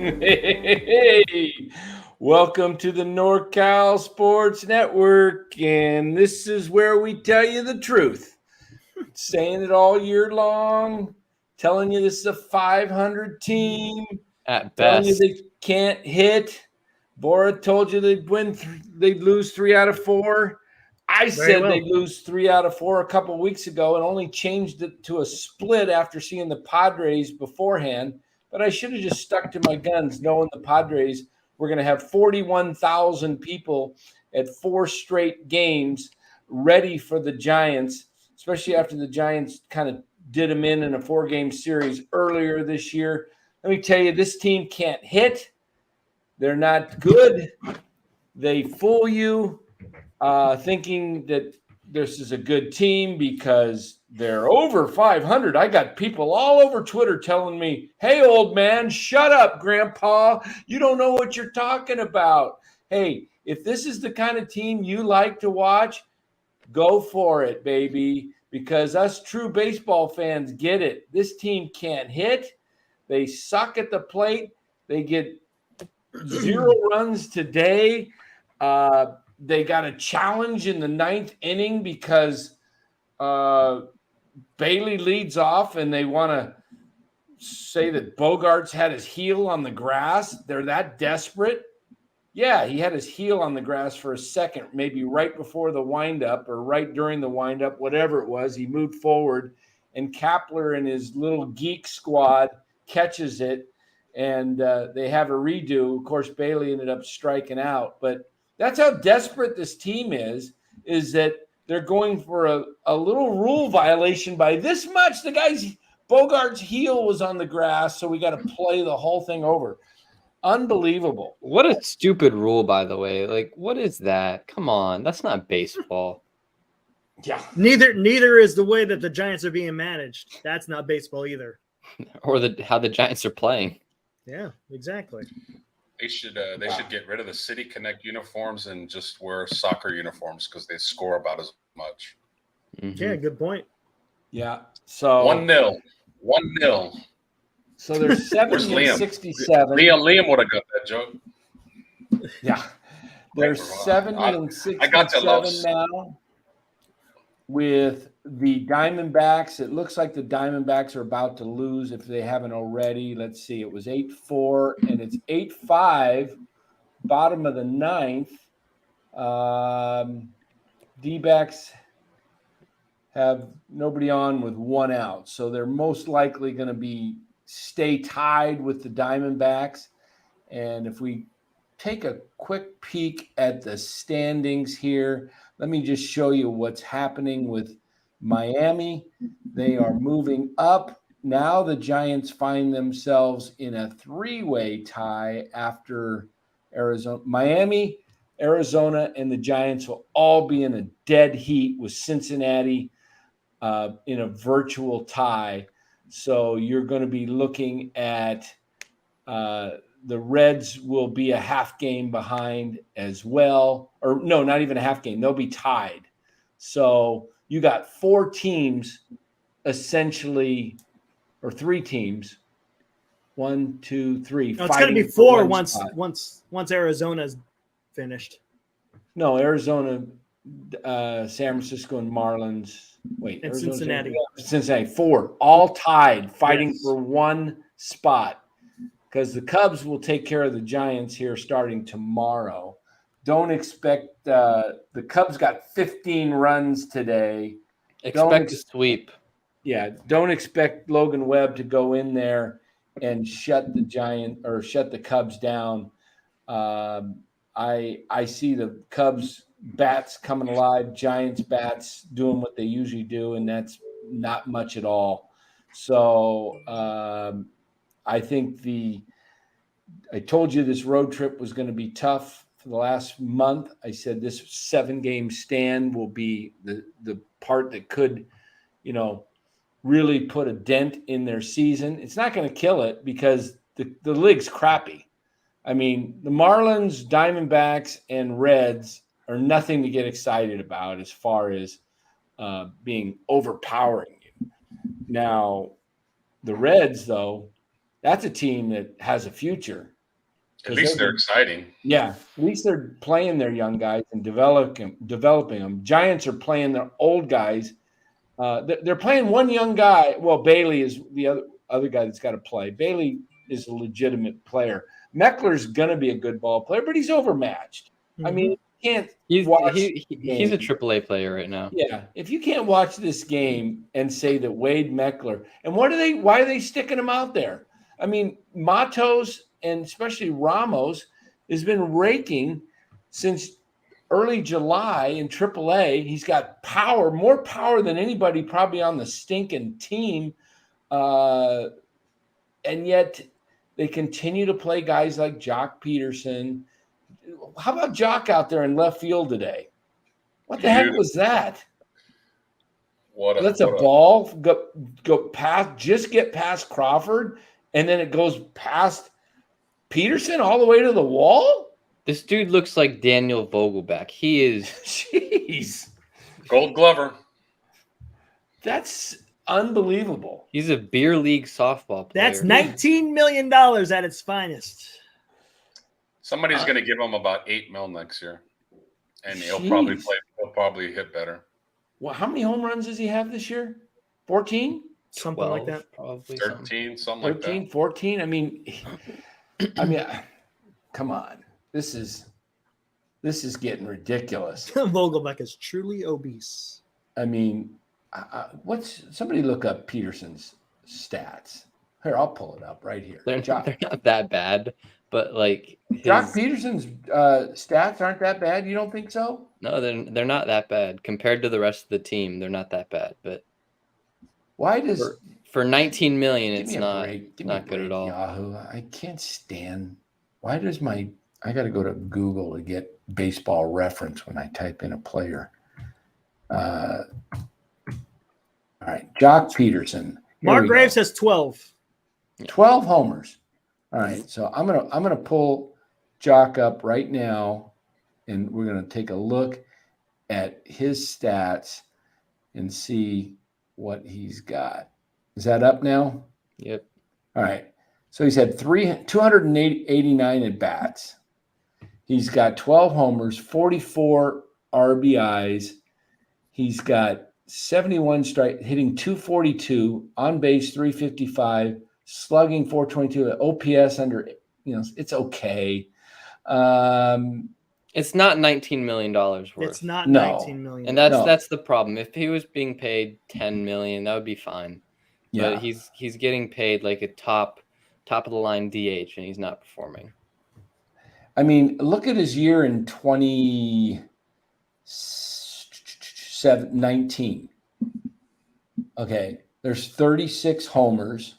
Hey, welcome to the NorCal Sports Network, and this is where we tell you the truth. Saying it all year long, telling you this is a 500 team, At telling you best. they can't hit. Bora told you they'd lose 3 out of 4. I Very said well. they'd lose 3 out of 4 a couple weeks ago and only changed it to a split after seeing the Padres beforehand. But I should have just stuck to my guns, knowing the Padres were going to have 41,000 people at 4 straight games ready for the Giants, especially after the Giants kind of did them in a 4-game series earlier this year. Let me tell you, this team can't hit. They're not good. They fool you thinking that this is a good team because they're over 500. I got people all over Twitter telling me, hey, old man, shut up, grandpa. You don't know what you're talking about. Hey, if this is the kind of team you like to watch, go for it, baby, because us true baseball fans get it. This team can't hit. They suck at the plate. They get 0 runs today. They got a challenge in the 9th inning because Bailey leads off and they want to say that Bogarts had his heel on the grass. They're that desperate. Yeah, he had his heel on the grass for a second, maybe right before the windup or right during the windup, whatever it was. He moved forward, and Kapler and his little geek squad catches it, and they have a redo. Of course, Bailey ended up striking out, but that's how desperate this team is that they're going for a little rule violation by this much. The guy's Bogart's heel was on the grass, so we got to play the whole thing over. Unbelievable. What a stupid rule, by the way. Like, what is that? Come on. That's not baseball. Yeah. Neither is the way that the Giants are being managed. That's not baseball either. Or how the Giants are playing. Yeah, exactly. They should get rid of the City Connect uniforms and just wear soccer uniforms because they score about as much. Mm-hmm. Yeah, good point. Yeah. So 1-0. 1-0. So they're 70-67. Liam would have got that joke. Yeah. They're 70-67 now with the Diamondbacks. It looks like the Diamondbacks are about to lose if they haven't already. Let's see. It was 8-4, and it's 8-5, bottom of the 9th. D-backs have nobody on with 1 out. So they're most likely going to stay tied with the Diamondbacks. And if we take a quick peek at the standings here, let me just show you what's happening with Miami. They are moving up. Now the Giants find themselves in a 3-way tie after Arizona. Miami, Arizona, and the Giants will all be in a dead heat with Cincinnati in a virtual tie. So you're going to be looking at the Reds will be a half game behind as well. Or no, not even a half game. They'll be tied. So you got 4 teams essentially, or 3 teams. 1, 2, 3. No, it's going to be 4 once Arizona's finished. No, Arizona, San Francisco, and Marlins. Wait, and Arizona, Cincinnati. 4, all tied, fighting for 1 spot. Because the Cubs will take care of the Giants here starting tomorrow. Don't expect the Cubs got 15 runs today. Expect a sweep. Yeah, don't expect Logan Webb to go in there and shut the Cubs down. I see the Cubs bats coming alive, Giants bats doing what they usually do, and that's not much at all. So I think I told you this road trip was going to be tough for the last month. I said this 7-game stand will be the part that could, really put a dent in their season. It's not going to kill it because the league's crappy. I mean, the Marlins, Diamondbacks, and Reds are nothing to get excited about as far as being overpowering you. Now, the Reds, though, that's a team that has a future. At least they're exciting. Yeah, at least they're playing their young guys and developing them. Giants are playing their old guys. They're playing one young guy. Well, Bailey is the other guy that's got to play. Bailey is a legitimate player. Meckler's going to be a good ball player, but he's overmatched. I mean, you can't watch. He's a AAA player right now. Yeah, if you can't watch this game and say that Wade Meckler, and why are they sticking him out there? I mean, Matos and especially Ramos has been raking since early July in AAA. He's got power, more power than anybody probably on the stinking team. And yet they continue to play guys like Jock Peterson. How about Jock out there in left field today? What the heck was that? That's a ball. Go past, just get past Crawford, and then it goes past Peterson all the way to the wall? This dude looks like Daniel Vogelback. He is. Jeez. Gold Glover. That's unbelievable. He's a beer league softball player. That's $19 million at its finest. Somebody's going to give him about $8 million next year, and he'll probably hit better. Well, how many home runs does he have this year? 14? Something like that. Probably 13, something like 13, that. 14. I mean, come on. This is getting ridiculous. Vogelback is truly obese. I mean, somebody look up Peterson's stats. Here, I'll pull it up right here. They're not that bad, but like Jock Peterson's stats aren't that bad. You don't think so? No, they're not that bad compared to the rest of the team. They're not that bad, but why does for 19 million, it's not good at all. Yahoo! I can't stand. Why does I got to go to Google to get Baseball Reference when I type in a player. All right, Jock Peterson. Mark Graves has 12. 12 homers. All right, so I'm gonna pull Jock up right now, and we're gonna take a look at his stats and see what he's got. Is that up now? Yep. All right. So he's had 289 at bats. He's got 12 homers, 44 RBIs. He's got 71 strike, hitting 242, on base 355, slugging 422, OPS under, it's okay. It's not $19 million worth. It's not $19 million. And that's the problem. If he was being paid $10 million, that would be fine. Yeah. But he's getting paid like a top of the line DH, and he's not performing. I mean, look at his year in 2019. Okay, there's 36 homers.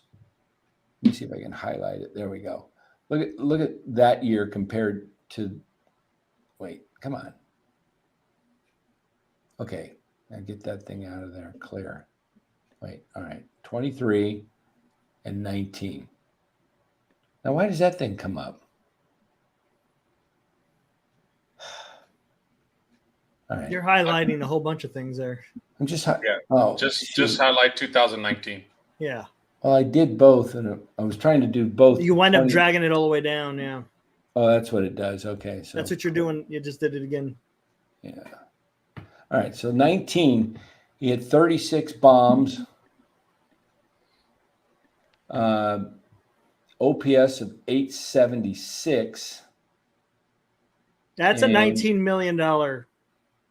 Let me see if I can highlight it. There we go. Look at that year compared to. Wait, come on. Okay, I get that thing out of there. Clear. Wait, all right. 23 and 19. Now, why does that thing come up? All right. You're highlighting a whole bunch of things there. I'm just just highlight 2019. Yeah. Well, I did both, and I was trying to do both. You wind up dragging it all the way down, yeah. Oh, that's what it does. Okay, so that's what you're doing. You just did it again. Yeah. All right. So 19, he had 36 bombs. OPS of 876. That's a $19 million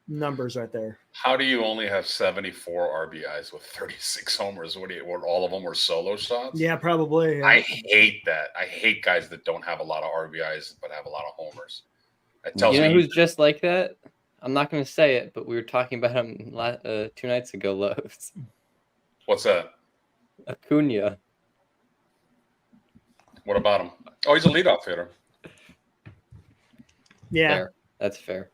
numbers right there. How do you only have 74 RBIs with 36 homers? What all of them were solo shots? Yeah, probably. Yeah. I hate that. I hate guys that don't have a lot of RBIs but have a lot of homers. That tells me who's just like that? I'm not going to say it, but we were talking about him 2 nights ago, Lowe's. What's that? Acuna. What about him? Oh, he's a leadoff hitter. Yeah. Fair. That's fair.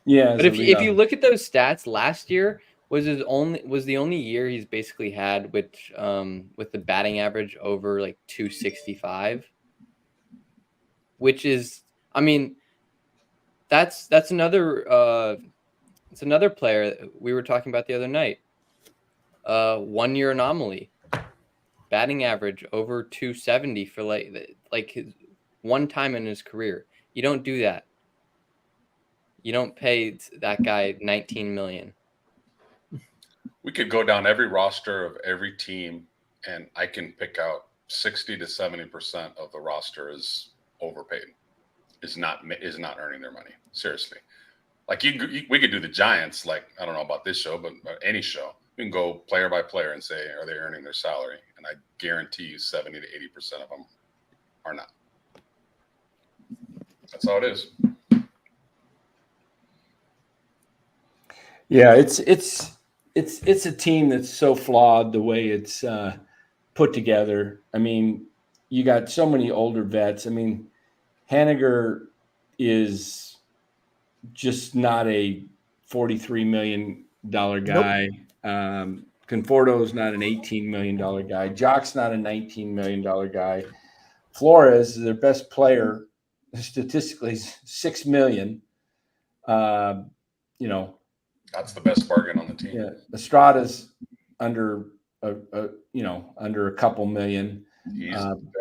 Yeah, but if you look at those stats, last year was the only year he's basically had with the batting average over like 265, which is, I mean, that's another it's another player that we were talking about the other night. 1 year anomaly, batting average over 270 for like his one time in his career. You don't do that. You don't pay that guy $19 million. We could go down every roster of every team, and I can pick out 60 to 70% of the roster is overpaid, is not earning their money. Seriously, like we could do the Giants. Like, I don't know about this show, but any show, we can go player by player and say, are they earning their salary? And I guarantee you 70 to 80% of them are not. That's how it is. Yeah, it's a team that's so flawed the way it's put together. I mean, you got so many older vets. I mean, Haniger is just not a $43 million guy. Nope. Conforto's not an $18 million guy. Jock's not a $19 million guy. Flores is their best player, statistically $6 million. That's the best bargain on the team. Yeah, Estrada's under under a couple million.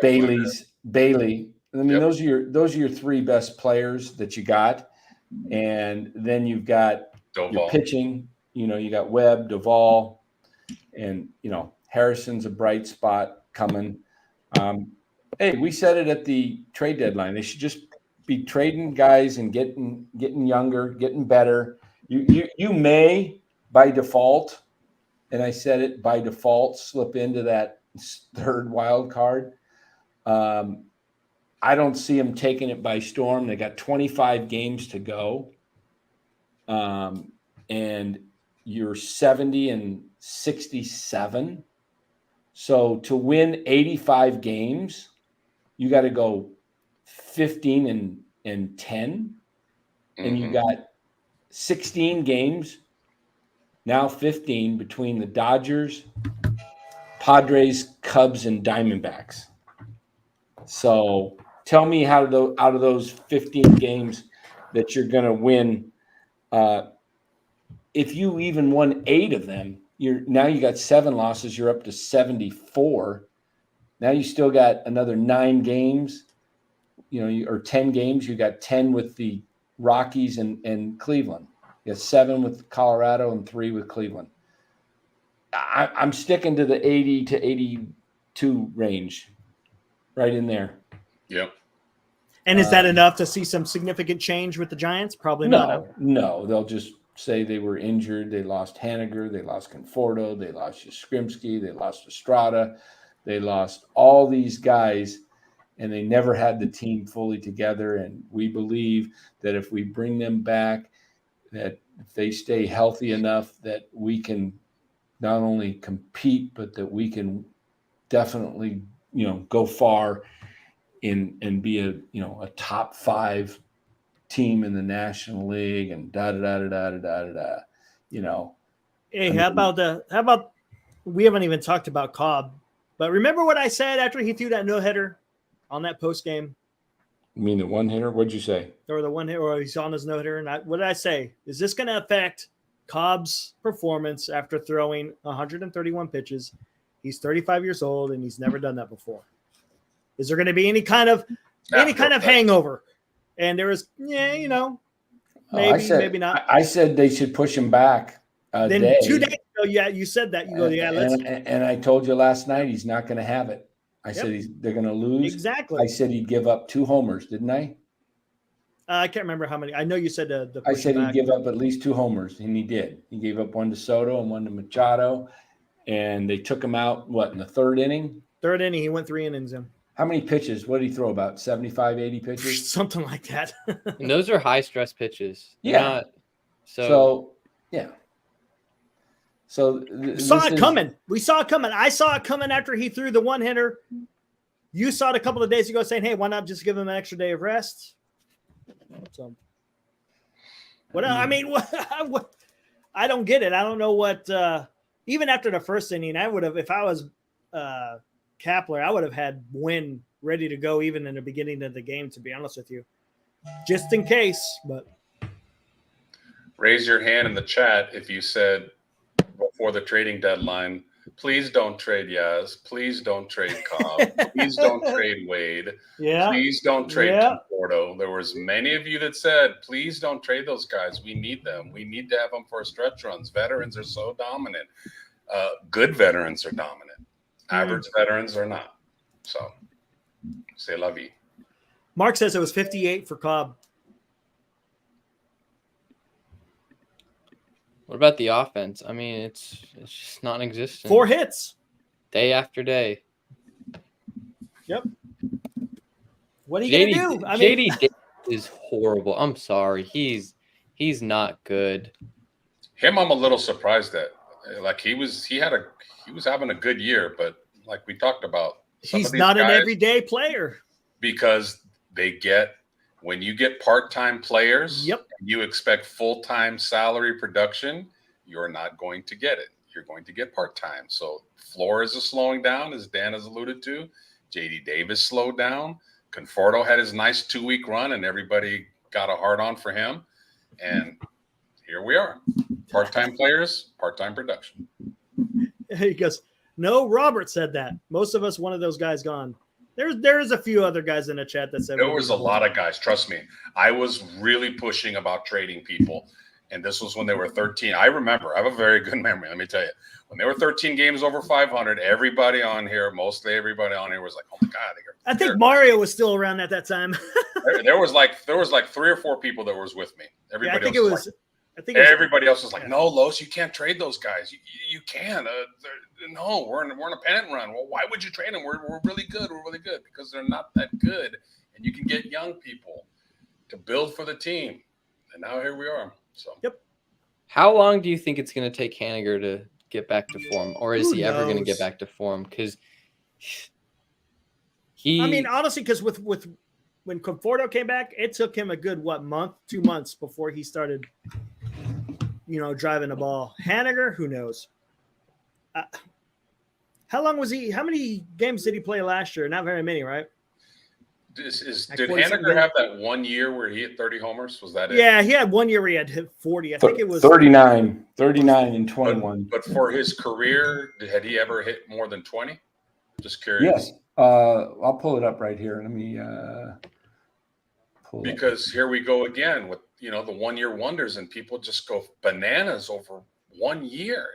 Bailey. I mean, those are your three best players that you got, and then you've got your pitching. You got Webb, Duvall, and Harrison's a bright spot coming. Hey, we said it at the trade deadline. They should just be trading guys and getting younger, getting better. You may, by default, and I said it, by default, slip into that third wild card. I don't see them taking it by storm. They got 25 games to go. And you're 70 and 67. So to win 85 games, you got to go 15 and 10. And you got 16 games, now 15 between the Dodgers, Padres, Cubs, and Diamondbacks. So tell me how out of those 15 games that you're going to win, if you even won 8 of them, you got 7 losses, you're up to 74. Now you still got another 9 games, or 10 games. You got 10 with the Rockies and Cleveland. You got 7 with Colorado and 3 with Cleveland. I'm sticking to the 80 to 82 range, right in there. Yep. And is that enough to see some significant change with the Giants? Probably not. No, they'll just say they were injured. They lost Haniger. They lost Conforto. They lost Yastrzemski. They lost Estrada. They lost all these guys, and they never had the team fully together. And we believe that if we bring them back, that if they stay healthy enough, that we can not only compete, but that we can definitely, go far and be a top 5 team in the National League and Hey, how about we haven't even talked about Cobb, but remember what I said after he threw that no-hitter on that post game? You mean the one hitter? What'd you say? Or the one hitter, or he's on his no-hitter. And what did I say? Is this going to affect Cobb's performance after throwing 131 pitches? He's 35 years old and he's never done that before. Is there going to be any kind of hangover? And there was, maybe not. I said they should push him back. Then day. 2 days ago, you said that. You go, and I told you last night he's not going to have it. I said they're going to lose. Exactly. I said he'd give up 2 homers, didn't I? I can't remember how many. I know you said I said he'd give up at least 2 homers, and he did. He gave up 1 to Soto and 1 to Machado, and they took him out, in the 3rd inning? 3rd inning, he went 3 innings in. How many pitches? What did he throw, about 75, 80 pitches? Something like that. And those are high-stress pitches. Yeah. So yeah. So we saw it coming. We saw it coming. I saw it coming after he threw the one hitter. You saw it a couple of days ago saying, hey, why not just give him an extra day of rest? So what I mean, I don't get it. I don't know what even after the first inning, I would have, if I was Kapler, I would have had Wynn ready to go even in the beginning of the game, to be honest with you. Just in case, but raise your hand in the chat if you said before the trading deadline Please don't trade Yaz. Please don't trade Cobb. Please don't trade Wade. Yeah. Please don't trade Yeah. Conforto. There was many of you that said, please don't trade those guys. We need them. We need to have them for stretch runs. Veterans are so dominant. Good veterans are dominant. Average veterans are not. So, c'est la vie. Mark says it was 58 for Cobb. What about the offense? I mean, it's just non-existent. 4 hits. Day after day. Yep. What are you gonna do? JD Davis is horrible. I'm sorry. He's not good. Him, I'm a little surprised at. Like he was having a good year, but like we talked about, he's not an everyday player. Because when you get part-time players, you expect full-time salary production, you're not going to get it. You're going to get part-time. So Flores is slowing down, as Dan has alluded to. JD Davis slowed down. Conforto had his nice 2-week run, and everybody got a hard-on for him. And here we are. Part-time players, part-time production. He goes, no, Robert said that. Most of us wanted those guys gone. There is a few other guys in the chat that said there was a lot of guys. Trust me, I was really pushing about trading people, and this was when they were 13. I remember. I have a very good memory. Let me tell you, when they were 13 games over 500, everybody on here, mostly everybody on here, was like, "Oh my god!" I think Mario was still around at that time. there was like 3 or 4 people that was with me. Everybody else everybody else was like, "No, Los, you can't trade those guys. You can't. No, we're in a pennant run. Well, why would you trade them? We're really good. We're really good because they're not that good, and you can get young people to build for the team. And now here we are. So How long do you think it's going to take Haniger to get back to form, or is he ever going to get back to form? Because I mean, honestly, because with when Conforto came back, it took him a good 2 months before he started, driving the ball. Haniger, who knows? How long was he? How many games did he play last year? Not very many, right? Did Haniger have that 1 year where he hit 30 homers? Was that it? Yeah, he had 1 year where he had hit 40. I think it was 39 and 21. But for his career, had he ever hit more than 20? Just curious. Yes. I'll pull it up right here. Let me pull it because here we go again with the 1 year wonders, and people just go bananas over 1 year.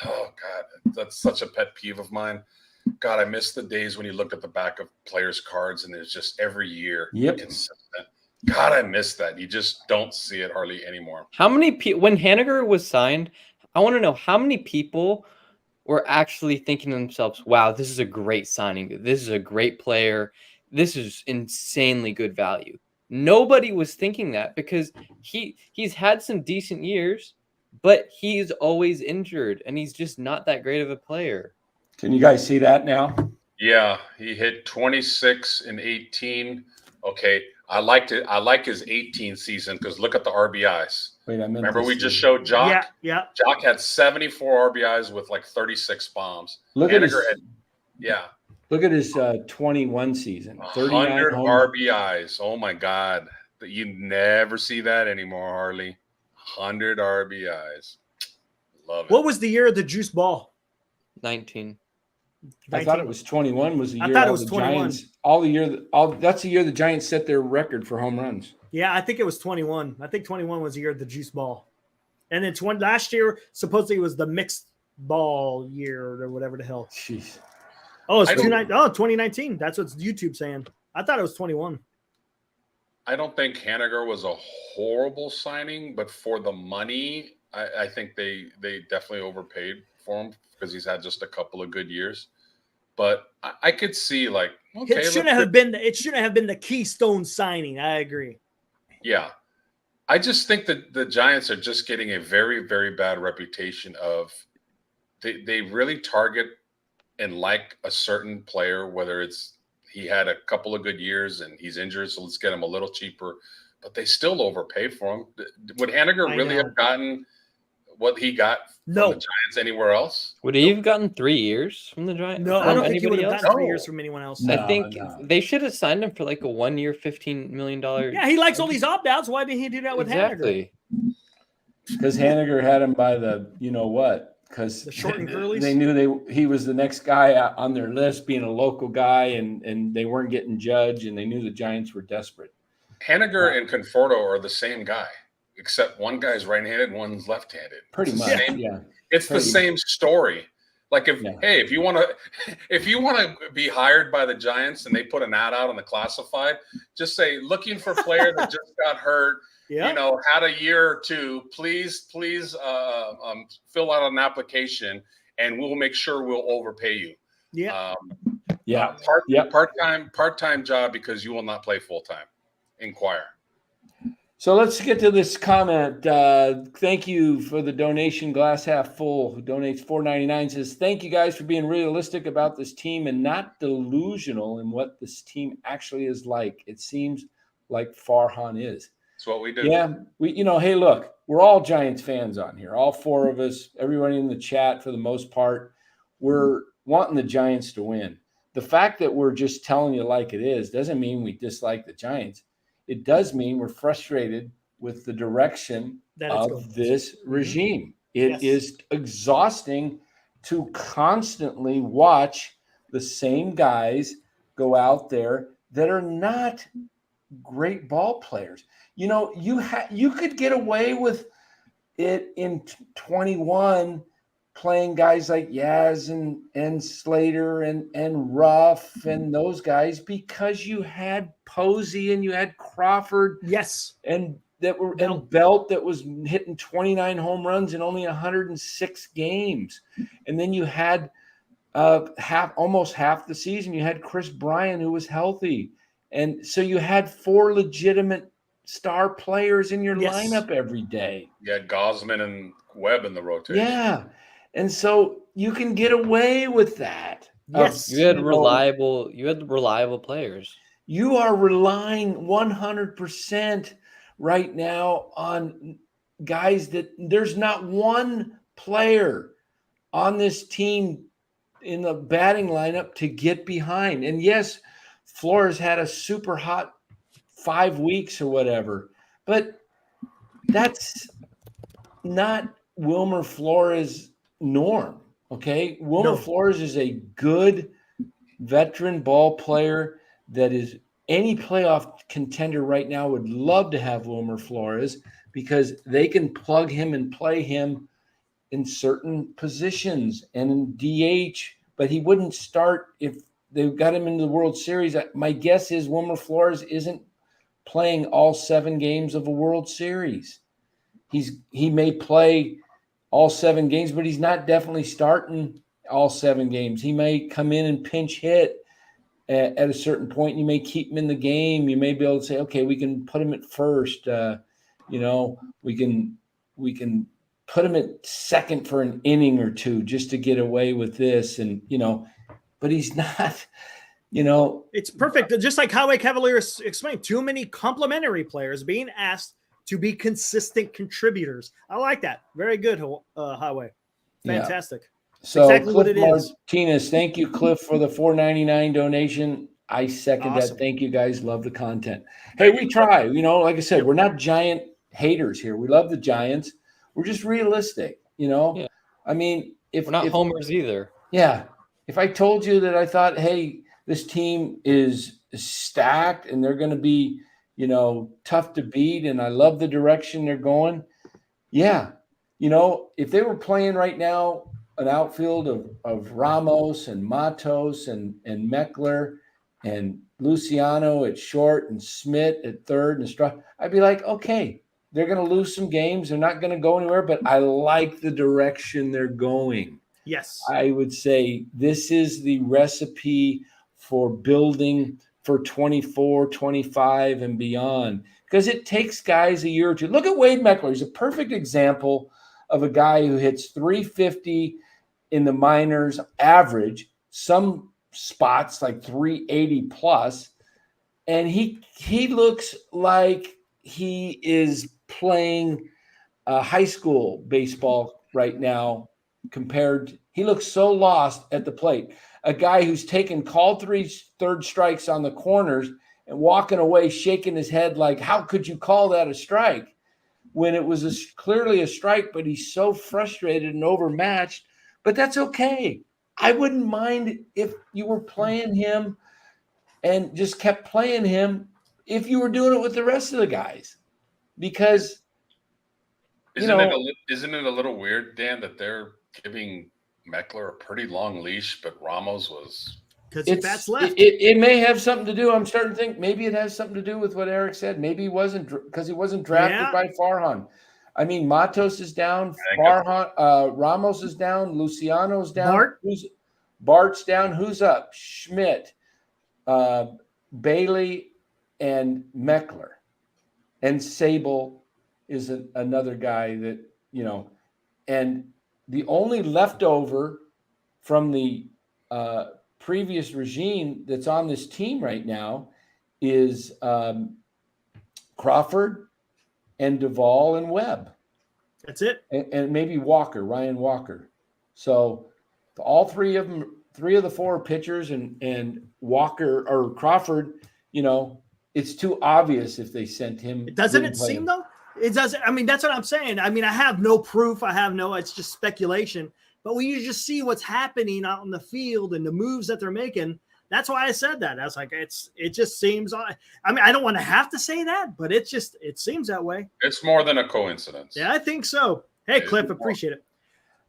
Oh God, that's such a pet peeve of mine. God, I miss the days when you looked at the back of players' cards and it's just every year consistent. God, I miss that. You just don't see it hardly anymore. How many people, when Haniger was signed, I want to know how many people were actually thinking to themselves, wow, this is a great signing. This is a great player. This is insanely good value. Nobody was thinking that because he's had some decent years, but he's always injured and he's just not that great of a player. Can you guys see that now? Yeah, he hit 26 in 18. Okay, I like his 18 season because look at the RBIs. Wait, remember we just showed Jock? Yeah. Jock had 74 RBIs with like 36 bombs. Look at his 21 season. 100 RBIs. Oh my God. You never see that anymore, Harley. 100 RBIs. Love it. What was the year of the juice ball? 19. I thought it was 21 was the year. I thought it was 21. That's the year the Giants set their record for home runs. Yeah, I think it was 21. I think 21 was the year of the juice ball. And then last year, supposedly it was the mixed ball year or whatever the hell. Jeez. Oh, it's 2019. That's what YouTube saying. I thought it was 21. I don't think Haniger was a horrible signing, but for the money, I think they definitely overpaid for him because he's had just a couple of good years. But I could see it shouldn't have been the keystone signing. I agree. Yeah. I just think that the Giants are just getting a very, very bad reputation of they really target and like a certain player, whether it's he had a couple of good years and he's injured, so let's get him a little cheaper. But they still overpay for him. Would Haniger really have gotten what he got from the Giants anywhere else? Would he have gotten 3 years from the Giants? No, I don't think he would have gotten 3 years from anyone else. I think they should have signed him for like a 1 year, $15 million. Yeah, he likes all these opt-outs. Why didn't he do that with Haniger? Because Haniger had him by the you know what. because The short and curlies? they knew he was the next guy on their list, being a local guy, and they weren't getting judged, and they knew the Giants were desperate. Henniger and Conforto are the same guy, except one guy's right-handed, one's left-handed. Pretty much, yeah. It's the same story. Like if you want to be hired by the Giants and they put an ad out on the classified, just say looking for player that just got hurt, had a year or two. Please fill out an application and we'll make sure we'll overpay you. Yeah. Part-time job because you will not play full-time. Inquire. So let's get to this comment. Thank you for the donation. Glass half full, who donates $4.99, says, thank you guys for being realistic about this team and not delusional in what this team actually is like. It seems like Farhan is. That's what we do. Yeah. Hey, look, we're all Giants fans on here. All four of us, everybody in the chat for the most part, we're wanting the Giants to win. The fact that we're just telling you like it is doesn't mean we dislike the Giants. It does mean we're frustrated with the direction of this regime. It is exhausting to constantly watch the same guys go out there that are not great ball players. You could get away with it in 21 playing guys like Yaz and Slater and Ruff and those guys because you had Posey and you had Crawford. Yes. And Belt that was hitting 29 home runs in only 106 games. And then you had almost half the season, you had Chris Bryant who was healthy. And so you had four legitimate star players in your lineup every day. You had Gosman and Webb in the rotation. Yeah. And so you can get away with that. Yes. You had reliable players. You are relying 100% right now on guys that there's not one player on this team in the batting lineup to get behind. And yes, Flores had a super hot 5 weeks or whatever, but that's not Wilmer Flores' norm. Okay. Wilmer Flores is a good veteran ball player that is any playoff contender right now would love to have Wilmer Flores because they can plug him and play him in certain positions and in DH, but he wouldn't start if they got him into the World Series. My guess is Wilmer Flores isn't playing all 7 games of a World Series. He may play all 7 games, but he's not definitely starting all 7 games. He may come in and pinch hit at a certain point. You may keep him in the game. You may be able to say, okay, we can put him at first. We can put him at second for an inning or two just to get away with this. And, but he's not, It's perfect. Just like Highway Cavaliers explained, too many complimentary players being asked to be consistent contributors. I like that. Very good, Highway. Fantastic. Yeah. So exactly Cliff what it is. Martinez, thank you, Cliff, for the $4.99 donation. I second Awesome. that. Thank you, guys. Love the content. Hey, we try. Like I said, we're not giant haters here. We love the Giants. We're just realistic. Yeah. I mean, if we're not homers either. Yeah. If I told you that I thought, hey, this team is stacked and they're going to be, tough to beat, and I love the direction they're going. Yeah. If they were playing right now an outfield of Ramos and Matos and Meckler and Luciano at short and Smith at third and Strzok, I'd be like, okay, they're going to lose some games. They're not going to go anywhere, but I like the direction they're going. Yes. I would say this is the recipe for building for 24, 25 and beyond, because it takes guys a year or two. Look at Wade Meckler. He's a perfect example of a guy who hits 350 in the minors average, some spots like 380 plus. And he looks like he is playing high school baseball right now he looks so lost at the plate. A guy who's called 3 third strikes on the corners and walking away, shaking his head like, how could you call that a strike? when it was clearly a strike, but he's so frustrated and overmatched. But that's okay. I wouldn't mind if you were playing him and just kept playing him if you were doing it with the rest of the guys, because isn't it a little weird, Dan, that they're giving Meckler a pretty long leash, but Ramos was because Bats left. It may have something to do. I'm starting to think maybe it has something to do with what Eric said. Maybe he wasn't because he wasn't drafted by Farhan. I mean, Matos is down, Farhan, Ramos is down, Luciano's down, Bart's down. Who's up? Schmidt, Bailey, and Meckler, and Sable is another guy that, you know, and the only leftover from the previous regime that's on this team right now is Crawford and Duvall and Webb. That's it. And maybe Ryan Walker. So all three of the four pitchers and Walker or Crawford, you know, it's too obvious if they sent him. Doesn't it seem though? It doesn't. I mean, that's what I'm saying. I mean, I have no proof. it's just speculation. But when you just see what's happening out in the field and the moves that they're making, that's why I said that. I was like, it just seems. I mean, I don't want to have to say that, but it seems that way. It's more than a coincidence. Yeah, I think so. Hey, Cliff, appreciate it.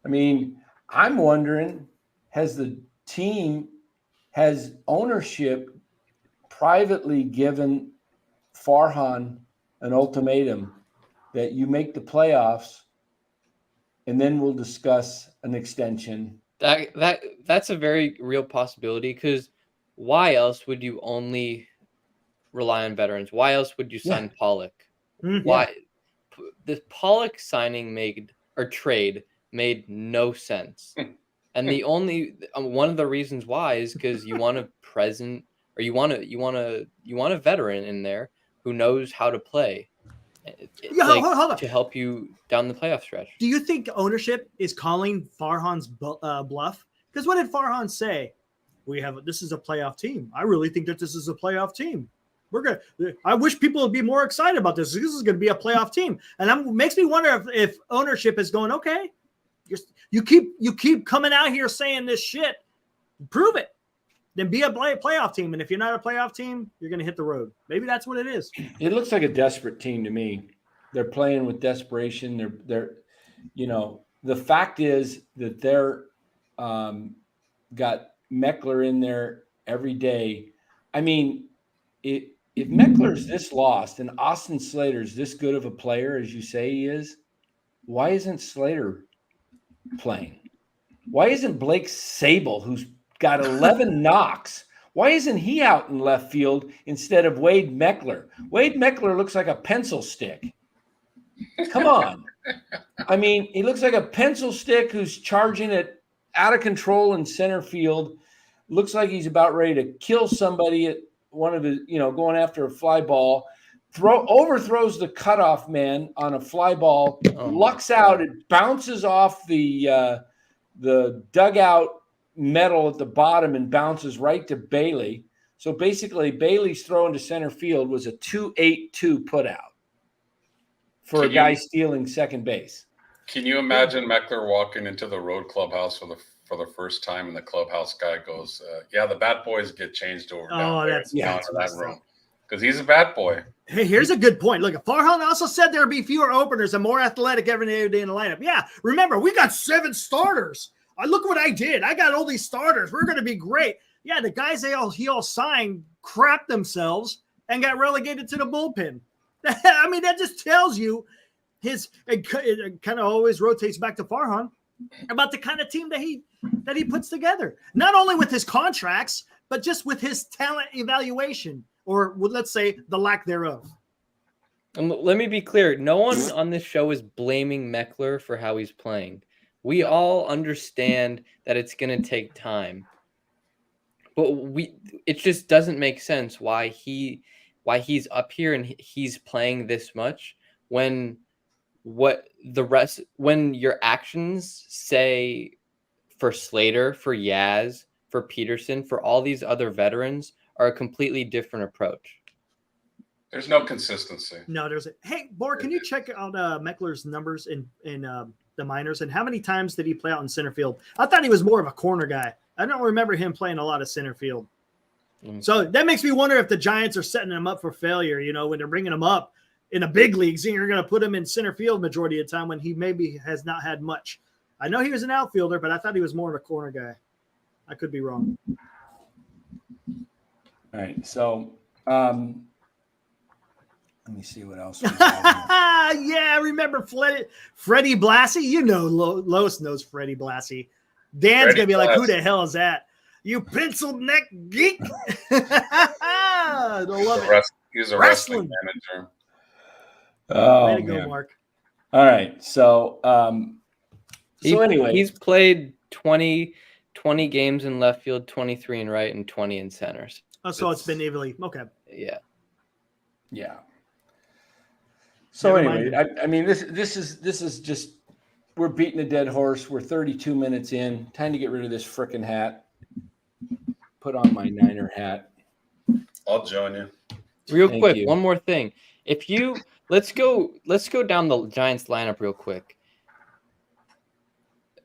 I mean, I'm wondering, has ownership privately given Farhan an ultimatum that you make the playoffs and then we'll discuss an extension? That's a very real possibility, because why else would you only rely on veterans? Why else would you sign Pollock? Mm-hmm. Why the Pollock trade made no sense. And the only one of the reasons why is because you want you want a veteran in there who knows how to play. Hold on. To help you down the playoff stretch. Do you think ownership is calling Farhan's bluff? Because what did Farhan say? This is a playoff team. I really think that this is a playoff team. I wish people would be more excited about this. This is going to be a playoff team, and that makes me wonder if ownership is going, okay, you keep coming out here saying this shit, prove it. Then be a playoff team. And if you're not a playoff team, you're going to hit the road. Maybe that's what it is. It looks like a desperate team to me. They're playing with desperation. They're you know, the fact is that they're got Meckler in there every day. I mean, if Meckler's this lost and Austin Slater's this good of a player as you say he is, why isn't Slater playing? Why isn't Blake Sable, who's got 11 knocks, why isn't he out in left field instead of Wade Meckler? Wade Meckler looks like a pencil stick. Come on. I mean, he looks like a pencil stick who's charging it out of control in center field. Looks like he's about ready to kill somebody at one of his, going after a fly ball. Overthrows the cutoff man on a fly ball, lucks out, it bounces off the dugout metal at the bottom and bounces right to Bailey. So basically, Bailey's throw into center field was a 2-8-2 put out for a guy stealing second base. Can you imagine Meckler walking into the road clubhouse for the first time, and the clubhouse guy goes, the bat boys get changed over down there in that room because he's a bat boy. Hey, here's a good point. Look, Farhan also said there would be fewer openers and more athletic every day in the lineup. Yeah, remember, we got 7 starters. Look what I did. I got all these starters. We're going to be great. Yeah, the guys he all signed crapped themselves and got relegated to the bullpen. I mean, that just tells you it kind of always rotates back to Farhan about the kind of team that he puts together. Not only with his contracts, but just with his talent evaluation, or let's say the lack thereof. Let me be clear. No one on this show is blaming Meckler for how he's playing. We all understand that it's going to take time, but it just doesn't make sense why he's up here and he's playing this much when your actions say for Slater, for Yaz, for Peterson, for all these other veterans are a completely different approach. There's no consistency. No, there's a hey, Bor, can you check out Meckler's numbers in the minors and how many times did he play out in center field? I thought he was more of a corner guy. I don't remember him playing a lot of center field. So that makes me wonder if the Giants are setting him up for failure. You know, when they're bringing him up in the big leagues, and you're going to put him in center field majority of the time when he maybe has not had much. I know he was an outfielder, but I thought he was more of a corner guy. I could be wrong. All right, so let me see what else we got here. Yeah, remember Freddie Blassie? You know, Lois knows Freddie Blassie. Dan's going to be like, who the hell is that? You pencil neck geek. I don't love it. He's a wrestling manager. Oh, way to go, man. Mark. All right, so anyway, he's played 20 games in left field, 23 in right, and 20 in centers. Oh, so it's been evenly. Okay. Yeah. So Never anyway, mind. I mean, this is just, we're beating a dead horse. We're 32 minutes in. Time to get rid of this frickin' hat. Put on my Niner hat. I'll join you. Real Thank quick, you. one more thing. Let's go down the Giants lineup real quick.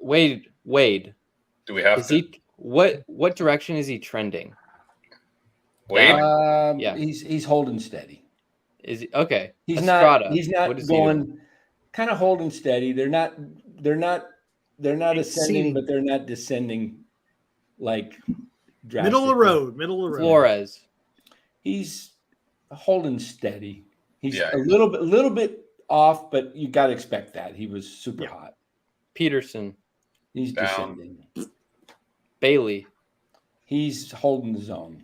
Wade. Do we have Is to? he what direction is he trending? Wade? Yeah. He's holding steady. Is he okay? He's Estrada, not. He's not what is he doing? going. Kind of holding steady. They're not ascending, Exceeding. but they're not descending like Middle of the drastically. road. Flores. He's holding steady. He's Yeah. a little bit off, but you got to expect that. He was super hot. Peterson. He's Down. descending. Bailey. He's holding the zone.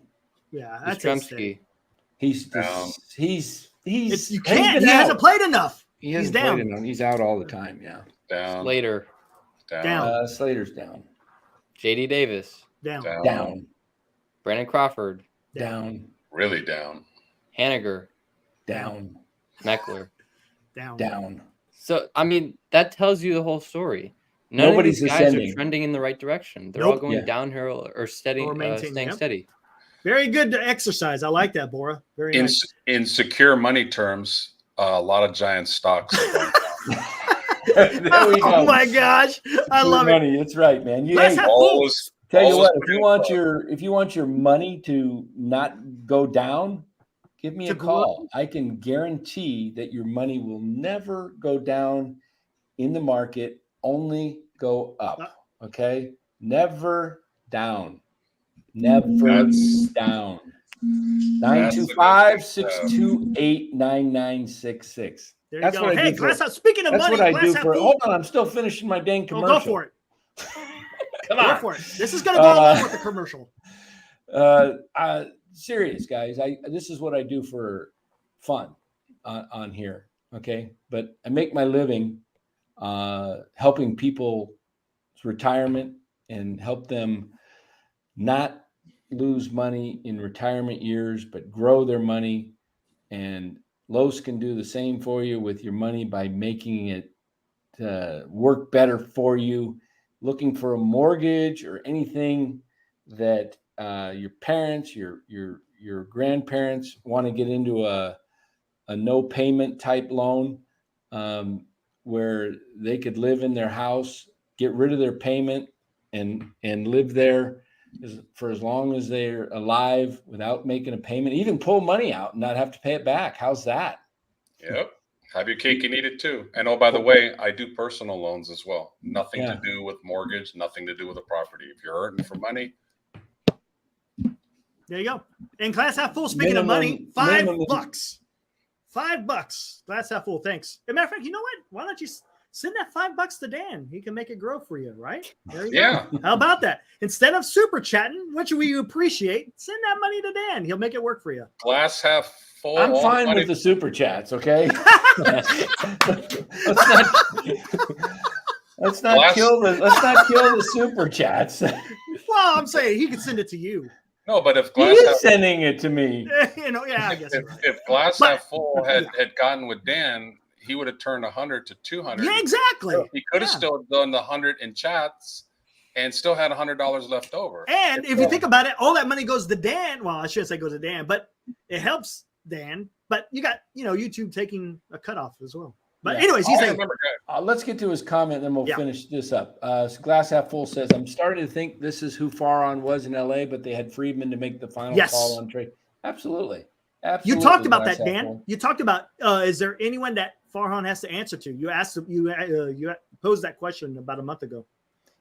Yeah, that's Yastrzemski. He's Down. he's You he's can't. been He out. hasn't played enough. He He's hasn't down. played enough. He's out all the time. Yeah. Down. Slater. Down. Slater's down. JD Davis. Down. Down. Brandon Crawford. Down. Really down. Haniger. Down. Meckler. Down. Down. So I mean that tells you the whole story. Nobody's of these guys ascending. are trending in the right direction. They're Nope. all going Yeah. downhill or steady, Or maintaining, staying yep. steady. Very good to exercise. I like that, Bora. Very nice. In secure money terms, a lot of Giant stocks are going down. There we go. Oh my gosh, I True love it. money. That's right, man. You, Let's hey, have Always, tell you always what, if you want your money to not go down, give me To a call. I can guarantee that your money will never go down in the market, only go up. Okay? Never down. Never That's- down. That's a good 925-628-9966. There you That's go. what I Hey, do for- glass house. Speaking of That's money, what I glass do half for. full. Hold on, I'm still finishing my dang Oh, commercial. go for it. Come Go on. for it. This is going to go along with the commercial. Serious guys, this is what I do for fun on here. Okay, but I make my living helping people's retirement and help them not lose money in retirement years, but grow their money. And Lowe's can do the same for you with your money by making it work better for you. Looking for a mortgage or anything that your parents, your grandparents want to get into a no payment type loan where they could live in their house, get rid of their payment and live there for as long as they're alive without making a payment, even pull money out and not have to pay it back. How's that? Yep. Have your cake and eat it too. And oh, by the way, I do personal loans as well. Nothing to do with mortgage, nothing to do with a property. If you're hurting for money, There you go. And glass half full. Speaking of money, minimum- $5. $5. Glass half full. Thanks. As a matter of fact, you know what? Why don't you send that $5 to Dan? He can make it grow for you, right? There you yeah. go. How about that? Instead of super chatting, which we appreciate, send that money to Dan. He'll make it work for you. Glass half full. I'm all fine money. with the super chats, okay? let's not kill the super chats. Well, I'm saying he could send it to you. No, but if He glass is half, sending it to me. You know, yeah, I guess. if glass But- half full had gotten with Dan, he would have turned 100 to 200. Yeah, exactly. He could have Yeah. still done the 100 in chats and still had $100 left over. And if you think about it, all that money goes to Dan. Well, I shouldn't say goes to Dan, but it helps Dan, but you got, YouTube taking a cutoff as well. But Yeah. anyways, he's saying, let's get to his comment, then we'll finish this up. Glass Half Full says, I'm starting to think this is who Farhan was in LA, but they had Friedman to make the final call on trade. Absolutely. You talked about that, Dan. You talked about, is there anyone that Farhan has to answer to? You asked, you posed that question about a month ago.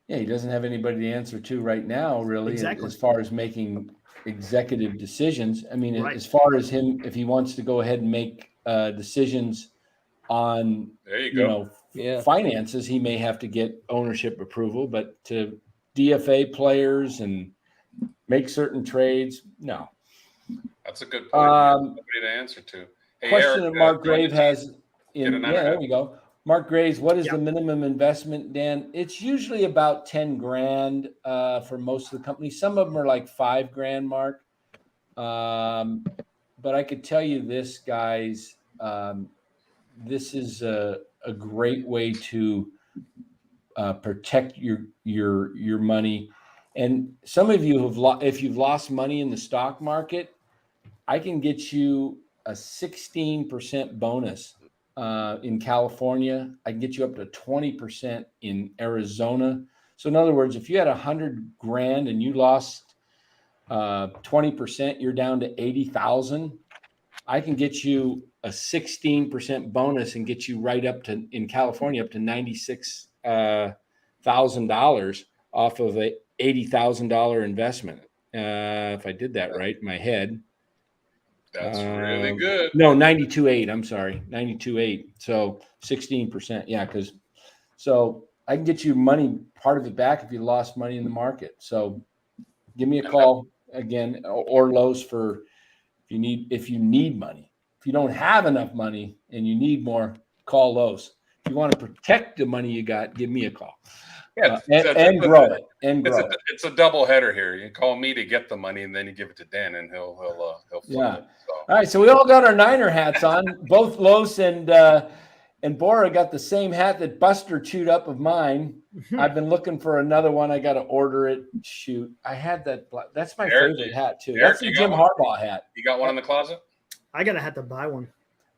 Yeah, he doesn't have anybody to answer to right now, really, as far as making executive decisions. I mean, as far as him, if he wants to go ahead and make decisions on, finances, he may have to get ownership approval, but to DFA players and make certain trades, no. That's a good point. Nobody to answer to. Hey, question Eric, that Mark Grave has there we go. Mark Graves, what is the minimum investment, Dan? It's usually about 10 grand for most of the companies. Some of them are like $5,000, Mark. But I could tell you this, guys, this is a great way to protect your money. And some of you if you've lost money in the stock market, I can get you a 16% bonus in California. I can get you up to 20% in Arizona. So in other words, if you had 100 grand and you lost 20%, you're down to 80,000. I can get you a 16% bonus and get you right up to, in California, up to $96,000 off of a $80,000 investment. If I did that right in my head. That's really good. No, 92.8. I'm sorry, 92.8. So 16%. Yeah, so I can get you money, part of it back if you lost money in the market. So give me a call again, or Lowe's for if you need money. If you don't have enough money and you need more, call Lowe's. If you want to protect the money you got, give me a call. Yeah, and grow it. It's a double header here. You call me to get the money, and then you give it to Dan, and he'll flip it. So. All right, so we all got our Niner hats on. Both Los and Bora got the same hat that Buster chewed up of mine. I've been looking for another one. I got to order it. Shoot, I had that. That's my favorite hat too. Eric, that's the Jim Harbaugh hat. You got one in the closet? I gotta have to buy one.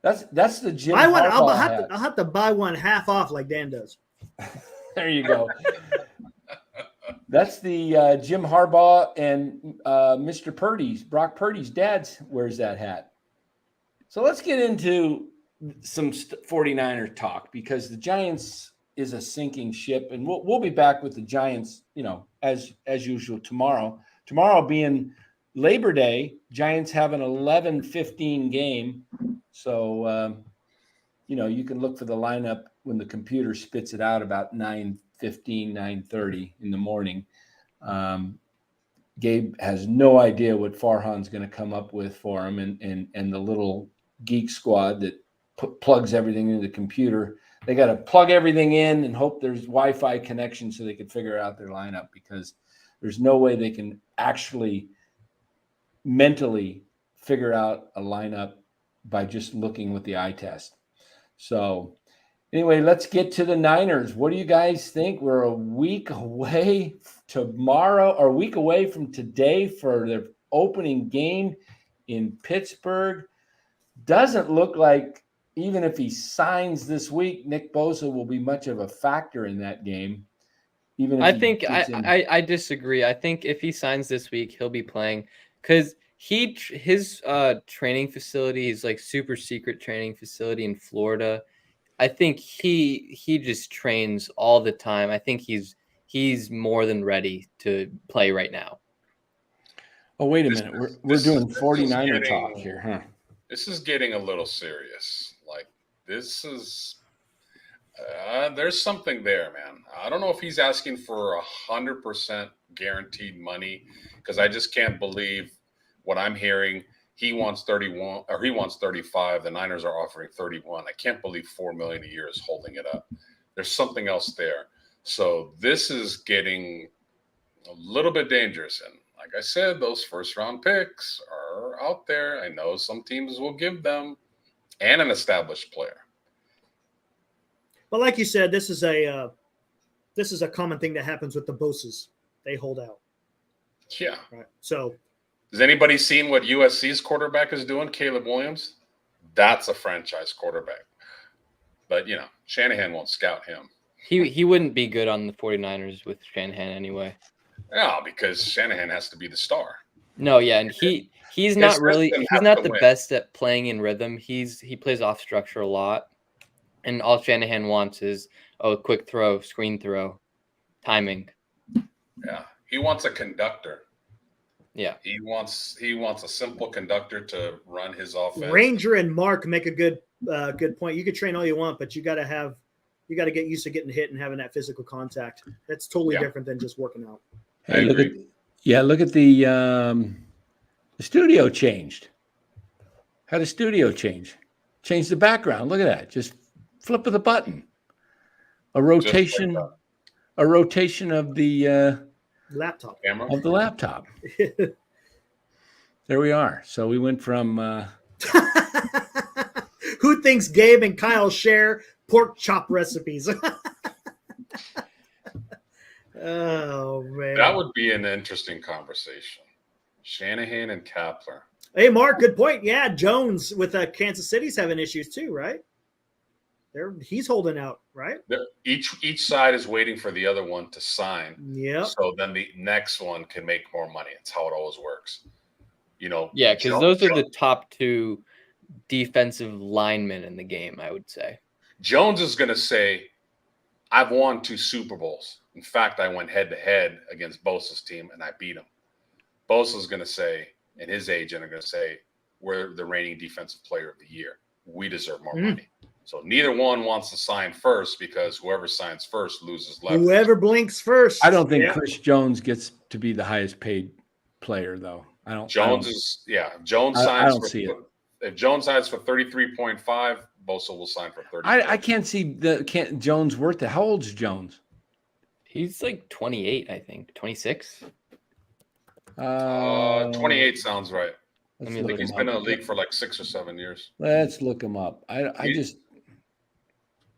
That's the Jim Harbaugh hat. I'll have to buy one half off like Dan does. There you go. That's the Jim Harbaugh and Mr. Brock Purdy's dad wears that hat. So let's get into some 49er talk, because the Giants is a sinking ship, and we'll be back with the Giants, as usual tomorrow. Tomorrow being Labor Day, Giants have an 11:15 game. So, you can look for the lineup when the computer spits it out about 9:15, 9:30 in the morning. Gabe has no idea what Farhan's going to come up with for him, and the little geek squad that plugs everything into the computer. They got to plug everything in and hope there's Wi-Fi connection so they can figure out their lineup, because there's no way they can actually mentally figure out a lineup by just looking with the eye test. So anyway, let's get to the Niners. What do you guys think? We're a week away tomorrow, or a week away from today for the opening game in Pittsburgh. Doesn't look like, even if he signs this week, Nick Bosa will be much of a factor in that game. Even if I disagree. I think if he signs this week, he'll be playing, because his training facility is like super secret training facility in Florida. I think he just trains all the time. I think he's more than ready to play right now. Oh, wait a minute. We're doing 49er talk here, huh? This is getting a little serious. Like, this is there's something there, man. I don't know if he's asking for 100% guaranteed money, because I just can't believe what I'm hearing. He wants 31, or he wants 35. The Niners are offering 31. I can't believe $4 million a year is holding it up. There's something else there. So this is getting a little bit dangerous. And like I said, those first-round picks are out there. I know some teams will give them, and an established player. But like you said, this is a common thing that happens with the Bosas. They hold out. Yeah. Right. So Has anybody seen what USC's quarterback is doing? Caleb Williams? That's a franchise quarterback. But, Shanahan won't scout him. He wouldn't be good on the 49ers with Shanahan anyway. Yeah, because Shanahan has to be the star. No, yeah, and he's not the win. best at playing in rhythm. He plays off structure a lot. And all Shanahan wants is quick throw, screen throw, timing. Yeah. He wants a conductor. Yeah. He wants a simple conductor to run his offense. Ranger and Mark make a good point. You could train all you want, but you got to get used to getting hit and having that physical contact. That's totally different than just working out. Hey, look at the studio changed. Had a studio change. Changed the background. Look at that. Just flip of the button. A rotation of the laptop. Camera? Of the laptop. There we are. So we went from Who thinks Gabe and Kyle share pork chop recipes? Oh man, that would be an interesting conversation. Shanahan and Kapler. Hey, Mark, good point. Yeah, Jones with Kansas City's having issues too, right? He's holding out, right? Each side is waiting for the other one to sign. Yeah. So then the next one can make more money. It's how it always works. Yeah, because those are the top two defensive linemen in the game, I would say. Jones is going to say, I've won 2 Super Bowls. In fact, I went head-to-head against Bosa's team, and I beat him. Bosa's going to say, and his agent are going to say, we're the reigning defensive player of the year. We deserve more money. So neither one wants to sign first because whoever signs first loses leverage. Whoever blinks first. I don't think Chris Jones gets to be the highest paid player, though. Jones signs I don't see it. If Jones signs for 33.5, Bosa will sign for 30. I can't see Jones worth it. How old's Jones? He's like 28, I think. 26? 28 sounds right. I think he's been in the league for like 6 or 7 years. Let's look him up.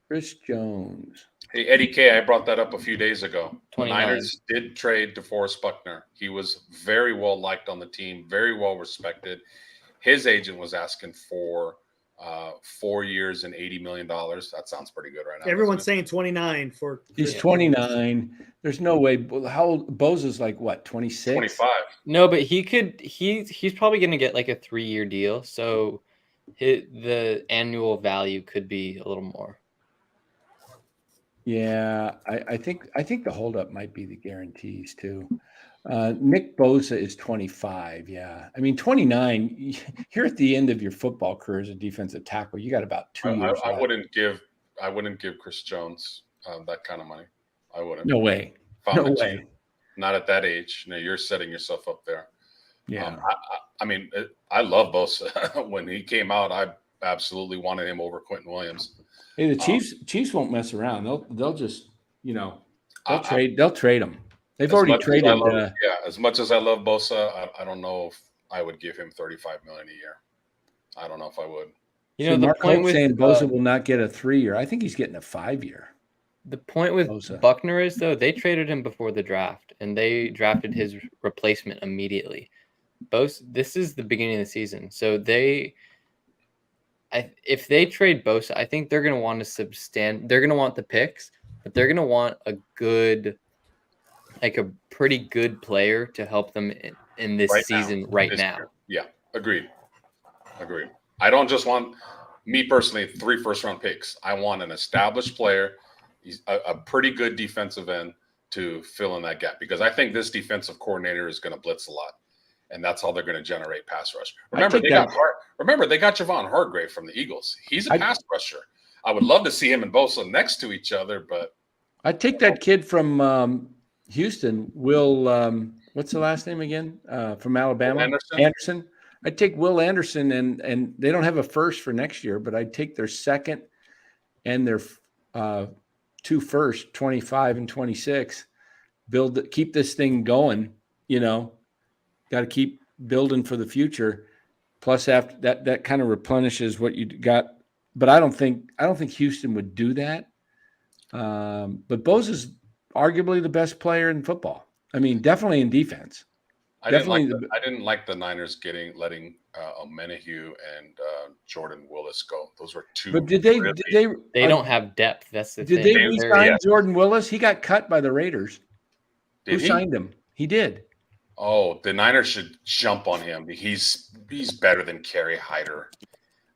Chris Jones. Hey, Eddie K, I brought that up a few days ago. The 29. Niners did trade DeForest Buckner. He was very well liked on the team, very well respected. His agent was asking for 4 years and $80 million. That sounds pretty good right now. Everyone's saying 29 for. He's 29. There's no way. How old? Bosa's like what? 26. 25. No, but he's probably going to get like a 3-year deal. So the annual value could be a little more. Yeah, I think the holdup might be the guarantees too. Nick Bosa is 25. Yeah, I mean 29. You're at the end of your football career as a defensive tackle. You got about 2 years. I wouldn't give Chris Jones that kind of money. I wouldn't. No way. No way. Not at that age. You're setting yourself up there. Yeah. I love Bosa. When he came out, I absolutely wanted him over Quentin Williams. Hey, the Chiefs won't mess around. They'll just they'll trade him. They've already traded. As much as I love Bosa, I don't know if I would give him $35 million a year. I don't know if I would. The point with saying Bosa will not get a 3-year. I think he's getting a 5-year. The point with Bosa. Buckner is though they traded him before the draft and they drafted his replacement immediately. This is the beginning of the season, so if they trade Bosa, I think they're going to want they're going to want the picks, but they're going to want a pretty good player to help them in this season now. Yeah, agreed. I don't just want, me personally, 3 first-round picks. I want an established player, he's a pretty good defensive end to fill in that gap because I think this defensive coordinator is going to blitz a lot. And that's how they're going to generate pass rush. Remember, they got Javon Hargrave from the Eagles. He's a pass rusher. I would love to see him and Bosa next to each other, but I'd take that kid from Houston, Will. What's the last name again? From Alabama, Anderson. I'd take Will Anderson, and they don't have a first for next year, but I'd take their second and their 2 first, 25 and 26. Keep this thing going. Got to keep building for the future. Plus, after that kind of replenishes what you got. But I don't think Houston would do that. But Bosa's arguably the best player in football. I mean, definitely in defense. I didn't like the Niners letting Omenihu and Jordan Willis go. Those were two. But did They don't have depth. That's the did thing. they re-sign Jordan Willis? He got cut by the Raiders. Who signed him? He did. Oh, the Niners should jump on him. He's better than Kerry Hyder.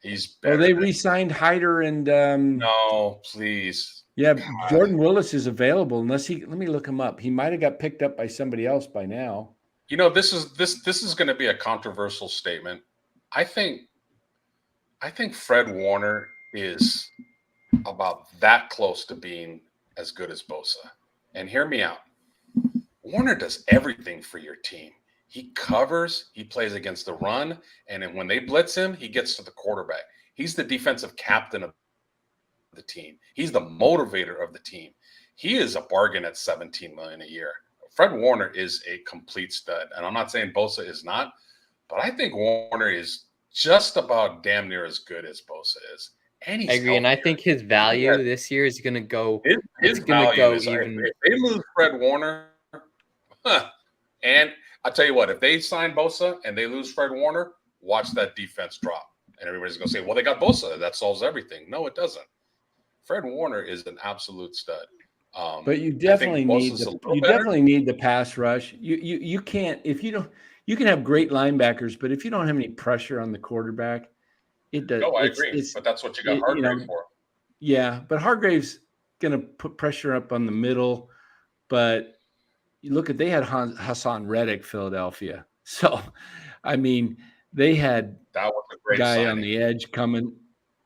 He's better. Oh, they re-signed Hyder and no, please. Yeah, God. Jordan Willis is available unless let me look him up. He might have got picked up by somebody else by now. You know, this is going to be a controversial statement. I think Fred Warner is about that close to being as good as Bosa. And hear me out. Warner does everything for your team. He covers, he plays against the run, and then when they blitz him, he gets to the quarterback. He's the defensive captain of the team. He's the motivator of the team. He is a bargain at $17 million a year. Fred Warner is a complete stud, and I'm not saying Bosa is not, but I think Warner is just about damn near as good as Bosa is. And I agree, and I think his value this year is going to go. His value is even. If they lose Fred Warner, and I'll tell you what, if they sign Bosa and they lose Fred Warner, watch that defense drop, and everybody's going to say, "Well, they got Bosa. That solves everything." No, it doesn't. Fred Warner is an absolute stud. But you definitely need the pass rush. You can't if you don't. You can have great linebackers, but if you don't have any pressure on the quarterback, it does. No, I agree. But that's what you got Hargrave for. Yeah, but Hargrave's going to put pressure up on the middle. But you look at they had Hassan Reddick, Philadelphia. So, I mean, they had that was a great guy signing. on the edge coming.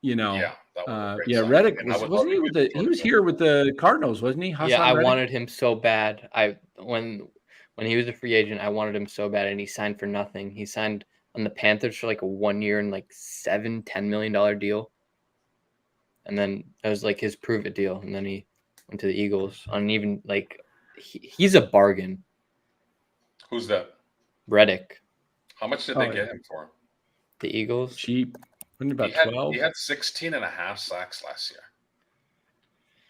You know, that was a great Reddick wasn't he with the? He was here with the Cardinals, wasn't he? Hassan Reddick? Wanted him so bad. When he was a free agent, I wanted him so bad, and he signed for nothing. He signed on the Panthers for like a 1 year and like $10 million deal. And then that was like his prove it deal. And then he went to the Eagles on even like he's a bargain. Who's that? Reddick. How much did they get him for? The Eagles. Cheap. Wasn't about 12? He had 16 and a half sacks last year.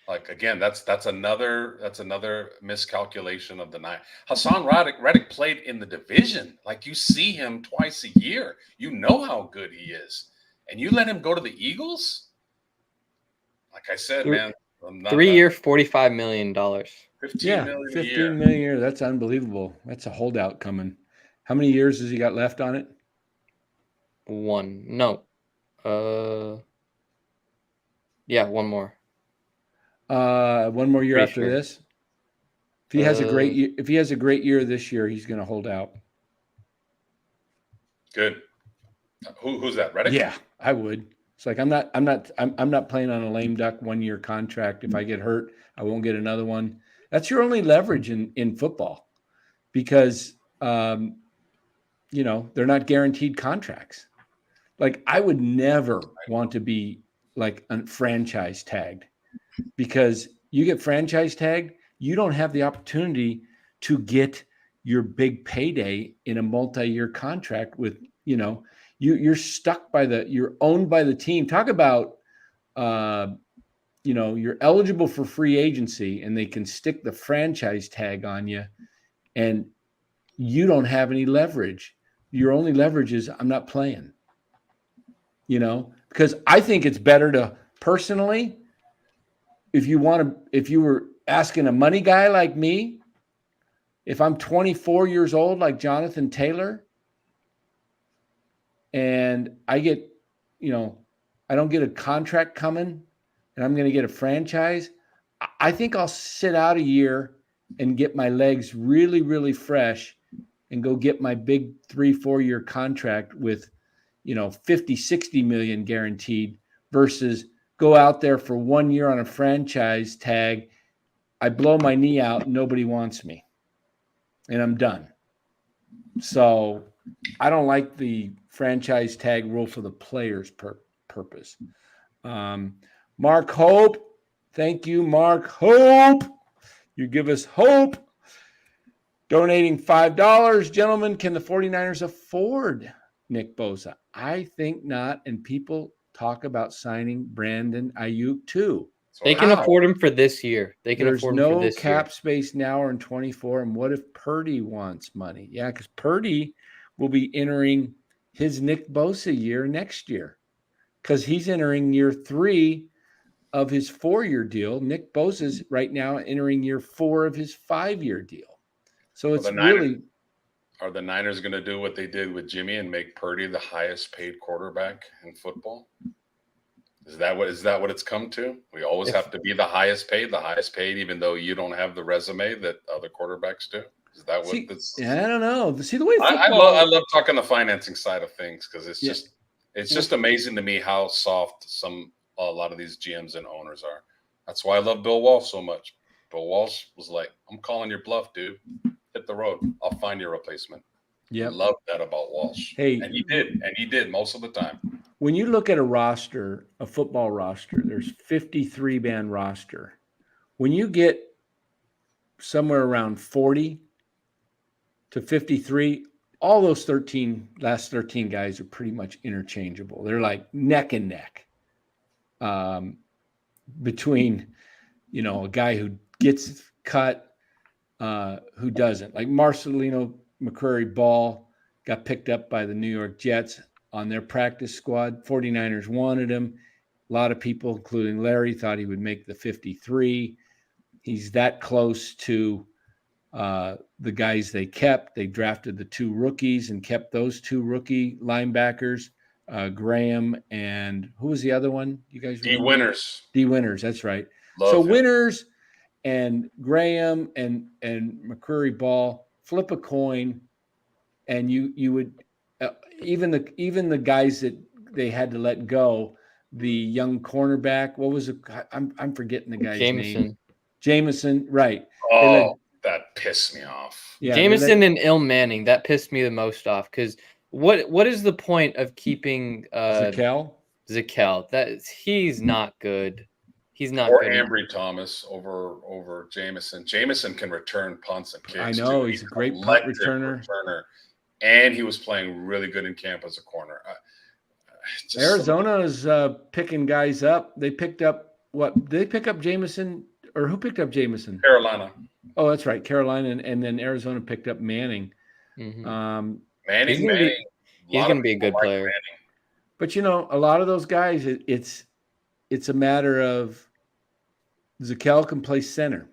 Like again, that's another miscalculation of the night. Hassan Reddick played in the division. Like you see him twice a year. You know how good he is, and you let him go to the Eagles. Like I said, man, 3 year, $45 million. 15 million a year. That's unbelievable. That's a holdout coming. How many years has he got left on it? One. No. Yeah, one more. One more year Pretty after sure. this. If he has a great year this year, he's going to hold out. Good. Who's that? Reddick? Yeah, I would. It's like I'm not playing on a lame duck 1 year contract. If I get hurt, I won't get another one. That's your only leverage in football, because they're not guaranteed contracts. Like I would never want to be like franchise tagged. Because you get franchise tagged, you don't have the opportunity to get your big payday in a multi-year contract with, you're stuck you're owned by the team. Talk about, you're eligible for free agency and they can stick the franchise tag on you and you don't have any leverage. Your only leverage is I'm not playing, because I think it's better to personally, if you were asking a money guy like me, if I'm 24 years old, like Jonathan Taylor, and I get, I don't get a contract coming and I'm going to get a franchise, I think I'll sit out a year and get my legs really, really fresh and go get my big 3-4 year contract with, 50, 60 million guaranteed versus go out there for 1 year on a franchise tag. I blow my knee out. Nobody wants me and I'm done. So I don't like the franchise tag rule for the player's purpose. Mark Hope. Thank you, Mark Hope. You give us hope. Donating $5. Gentlemen, can the 49ers afford Nick Bosa? I think not. And people talk about signing Brandon Ayuk too. They can Wow. afford him for this year. They can There's afford him for no this cap year. space now or in 24. And what if Purdy wants money? Yeah, because Purdy will be entering his Nick Bosa year next year because he's entering year 3 of his 4-year deal. Nick Bosa's right now entering year 4 of his 5-year deal. So it's really. Are the Niners going to do what they did with Jimmy and make Purdy the highest paid quarterback in football? Is that what it's come to? We always have to be the highest paid, even though you don't have the resume that other quarterbacks do. Is that what this? I don't know. See the way football. I love talking the financing side of things because it's just amazing to me how soft a lot of these GMs and owners are. That's why I love Bill Walsh so much. Bill Walsh was like, "I'm calling your bluff, dude. Hit the road. I'll find your replacement." Yeah, I love that about Walsh. Hey, and he did most of the time. When you look at a football roster, there's 53-man roster. When you get somewhere around 40 to 53, all those last 13 guys are pretty much interchangeable. They're like neck and neck between, a guy who gets cut, who doesn't. Like Marcelino McCrary Ball got picked up by the New York Jets on their practice squad. 49ers wanted him. A lot of people, including Larry, thought he would make the 53. He's that close to the guys they kept. They drafted the 2 rookies and kept those 2 rookie linebackers, Graham and who was the other one? You guys remember? D. Winters, that's right. Love him. Winters and Graham and McCrary Ball, flip a coin, and you would even the guys that they had to let go, the young cornerback, what was it? I'm forgetting the guy's name. Jameson, right. Oh, that pissed me off. Yeah, Jameson and Il Manning, that pissed me the most off because what is the point of keeping Zakelj? He's not good. He's not or good. Or Ambry Thomas over Jameson. Jameson can return punts and kicks. I know, he's a great punt returner. And he was playing really good in camp as a corner. Arizona is picking guys up. They picked up what? Did they pick up Jameson? Or who picked up Jameson? Carolina. Oh, that's right, Carolina, and then Arizona picked up Manning. Mm-hmm. He's going to be a good player. But a lot of those guys, it's a matter of Zakelj can play center.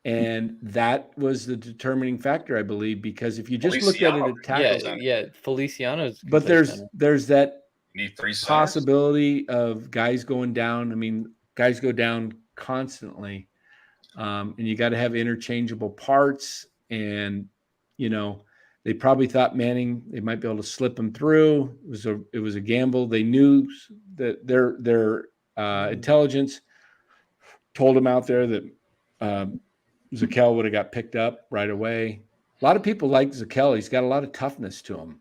And that was the determining factor, I believe, because if you just looked at it at tackle, Feliciano's. But there's that possibility of guys going down. I mean, guys go down constantly, and you got to have interchangeable parts. And they probably thought Manning, they might be able to slip him through. It was a gamble. They knew that their intelligence told them out there that. Zakelj would have got picked up right away. A lot of people like Zakelj. He's got a lot of toughness to him.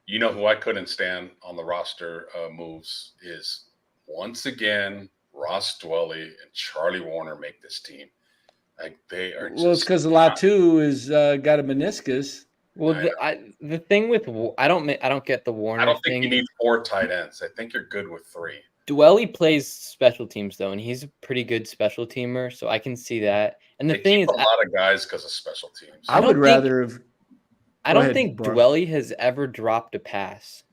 You know who I couldn't stand on the roster moves is, once again, Ross Dwelley and Charlie Warner make this team. Like, they are just... Well, it's because Latu has got a meniscus. Well, the thing with... I don't get the Warner thing. I don't think you need 4 tight ends. I think you're good with 3. Dwelley plays special teams, though, and he's a pretty good special teamer, so I can see that. And the thing is, a lot of guys because of special teams. I don't think Dwelley has ever dropped a pass,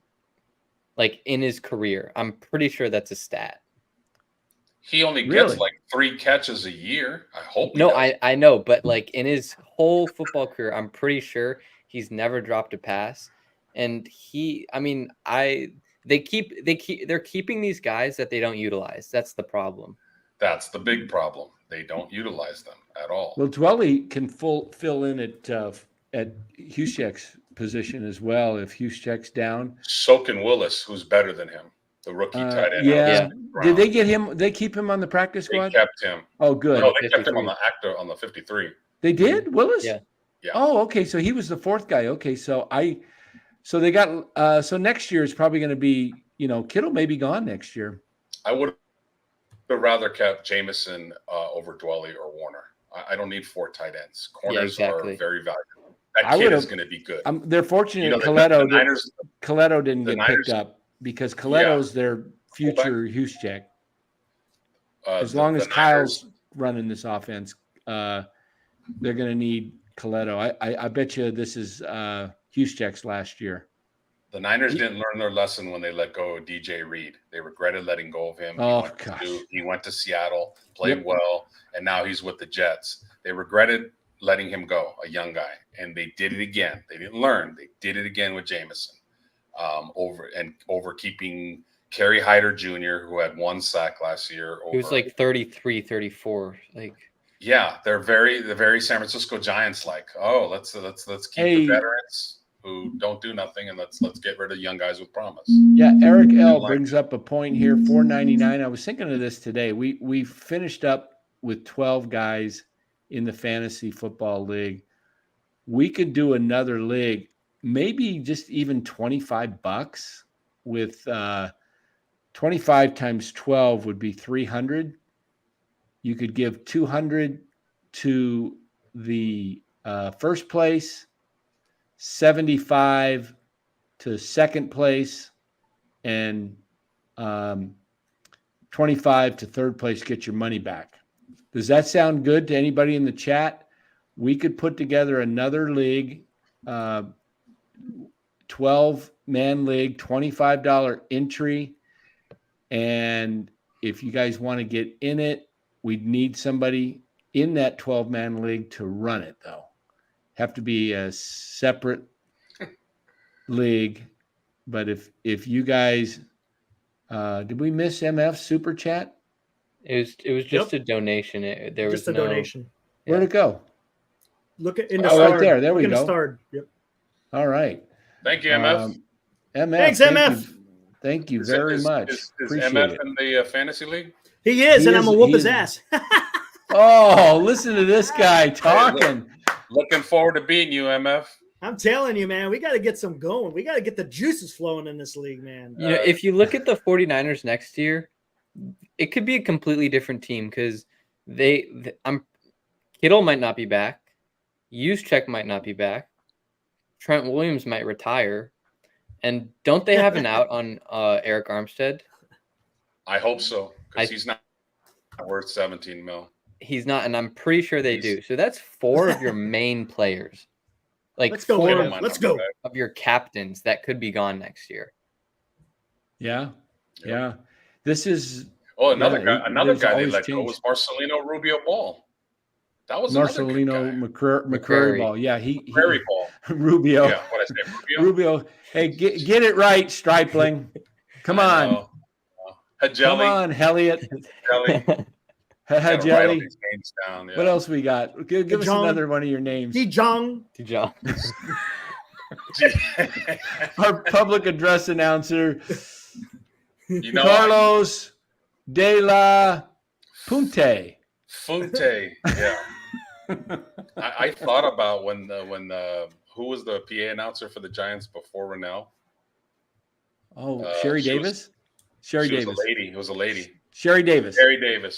like, in his career. I'm pretty sure that's a stat. He only gets like 3 catches a year. I hope. No, I know, but like in his whole football career, I'm pretty sure he's never dropped a pass. And they're keeping these guys that they don't utilize. That's the problem. That's the big problem. They don't utilize them at all. Well, Dwelley can fill in at Huschek's position as well if Huschek's down. So can Willis, who's better than him, the rookie tight end. Yeah. Did they get him? They keep him on the practice squad? They kept him. Oh, good. No, they kept him on the 53. They did? Willis? Yeah. Oh, okay. So he was the 4th guy. Okay. So they got so next year is probably going to be, Kittle may be gone next year. I would have rather kept Jameson over Dwelley or Warner. I don't need 4 tight ends. Corners are very valuable. That kid is going to be good. They're fortunate Coletto didn't get picked up because Coletto's their future Huschek. as long as Kyle's running this offense, they're going to need Coletto. I bet you this is Juszczyk's last year. The Niners didn't learn their lesson when they let go of DJ Reed. They regretted letting go of him. He went to Seattle, played well, and now he's with the Jets. They regretted letting him go, a young guy, and they did it again. They didn't learn. They did it again with Jameson, over keeping Kerry Hyder Jr., who had 1 sack last year. He was like 33, 34. Yeah, they're very San Francisco Giants like. Oh, let's keep the veterans who don't do nothing, and let's get rid of young guys with promise. Yeah, Eric L brings up a point here, $4.99. I was thinking of this today. We finished up with 12 guys in the fantasy football league. We could do another league, maybe just even $25 with 25 times 12 would be 300. You could give 200 to the first place, 75 to second place, and 25 to third place. Get your money back. Does that sound good to anybody in the chat? We could put together another league, 12-man league, $25 entry. And if you guys want to get in it, we'd need somebody in that 12-man league to run it, though. Have to be a separate league. But if you guys did we miss MF super chat? It was just a donation. There was just a donation. Where'd it go? Look at in the start. Right there. There we go. Start. Yep. All right. Thank you, MF. MF. Thanks, MF. Thank you very much. Is Appreciate MF it. in the fantasy league? He is, and I'm gonna whoop his ass. Oh, listen to this guy talking. Looking forward to beating you, MF. I'm telling you, man, we got to get some going. We got to get the juices flowing in this league, man. You know, if you look at the 49ers next year, it could be a completely different team because Kittle might not be back. Juszczyk might not be back. Trent Williams might retire. And don't they have an out on Eric Armstead? I hope so, because he's not worth 17 mil. He's not, and I'm pretty sure they do. So that's 4 of your main players. Like let's go, 4 let's go. Of your captains that could be gone next year. Yeah. Yeah. This is another guy they let go was Marcelino Rubio Ball. That was Marcelino McCrary Ball. Yeah, McCrary Ball. Rubio. Yeah, what I say, Rubio. Hey, get it right, Stripling. Come on. Come on, Elliot. Jelly. Down, yeah. What else we got? Give us another one of your names. Dijong. Our public address announcer, Carlos de la Punte. Yeah. I thought about when who was the PA announcer for the Giants before Rennell? Sherry Davis. Sherry Davis. It was a lady. Sherry Davis.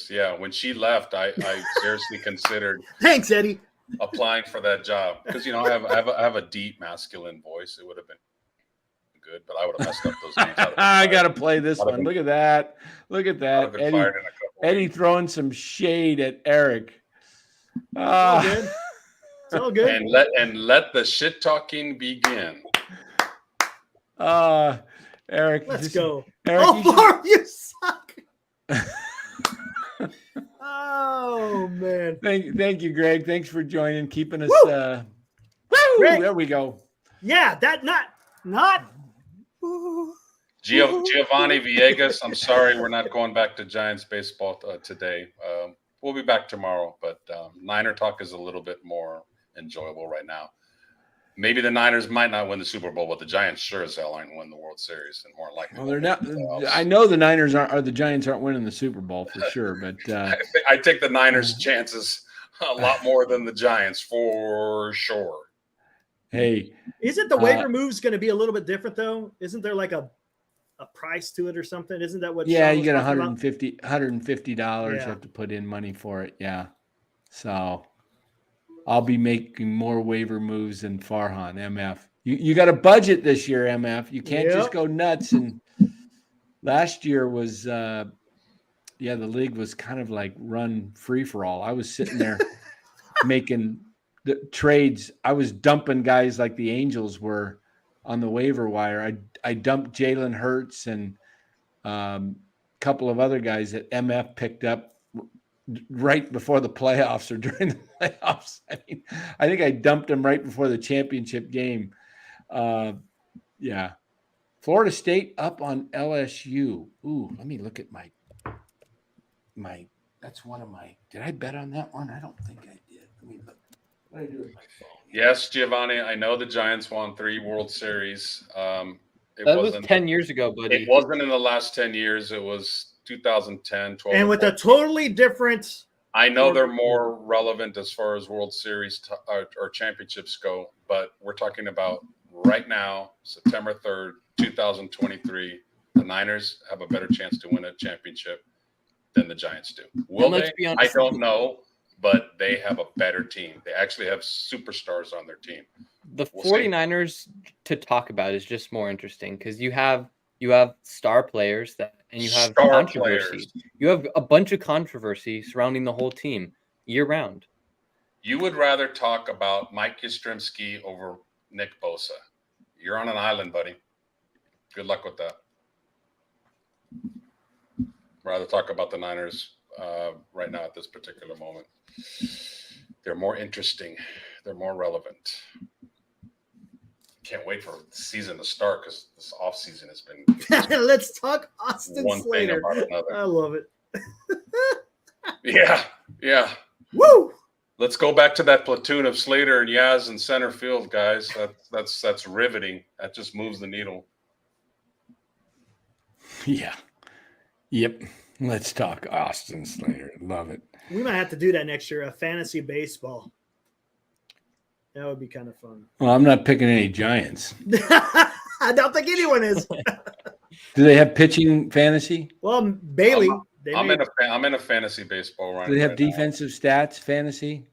Yeah. When she left, I seriously considered. Thanks, Eddie. Applying for that job because I have a deep masculine voice. It would have been good, but I would have messed up those names. I gotta play this one. Look at that. Eddie throwing some shade at Eric. It's all good. And let the shit talking begin. Eric, let's go. Eric, you suck. Oh man! Thank you, Greg. Thanks for joining, keeping us. Woo! Greg, there we go. Yeah, that not. Giovanni Villegas. I'm sorry, we're not going back to Giants baseball today. We'll be back tomorrow, but Niner talk is a little bit more enjoyable right now. Maybe the Niners might not win the Super Bowl, but the Giants sure as hell aren't win the World Series, and more likely. Well, they're not. I know the Niners aren't, or the Giants aren't winning the Super Bowl for sure. But I take the Niners' chances a lot more than the Giants for sure. Hey, isn't the waiver moves going to be a little bit different though? Isn't there like a price to it or something? Isn't that what? Yeah, you get $150 Yeah. You have to put in money for it. Yeah, so. I'll be making more waiver moves than Farhan, MF. You got a budget this year, MF. You can't just go nuts. And last year was the league was kind of like run free for all. I was sitting there making the trades. I was dumping guys like the Angels were on the waiver wire. I dumped Jalen Hurts and a couple of other guys that MF picked up right before the playoffs or during the playoffs. I mean, I think I dumped him right before the championship game. Yeah. Florida State up on LSU. Ooh, let me look at my that's one of my, did I bet on that one? I don't think I did. Let me look. What did I do with my phone? Yes, Giovanni, I know the Giants won 3 World Series. That was 10 years ago, buddy. It wasn't in the last 10 years. It was 2010, 12. And with a totally different. I know they're more relevant as far as World Series or championships go, but we're talking about right now, September 3rd, 2023. The Niners have a better chance to win a championship than the Giants do. Will they? I don't know, but they have a better team. They actually have superstars on their team. The 49ers to talk about is just more interesting because you have star players and you have controversy. You have a bunch of controversy surrounding the whole team year round. You would rather talk about Mike Yastrzemski over Nick Bosa. You're on an island, buddy. Good luck with that. Rather talk about the Niners right now at this particular moment. They're more interesting. They're more relevant. Can't wait for the season to start because this offseason has been. Let's talk Austin one Slater. Thing about another. I love it. Yeah. Woo! Let's go back to that platoon of Slater and Yaz in center field, guys. That's riveting. That just moves the needle. Yeah. Yep. Let's talk Austin Slater. Love it. We might have to do that next year, a fantasy baseball. That would be kind of fun. Well, I'm not picking any Giants. I don't think anyone is. Do they have pitching fantasy? Well, Bailey. I'm in a fantasy baseball right now. Do they have defensive stats fantasy?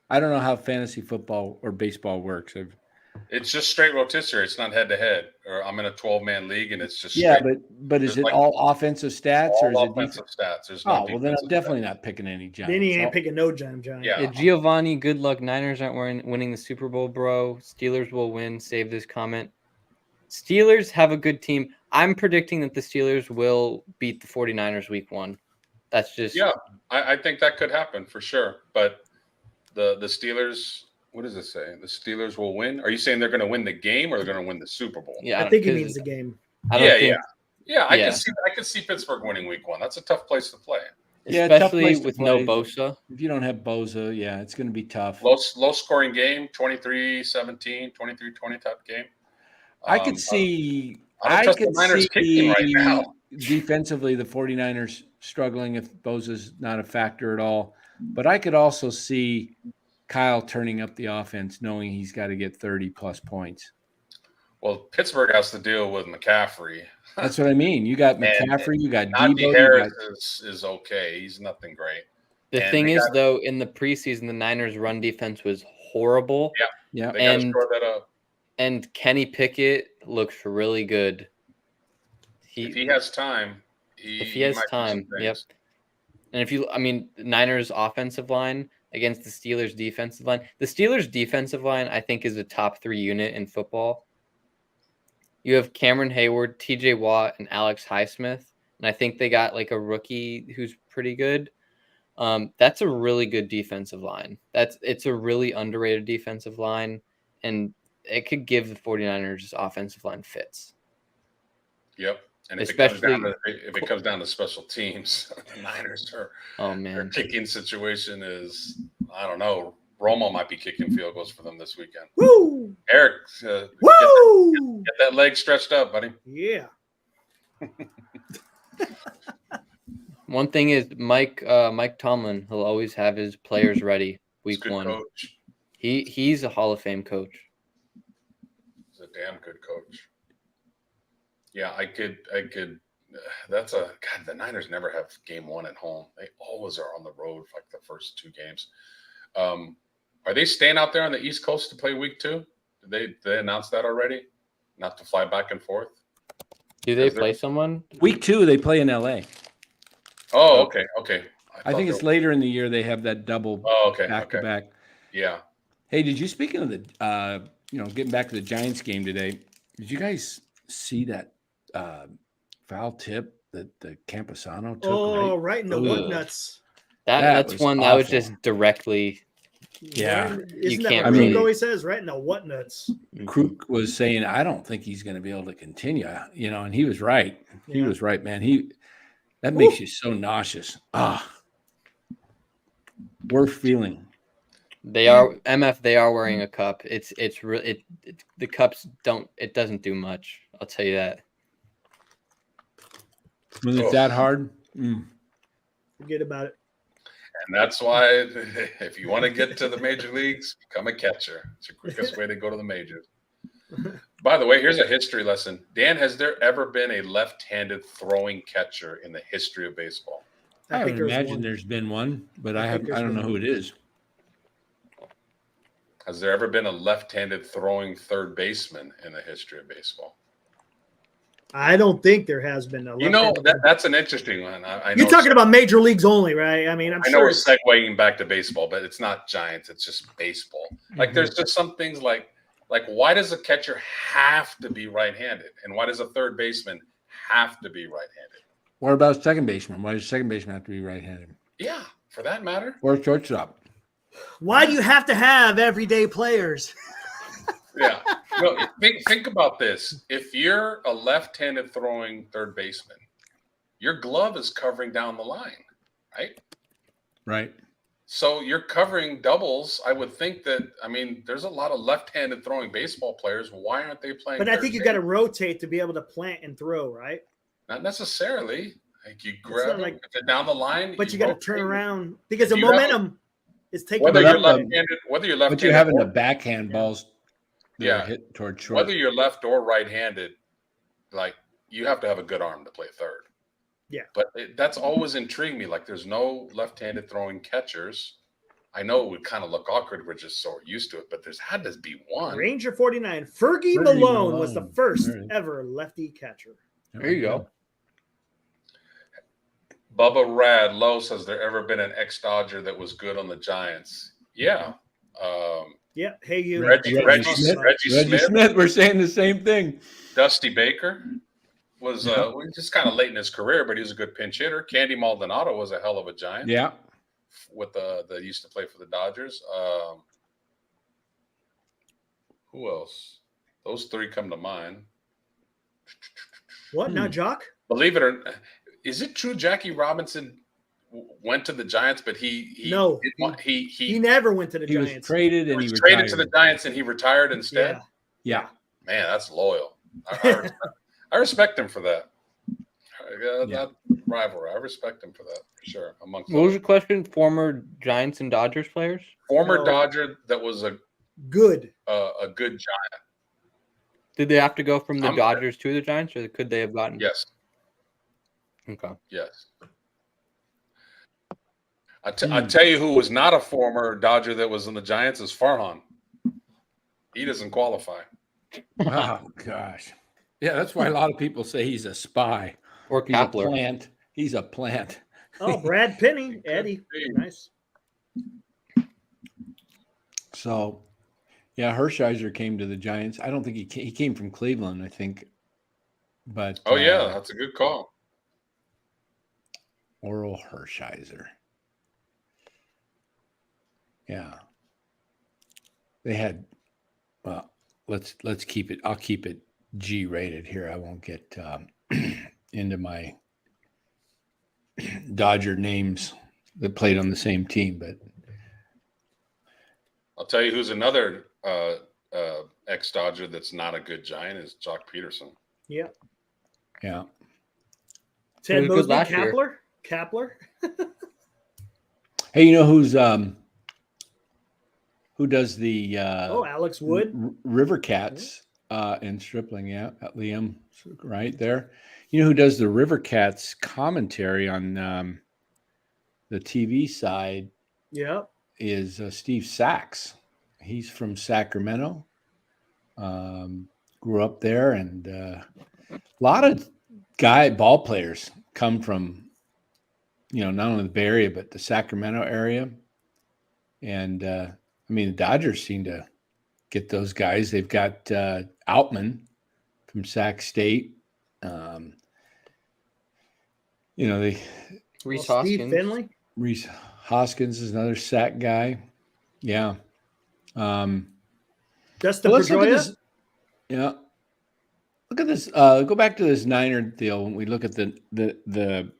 I don't know how fantasy football or baseball works. It's just straight rotisserie. It's not head to head. Or I'm in a 12-man league, and it's just but is it all offensive stats or is it offensive stats? There's no well, then I'm definitely not picking any Giants. Then he ain't picking no Giant. Yeah. Giovanni, good luck. Niners aren't winning the Super Bowl, bro. Steelers will win. Save this comment. Steelers have a good team. I'm predicting that the Steelers will beat the 49ers week 1. That's just I think that could happen for sure. But the Steelers. What does it say? The Steelers will win. Are you saying they're going to win the game or they're going to win the Super Bowl? Yeah, I think he means the game. I can see Pittsburgh winning week 1. That's a tough place to play. Especially with no Bosa. If you don't have Bosa, it's going to be tough. Low scoring game, 23-17, 23-20 type game. I could see the Niners kicking right now. Defensively, the 49ers struggling if Bosa's not a factor at all. But I could also see Kyle turning up the offense, knowing he's got to get 30-plus points. Well, Pittsburgh has to deal with McCaffrey. That's what I mean. You got McCaffrey, you got Najee Harris is okay. He's nothing great. The thing is, though, in the preseason, the Niners' run defense was horrible. Yeah. They got to shore that up. And Kenny Pickett looks really good. If he has time. Yep. And Niners' offensive line against the Steelers' defensive line. The Steelers' defensive line, I think, is a top 3 unit in football. You have Cameron Hayward, TJ Watt, and Alex Highsmith. And I think they got like a rookie who's pretty good. That's a really good defensive line. It's a really underrated defensive line. And it could give the 49ers offensive line fits. Yep. And if it comes down to special teams, the Niners their kicking situation is, I don't know. Romo might be kicking field goals for them this weekend. Woo! Eric, woo! Get that leg stretched up, buddy. Yeah. One thing is Mike Tomlin, he'll always have his players ready week 1. Coach. He's a Hall of Fame coach. He's a damn good coach. Yeah, I could. The Niners never have game 1 at home. They always are on the road for like the first 2 games. Are they staying out there on the East Coast to play week 2? Did they announce that already? Not to fly back and forth? Do they play someone? Week 2, they play in LA. Oh, okay, okay. I think it's later in the year they have that double back to back. Yeah. Hey, did you, speaking of the getting back to the Giants game today, did you guys see that foul tip that the Camposano took? Oh, right in the Ugh. what nuts. That's was one that was awful. just directly. Yeah. Isn't that can't what really- Kruk always says? Right in the what nuts. Kruk was saying, I don't think he's going to be able to continue, and he was right. He Yeah. was right, man. That makes you so nauseous. Worst feeling. They are MF. They are wearing a cup. It's really the cups don't. It doesn't do much. I'll tell you that. When it's that hard. Forget about it. And that's why if you want to get to the major leagues, become a catcher. It's the quickest way to go to the majors. By the way, here's a history lesson. Dan, has there ever been a left-handed throwing catcher in the history of baseball? I think would there's imagine one. there's been one, but I I think there's don't know been who it is. Has there ever been a left-handed throwing third baseman in the history of baseball? I don't think there has been a That's an interesting one. I know You're talking about major leagues only, right? I mean, I know we're segueing back to baseball, but it's not Giants. It's just baseball. Like there's just some things like why does a catcher have to be right-handed, and why does a third baseman have to be right-handed? What about second baseman? Why does second baseman have to be right-handed? Yeah, for that matter. Or shortstop? Why do you have to have everyday players? Yeah. No, think about this. If you're a left-handed throwing third baseman, your glove is covering down the line, right? Right. So you're covering doubles. I would think that, there's a lot of left-handed throwing baseball players. Why aren't they playing? But I think you got to rotate to be able to plant and throw, right? Not necessarily. Like you grab them, if they're down the line, but you got to turn around because the You have momentum is taking. whether But you're left-handed, but you're having the backhand balls that are hit toward short. whether you're left or right-handed, like you have to have a good arm to play third. Yeah. But that's always intrigued me. Like there's no left-handed throwing catchers. I know it would kind of look awkward. We're just so used to it, but there's had to be one. Ranger 49. Fergie Malone was the first ever lefty catcher. There you go. Bubba Rad Lowe says, there ever been an ex-Dodger that was good on the Giants? Yeah. Yeah. Hey, you. Reggie Smith. We're saying the same thing. Dusty Baker was just kind of late in his career, but he was a good pinch hitter. Candy Maldonado was a hell of a Giant. Yeah. With that used to play for the Dodgers. Who else? Those three come to mind. What? Not Jock? Believe it or not, is it true Jackie Robinson went to the Giants, but he never went to the Giants. Giants. Was traded and he was he traded retired. to the Giants and he retired instead. Yeah. Man, that's loyal. I respect him for that. That rivalry. I respect him for that for sure. What was the question? Former Giants and Dodgers players? Former Dodger that was a good Giant. Did they have to go from the Dodgers to the Giants, or could they have gotten? Yes. Okay. Yes. I tell you who was not a former Dodger that was in the Giants is Farhan. He doesn't qualify. Oh, gosh. Yeah, that's why a lot of people say he's a spy. Or Kepler. He's a plant. Oh, Brad Penny. Eddie. Nice. So, yeah, Hershiser came to the Giants. I don't think he came from Cleveland, I think. But that's a good call. Oral Hershiser. Yeah. They had let's keep it. I'll keep it G rated here. I won't get into my Dodger names that played on the same team, but I'll tell you who's another ex-Dodger that's not a good Giant is Jock Peterson. Yeah. Yeah. Ted Mosby, Kepler. Hey, you know who does the Alex Wood River Cats in Stripling? Yeah, Liam, right there. You know who does the River Cats commentary on the TV side? Yeah, is Steve Sachs. He's from Sacramento. Grew up there, and a lot of ball players come from not only the Bay Area, but the Sacramento area. And the Dodgers seem to get those guys. They've got Outman from Sac State. They Reese Steve Hoskins. Finley. Reese Hoskins is another Sac guy. Yeah. Dustin Let's look at Pedroia. this. Yeah. Look at this. Go back to this Niner deal when we look at the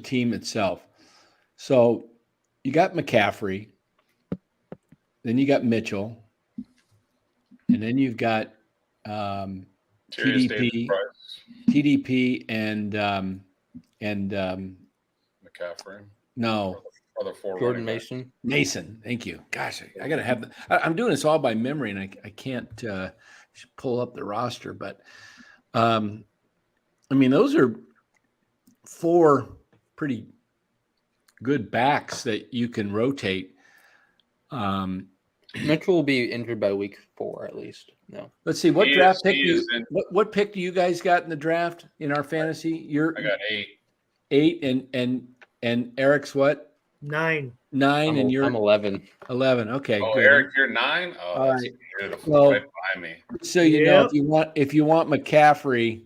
team itself. So you got McCaffrey, then you got Mitchell, and then you've got TDP, and McCaffrey. No. Other four. Jordan Mason. Mason. Thank you. Gosh, I got to have. I'm doing this all by memory, and I can't pull up the roster. But those are four pretty good backs that you can rotate. Mitchell will be injured by week 4 at least. No. Let's see what draft pick. What pick do you guys got in the draft in our fantasy? I got 8. 8 and Eric's what? 9. And you're 11. 11. Okay. Oh, good. Eric, you're 9. Oh, All that's right. beautiful. Well, Right by me. So if you want McCaffrey,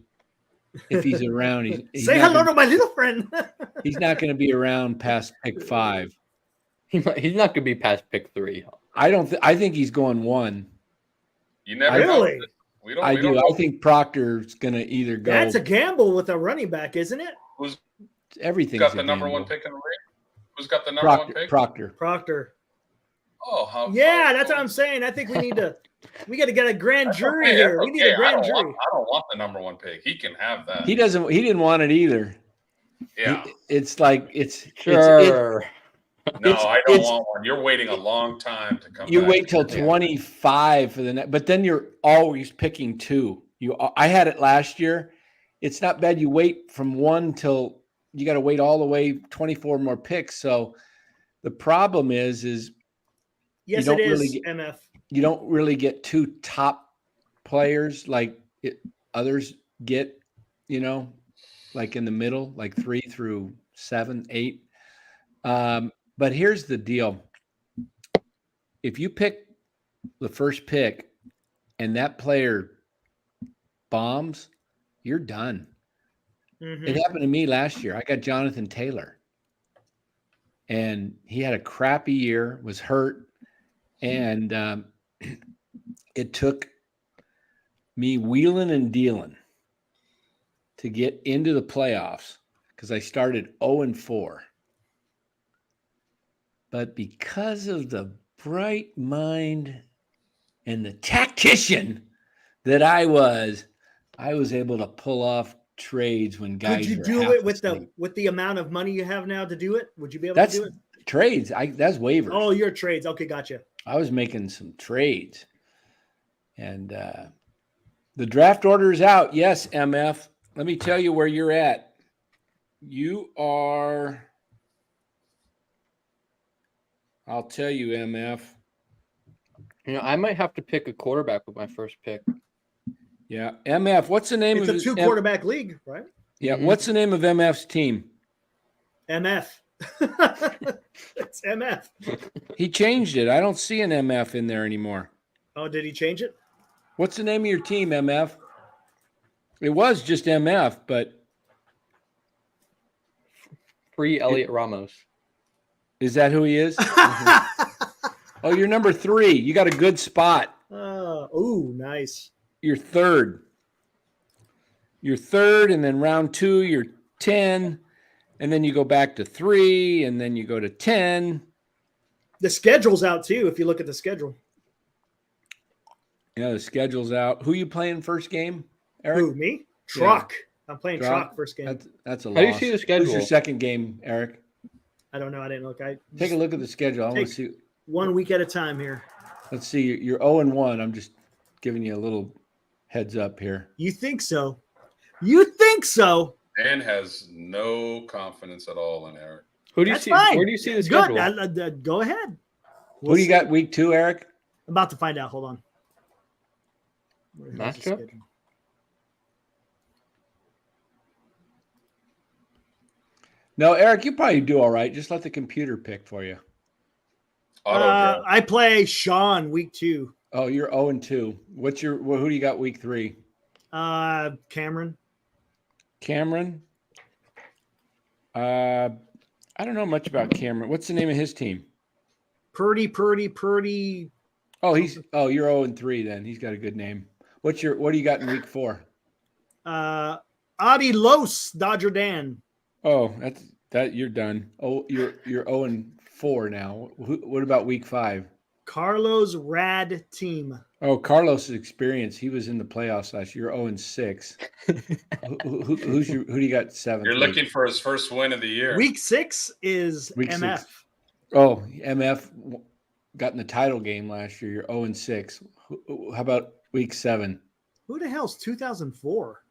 if he's around, he's Say hello to my little friend. he's not going to be around past pick 5. He's not going to be past pick 3. I think he's going 1. You never Really? know. We don't. I we do. don't know. I think Proctor's going to either go. That's a gamble with a running back, isn't it? Everything's Got the a number gamble. 1 pick in the league. Who's got the number 1 pick? Proctor. Oh, how? Yeah, that's what I'm saying. I think we got to get a grand jury Okay, here. that's We need a okay. grand I jury. don't want the number 1 pick. He can have that. He didn't want it either. Yeah. It's like it's Sure. No, it's- I don't it's- want one. You're waiting a long time to come. you back. wait till 25 for the next, but then you're always picking 2. I had it last year. It's not bad. You wait from 1 till you got to wait all the way 24 more picks. So the problem is Yes, don't it is, really MF. you don't really get 2 top players like others get, like in the middle, like 3 through 7, 8. But here's the deal. If you pick the first pick and that player bombs, you're done. Mhm. It happened to me last year. I got Jonathan Taylor. And he had a crappy year, was hurt. And it took me wheeling and dealing to get into the playoffs because I started 0-4. But because of the bright mind and the tactician that I was able to pull off trades when guys Could you were do half it with asleep. the amount of money you have now to do it? Would you be able That's to do it? trades. That's waivers. Oh, your trades. Okay, gotcha. I was making some trades. And the draft order is out. Yes, MF. Let me tell you where you're at. You are, I'll tell you, MF. I might have to pick a quarterback with my first pick. Yeah. MF, what's the name It's of a his 2 quarterback league, right? Yeah, Mhm. what's the name of MF's team? MF. It's MF. He changed it. I don't see an MF in there anymore. Oh, did he change it? What's the name of your team, MF? It was just MF, but Free Elliott Ramos. is that who he is? Oh, you're number 3. You got a good spot. Oh, nice. You're third. You're third, and then round 2, you're 10, and then you go back to 3, and then you go to 10. The schedule's out too. If you look at the schedule. Yeah, the schedule's out. Who you playing first game, Eric? Who, me? Truck. I'm playing Truck. Truck first game. That's a loss. How do you see the Who's schedule? your second game, Eric? I don't know. I didn't look. I Take a look at the schedule. I want to Take- see. 1 week at a time here. Let's see. You're 0-1. I'm just giving you a little heads up here. You think so? You think so? Dan has no confidence at all in Eric. Who do you That's see? fine. Where do you see the Good. schedule? Go ahead. Who do you got week 2, Eric? I'm about to find out. Hold on. Where the hell's the Matchup? schedule? No, Eric, you probably do all right. Just let the computer pick for you. Auto draft. I play Sean week 2. Oh, you're 0-2. Who do you got week 3? Cameron. Cameron? I don't know much about Cameron. What's the name of his team? Purdy. Oh, you're 0-3 then. He's got a good name. What do you got in week 4? Adi Los, Dodger Dan. Oh, that you're done. Oh, you're 0-4 now. What about week 5? Carlos Rad Team. Oh, Carlos' experience. He was in the playoffs last year. 0-6. Who do you got 7th? You're looking for his first win of the year. Week 6 is Week MF. 6. Oh, MF got in the title game last year. You're 0-6. How about week 7? Who the hell's 2004?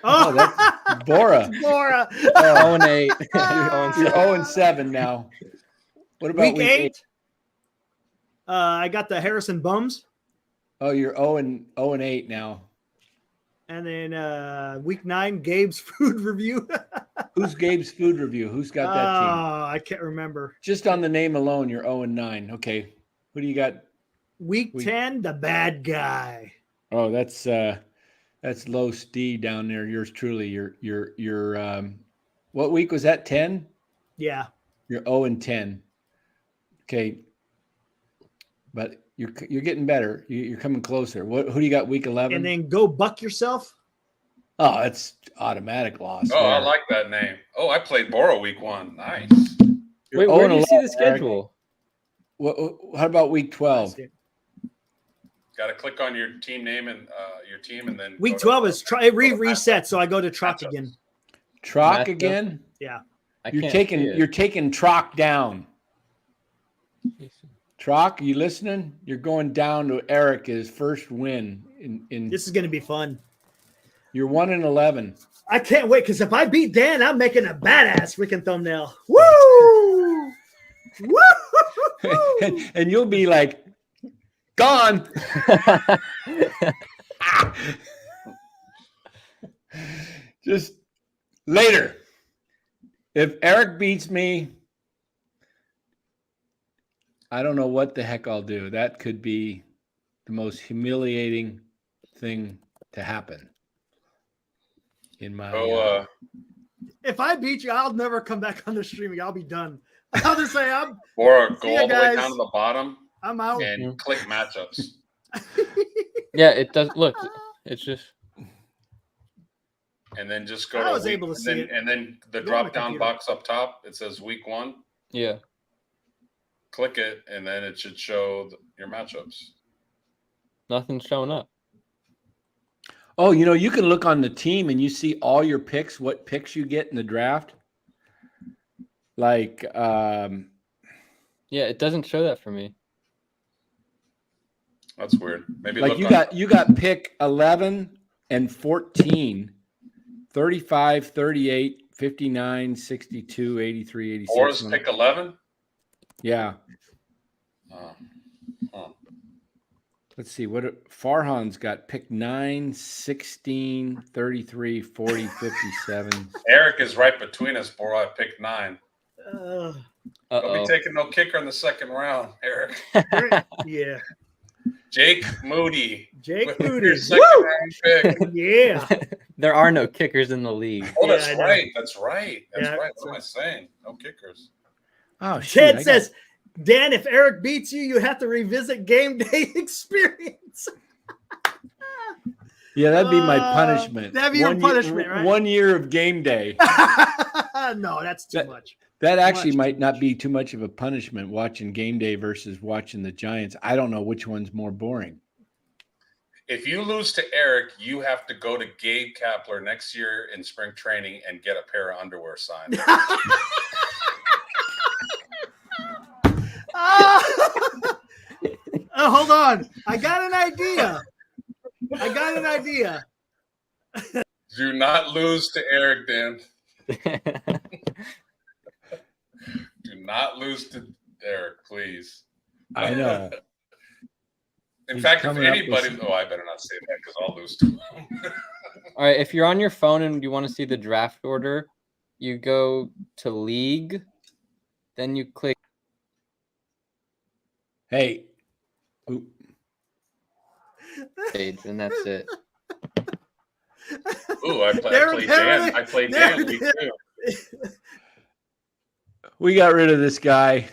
Oh, that's Bora. Bora. 0-8. You're 0-7 now. What about Week 8? I got the Harrison Bums. Oh, you're 0-8 now. And then week 9, Gabe's Food Review. Who's Gabe's Food Review? Who's got that team? I can't remember. Just on the name alone, you're 0-9. Okay. Who do you got? Week 10, the bad guy. Oh, that's Low D down there. Yours truly. You're what week was that? 10? Yeah. You're 0-10. Okay. But you're getting better. You're coming closer. Who do you got week 11? And then go buck yourself. Oh, it's automatic loss. Oh, there. I like that name. Oh, I played Bora week 1. Nice. You're Wait, where do you 0-11, see the Eric. schedule? How about week 12? Got to click on your team name and then Week go to- 12 is it reset, so I go to Truck Matchups. again. Trock Matchup? again? Yeah. You're taking Trock down. Trock, you listening? You're going down to Eric his first win in This is going to be fun. you're 1-11. I can't wait because if I beat Dan, I'm making a badass freaking thumbnail. Woo! Woo! and you'll be like gone. Just later. If Eric beats me, I don't know what the heck I'll do. That could be the most humiliating thing to happen in my If I beat you, I'll never come back on the streaming. I'll be done. I'll just say Bora, See go ya, all the way guys. down to the bottom I'm out. and click matchups. Yeah, it does. Look, it's just. And then just go I to was able to see it. and then the Go on drop the down computer. box up top, it says week 1. Yeah. Click it, and then it should show your matchups. Nothing's showing up. Oh, you can look on the team and you see all your picks, what picks you get in the draft. Like, Yeah, it doesn't show that for me. That's weird. Maybe like look you got pick 11 and 14, 35, 38, 59, 62, 83, 86. Bora's pick 11. Yeah. Let's see what Farhan's got. Pick 9, 16, 33, 40, 57. Eric is right between us. Bora at pick 9. Don't Uh-oh. be taking no kicker in the second round, Eric. Yeah. Jake Moody. Jake with Moody. your second Woo! round pick. Yeah. There are no kickers in the league. Oh, Yeah, that's I know. right. That's right. That's Yeah, right. that's What am I saying? No kickers. Oh, shoot, Ted says, Dan, if Eric beats you, you have to revisit game day experience. Yeah, that'd be my punishment. That'd be your One punishment, year, right? 1 year of game day. No, that's too much. That actually Much might too not be too much of a punishment watching game day versus watching the Giants. I don't know which one's more boring. If you lose to Eric, you have to go to Gabe Kapler next year in spring training and get a pair of underwear signed. Hold on. I got an idea. Do not lose to Eric, Dan. Do not lose to Eric, please. I know. In He's fact, if coming up with anybody, some- I better not say that because I'll lose to him. All right, if you're on your phone and you want to see the draft order, you go to league, then you click Hey, page, and that's it. Ooh, I play There Dan. it I played there Dan it week is. 2. we got rid of this guy.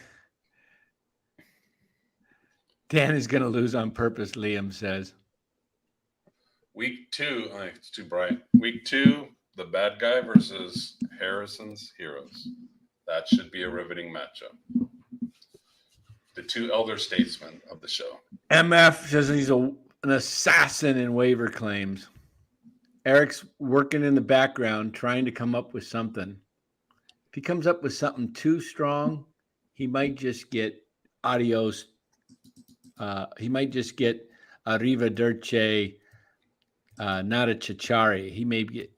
Dan is going to lose on purpose, Liam says. Week 2, it's too bright. Week 2, the bad guy versus Harrison's heroes. That should be a riveting matchup. The two elder statesmen of the show. MF says he's an assassin in waiver claims. Eric's working in the background trying to come up with something. If he comes up with something too strong, he might just get adios. He might just get arrivederci, not a Chichari. He may get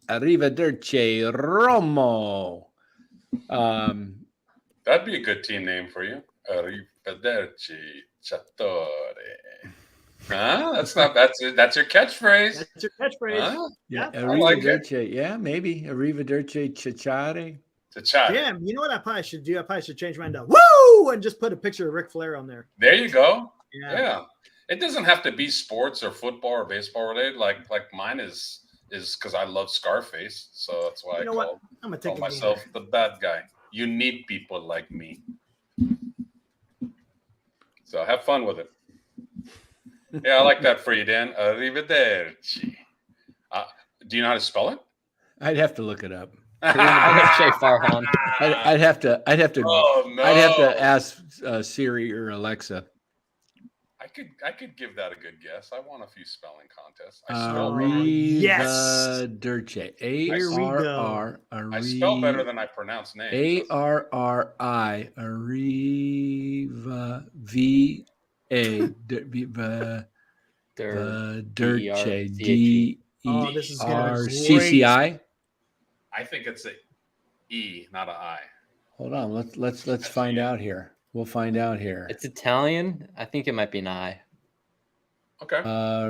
arrivederci Romo. That'd be a good team name for you. Arrivederci Chattore. Huh? That's your catchphrase. That's your catchphrase. Huh? Yeah. I like it. Arrivederci. Yeah, maybe. Arrivederci Chichari. Chattore. Damn, you know what I probably should do? I probably should change mine to woo and just put a picture of Ric Flair on there. There you go. Yeah. Yeah. It doesn't have to be sports or football or baseball related. Like mine is because I love Scarface. So that's why You know I what? call I'm gonna take a myself gander. the bad guy. You need people like me. So have fun with it. Yeah, I like that for you, Dan. Arrivederci. Do you know how to spell it? I'd have to look it up. Arrivederci Farhan. I'd have to. Oh no! I'd have to ask Siri or Alexa. I could give that a good guess. I won a few spelling contests. yes. Arrivederci. Here we go. A-R-R. I spell better than I pronounce names. A-R-R-I. Arrivederci. Oh, this is gonna be D-E-R-C-C-I. I think it's a E, not a I. Hold on. Let's find out here. We'll find out here. It's Italian. I think it might be an I. Okay. By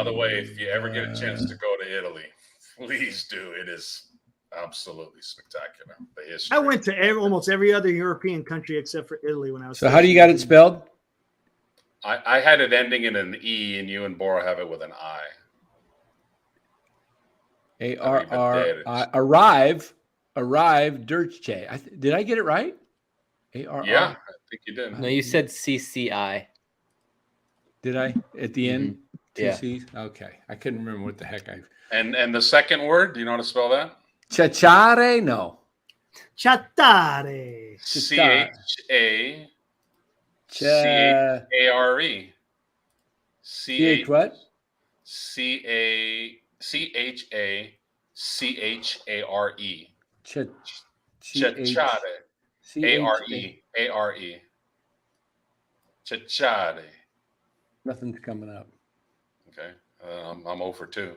the way, if you ever get a chance to go to Italy, please do. It is absolutely spectacular. The history. I went to almost every other European country except for Italy when I was. So how do you got it spelled? I had it ending in an E, and you and Bora have it with an I. Arrive Dirce. Did I get it right? A-R-R? Yeah, I think you did. No, you said CCI. Did I at the end? Two Yeah. C's? Okay. I couldn't remember what the heck I. And the second word, do you know how to spell that? Chachare? No. Chattare. C-H-A. Cha- C-H-A-R-E. C-H what? C-H-A-C-H-A-R-E. Chachare. A-R-E. A-R-E. Chachare. Nothing's coming up. Okay. I'm 0 for 2.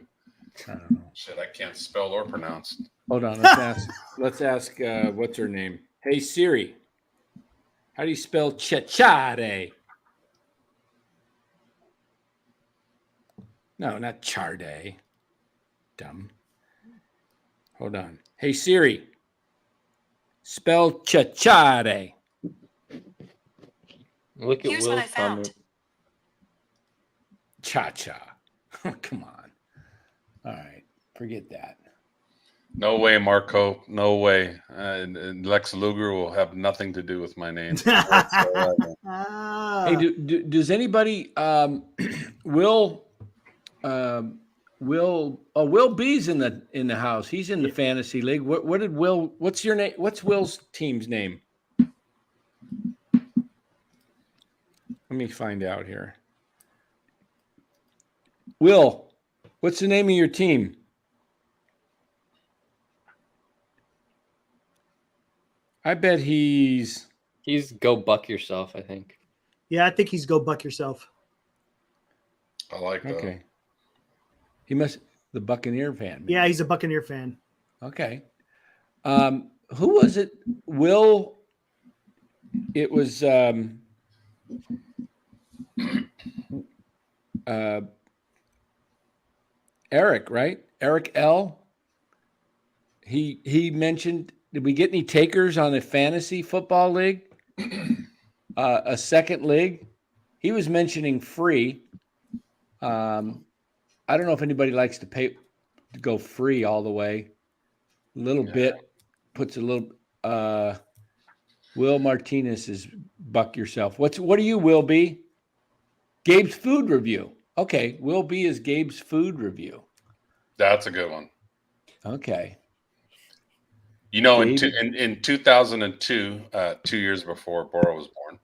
I don't know. Shit, I can't spell or pronounce. Hold on. Let's ask what's her name? Hey Siri. How do you spell Chachare? No, not Charde. Dumb. Hold on. Hey Siri. Spell Chachare. Look at Here's what Will's I found. comment. Cha-cha. Come on. All right. Forget that. No way, Marco. No way. And Lex Luger will have nothing to do with my name. Ah. Hey, does anybody Will B's in the house. He's in the fantasy league. What did Will? What's your name? What's Will's team's name? Let me find out here. Will, what's the name of your team? I bet he's Go Buck Yourself, I think. Yeah, I think he's go buck yourself. I like that. okay. He must the Buccaneer fan. maybe. Yeah, he's a Buccaneer fan. Okay. Who was it? Will. It was Eric, right? Eric L. He mentioned, did we get any takers on a fantasy football league? A second league? He was mentioning free. I don't know if anybody likes to pay to go free all the way. A little bit puts a little Will Martinez is buck yourself. What are you, Will B? Gabe's food review. Okay, Will B is Gabe's food review. That's a good one. Okay. You know, in 2002, 2 years before Bora was born,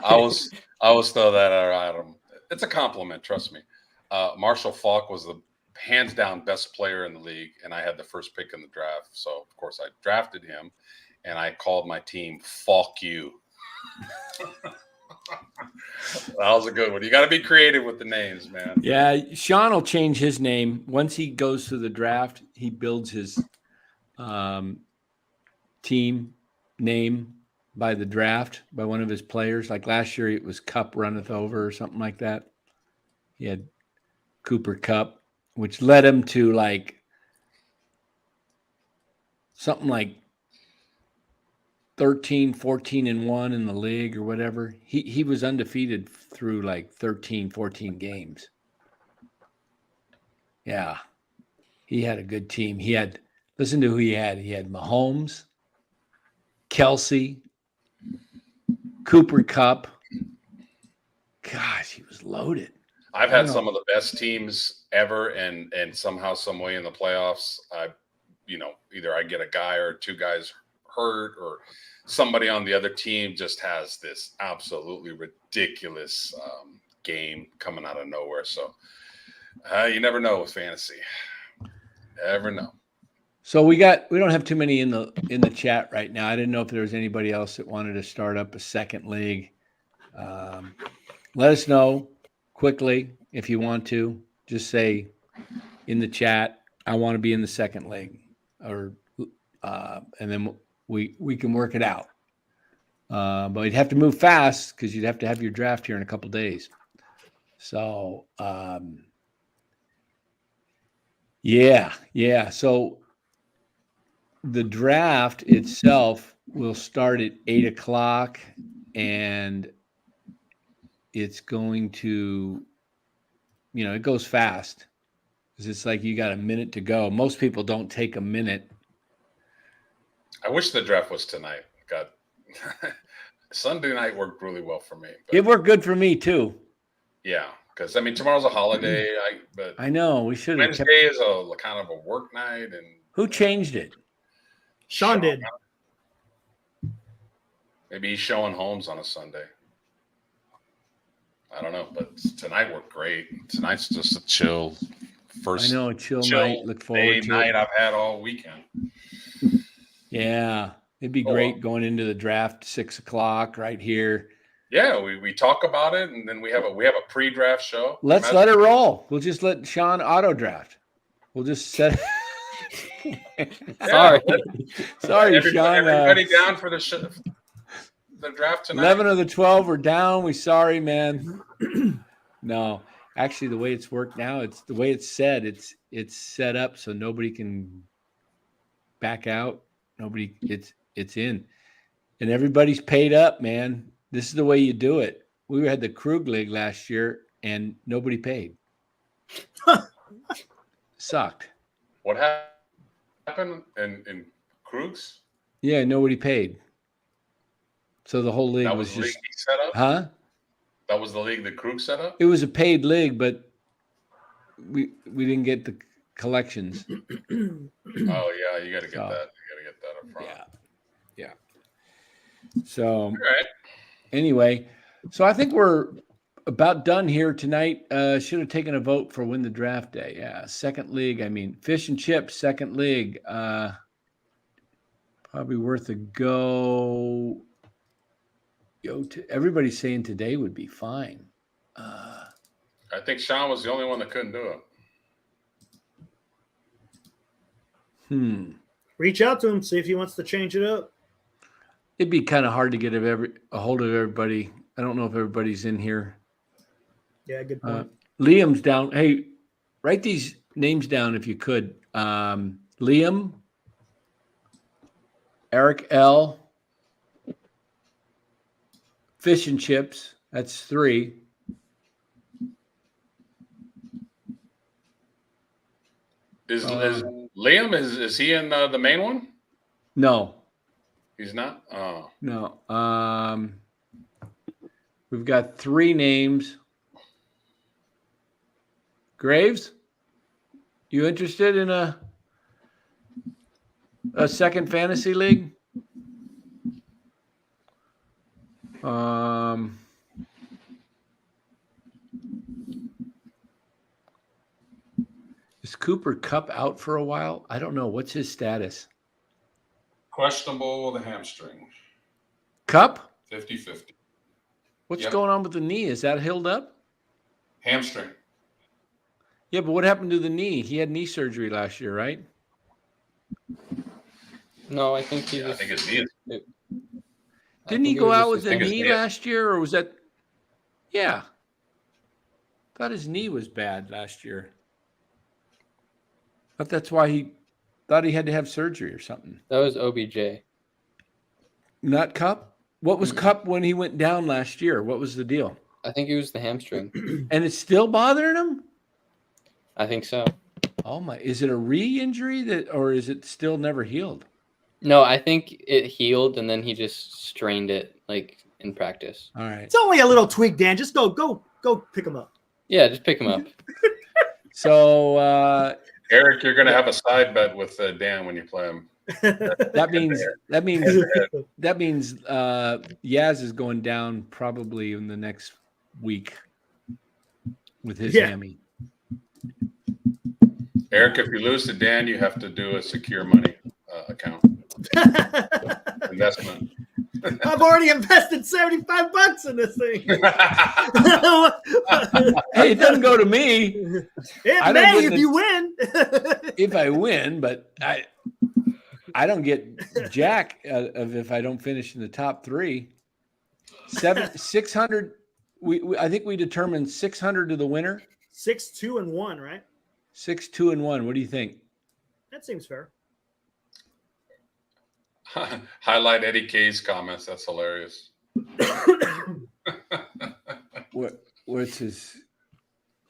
I was throw that at him. It's a compliment, trust me. Marshall Faulk was the hands down best player in the league, and I had the first pick in the draft. So of course I drafted him, and I called my team "Faulk you." That was a good one. You got to be creative with the names, man. Yeah, Sean will change his name once he goes to the draft. He builds his team name by the draft by one of his players. Like last year, it was Cup runneth over or something like that. He had Cooper Cup, which led him to like something like 13, 14-1 in the league or whatever. He was undefeated through like 13, 14 games. Yeah. He had a good team. Listen to who he had. He had Mahomes, Kelsey, Cooper Cup. Gosh, he was loaded. I've had some of the best teams ever, and somehow, some way in the playoffs, either I get a guy or two guys hurt, or somebody on the other team just has this absolutely ridiculous game coming out of nowhere. So you never know with fantasy. Never know. So we don't have too many in the chat right now. I didn't know if there was anybody else that wanted to start up a second league. Let us know quickly if you want to. Just say in the chat, I want to be in the second league, or and then we can work it out. But you'd have to move fast because you'd have to have your draft here in a couple days. So yeah. So the draft itself will start at 8:00, and it's going to, it goes fast because it's like you got a minute to go. Most people don't take a minute. I wish the draft was tonight. God, Sunday night worked really well for me. It worked good for me too. Yeah, because tomorrow's a holiday. I know we should. Wednesday is a kind of a work night, and who changed it? Sean did. Maybe he's showing homes on a Sunday. I don't know, but tonight worked great. Tonight's just a chill first. I know, a chill night. Look forward to night it. I've had all weekend. Yeah, it'd be great going into the draft 6:00 right here. Yeah, we talk about it, and then we have a pre-draft show. Let's let it roll. We'll just let Sean auto draft. We'll just set. Sorry, Sean. Everybody down for the draft tonight? 11 of the 12 are down. We sorry, man. No, actually, the way it's worked now, it's the way it's set. It's set up so nobody can back out. Nobody. It's in, and everybody's paid up, man. This is the way you do it. We had the Krug League last year, and nobody paid. Sucked. What happened in Krug's? Yeah, nobody paid. So the whole league That was the just league he set up? Huh? That was the league that Krug set up? It was a paid league, but we didn't get the collections. Oh yeah, you got to get that. You got to get that up front. Yeah. So All right. Anyway, so I think we're about done here tonight. Should have taken a vote for win the draft day. Yeah, second league. I mean, fish and chips, second league. Probably worth a go. Everybody's saying today would be fine. I think Sean was the only one that couldn't do it. Reach out to him, see if he wants to change it up. It'd be kind of hard to get a hold of everybody. I don't know if everybody's in here. Yeah, good point. Liam's down. Hey, write these names down if you could. Liam, Eric L, Fish and Chips. That's 3. Is Liam is he in the main one? No, He's not. Oh, no. We've got 3 names. Graves, you interested in a second fantasy league? Is Cooper Kupp out for a while? I don't know. What's his status? questionable with a hamstring. Kupp? 50-50. What's Yep. going on with the knee? Is that healed up? Hamstring. Yeah, but what happened to the knee? He had knee surgery last year, right? No, I think he Yeah, I just think his knee is. Didn't he think it go was out just with his a think it's knee knee. last year, or was that? Yeah. Thought his knee was bad last year. But that's why he thought he had to have surgery or something. That was OBJ. Not Cup? What was Cup when he went down last year? What was the deal? I think it was the hamstring. And it's still bothering him? I think so. Oh my! Is it a re-injury or is it still never healed? No, I think it healed and then he just strained it like in practice. All right. It's only a little tweak, Dan. Just go pick him up. Yeah, just pick him up. So Eric, you're going to have a side bet with Dan when you play him. that means Yaz is going down probably in the next week with his hammy. Eric, if you lose to Dan, you have to do a secure money account investment. I've already invested $75 in this thing. Hey, it doesn't go to me It I don't may get if you win. if I win, but I don't get jack of if I don't finish in the top 3. 600. I think we determined 600 to the winner. 6-2-1, right? 6-2-1. What do you think? That seems fair. Highlight Eddie K's comments. That's hilarious. What's his?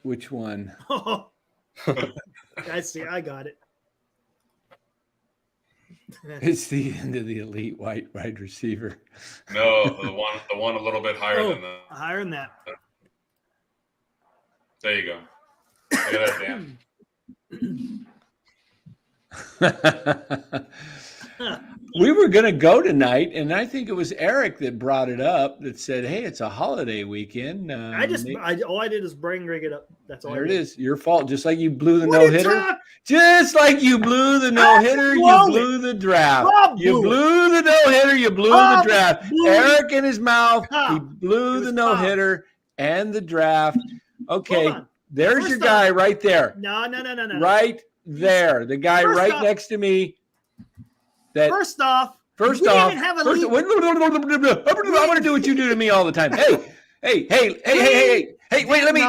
Which one? I see. I got it. It's the end of the elite white wide receiver. No, the one a little bit higher than that. Higher than that. There you go. Look at that, Dan. We were going to go tonight, and I think it was Eric that brought it up that said, hey, it's a holiday weekend. All I did is bring it up. That's all. There I it did. is. Your fault. Just like you blew the What are you no-hitter. talking- Just like you blew the no-hitter, you blew blew the draft. Bob You blew blew the no-hitter, you blew the Bob draft. blew it. Eric in his mouth, he Bob. blew It the was no-hitter and the draft. Okay, Hold on. there's First your guy right there. No. Right there. The guy First right off- next to me. That First off, First we off, didn't have a first, league. I'm going to do what you do to me all the time. Hey, wait, let me